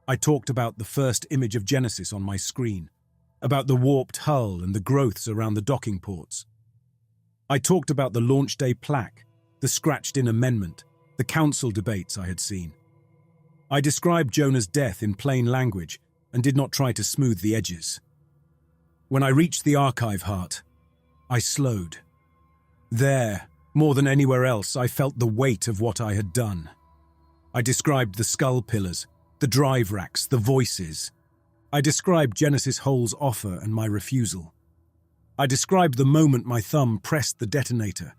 I talked about the first image of Genesis on my screen, about the warped hull and the growths around the docking ports. I talked about the launch day plaque, the scratched-in amendment, the council debates I had seen. I described Jonah's death in plain language and did not try to smooth the edges. When I reached the archive heart, I slowed. There, more than anywhere else, I felt the weight of what I had done. I described the skull pillars, the drive racks, the voices. I described Genesis Hole's offer and my refusal. I described the moment my thumb pressed the detonator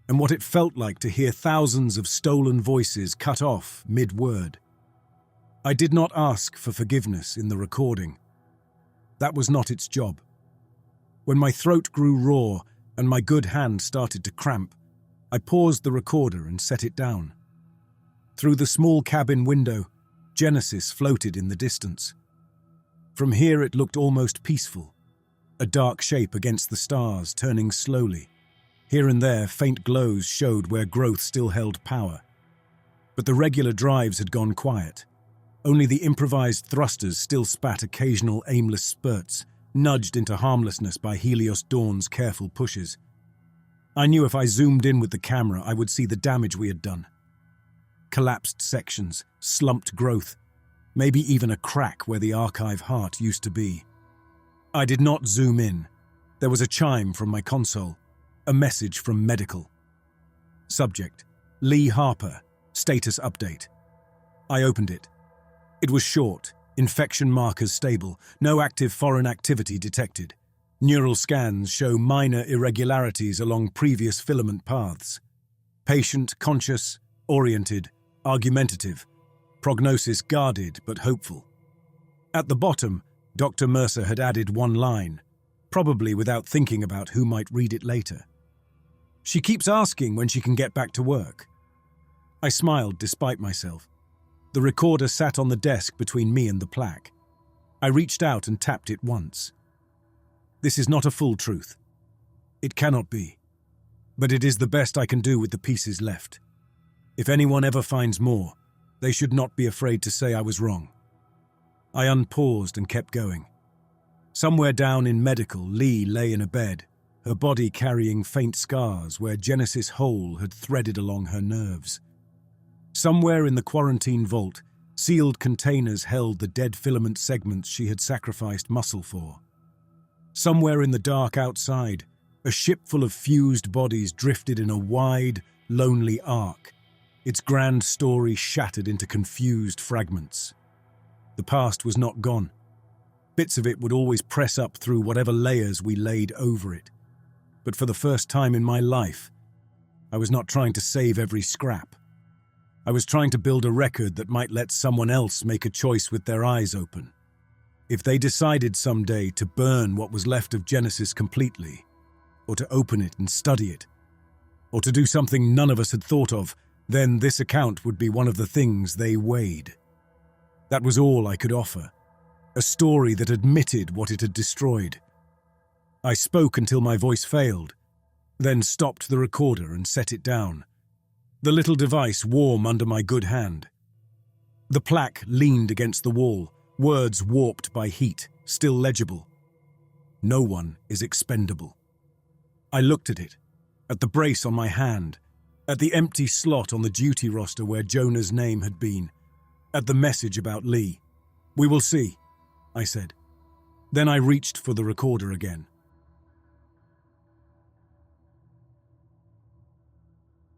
and what it felt like to hear thousands of stolen voices cut off mid-word. I did not ask for forgiveness in the recording. That was not its job. When my throat grew raw and my good hand started to cramp, I paused the recorder and set it down. Through the small cabin window, Genesis floated in the distance. From here it looked almost peaceful, a dark shape against the stars turning slowly. Here and there, faint glows showed where growth still held power. But the regular drives had gone quiet. Only the improvised thrusters still spat occasional aimless spurts, nudged into harmlessness by Helios Dawn's careful pushes. I knew if I zoomed in with the camera, I would see the damage we had done. Collapsed sections, slumped growth, maybe even a crack where the archive heart used to be. I did not zoom in. There was a chime from my console, a message from medical. Subject: Lee Harper, status update. I opened it. It was short, infection markers stable, no active foreign activity detected. Neural scans show minor irregularities along previous filament paths. Patient conscious, oriented, argumentative. Prognosis guarded but hopeful. At the bottom, Dr. Mercer had added one line, probably without thinking about who might read it later. "She keeps asking when she can get back to work." I smiled despite myself. The recorder sat on the desk between me and the plaque. I reached out and tapped it once. This is not a full truth. It cannot be. But it is the best I can do with the pieces left. If anyone ever finds more, they should not be afraid to say I was wrong. I unpaused and kept going. Somewhere down in medical, Lee lay in a bed, her body carrying faint scars where Genesis Hole had threaded along her nerves. Somewhere in the quarantine vault, sealed containers held the dead filament segments she had sacrificed muscle for. Somewhere in the dark outside, A ship full of fused bodies drifted in a wide, lonely arc, its grand story shattered into confused fragments. The past was not gone. Bits of it would always press up through whatever layers we laid over it. But for the first time in my life, I was not trying to save every scrap. I was trying to build a record that might let someone else make a choice with their eyes open. If they decided someday to burn what was left of Genesis completely, or to open it and study it, or to do something none of us had thought of, then this account would be one of the things they weighed. That was all I could offer, a story that admitted what it had destroyed. I spoke until my voice failed, then stopped the recorder and set it down, the little device warm under my good hand. The plaque leaned against the wall, words warped by heat, still legible. No one is expendable. I looked at it, at the brace on my hand, at the empty slot on the duty roster where Jonah's name had been, at the message about Lee. "We will see," I said. Then I reached for the recorder again.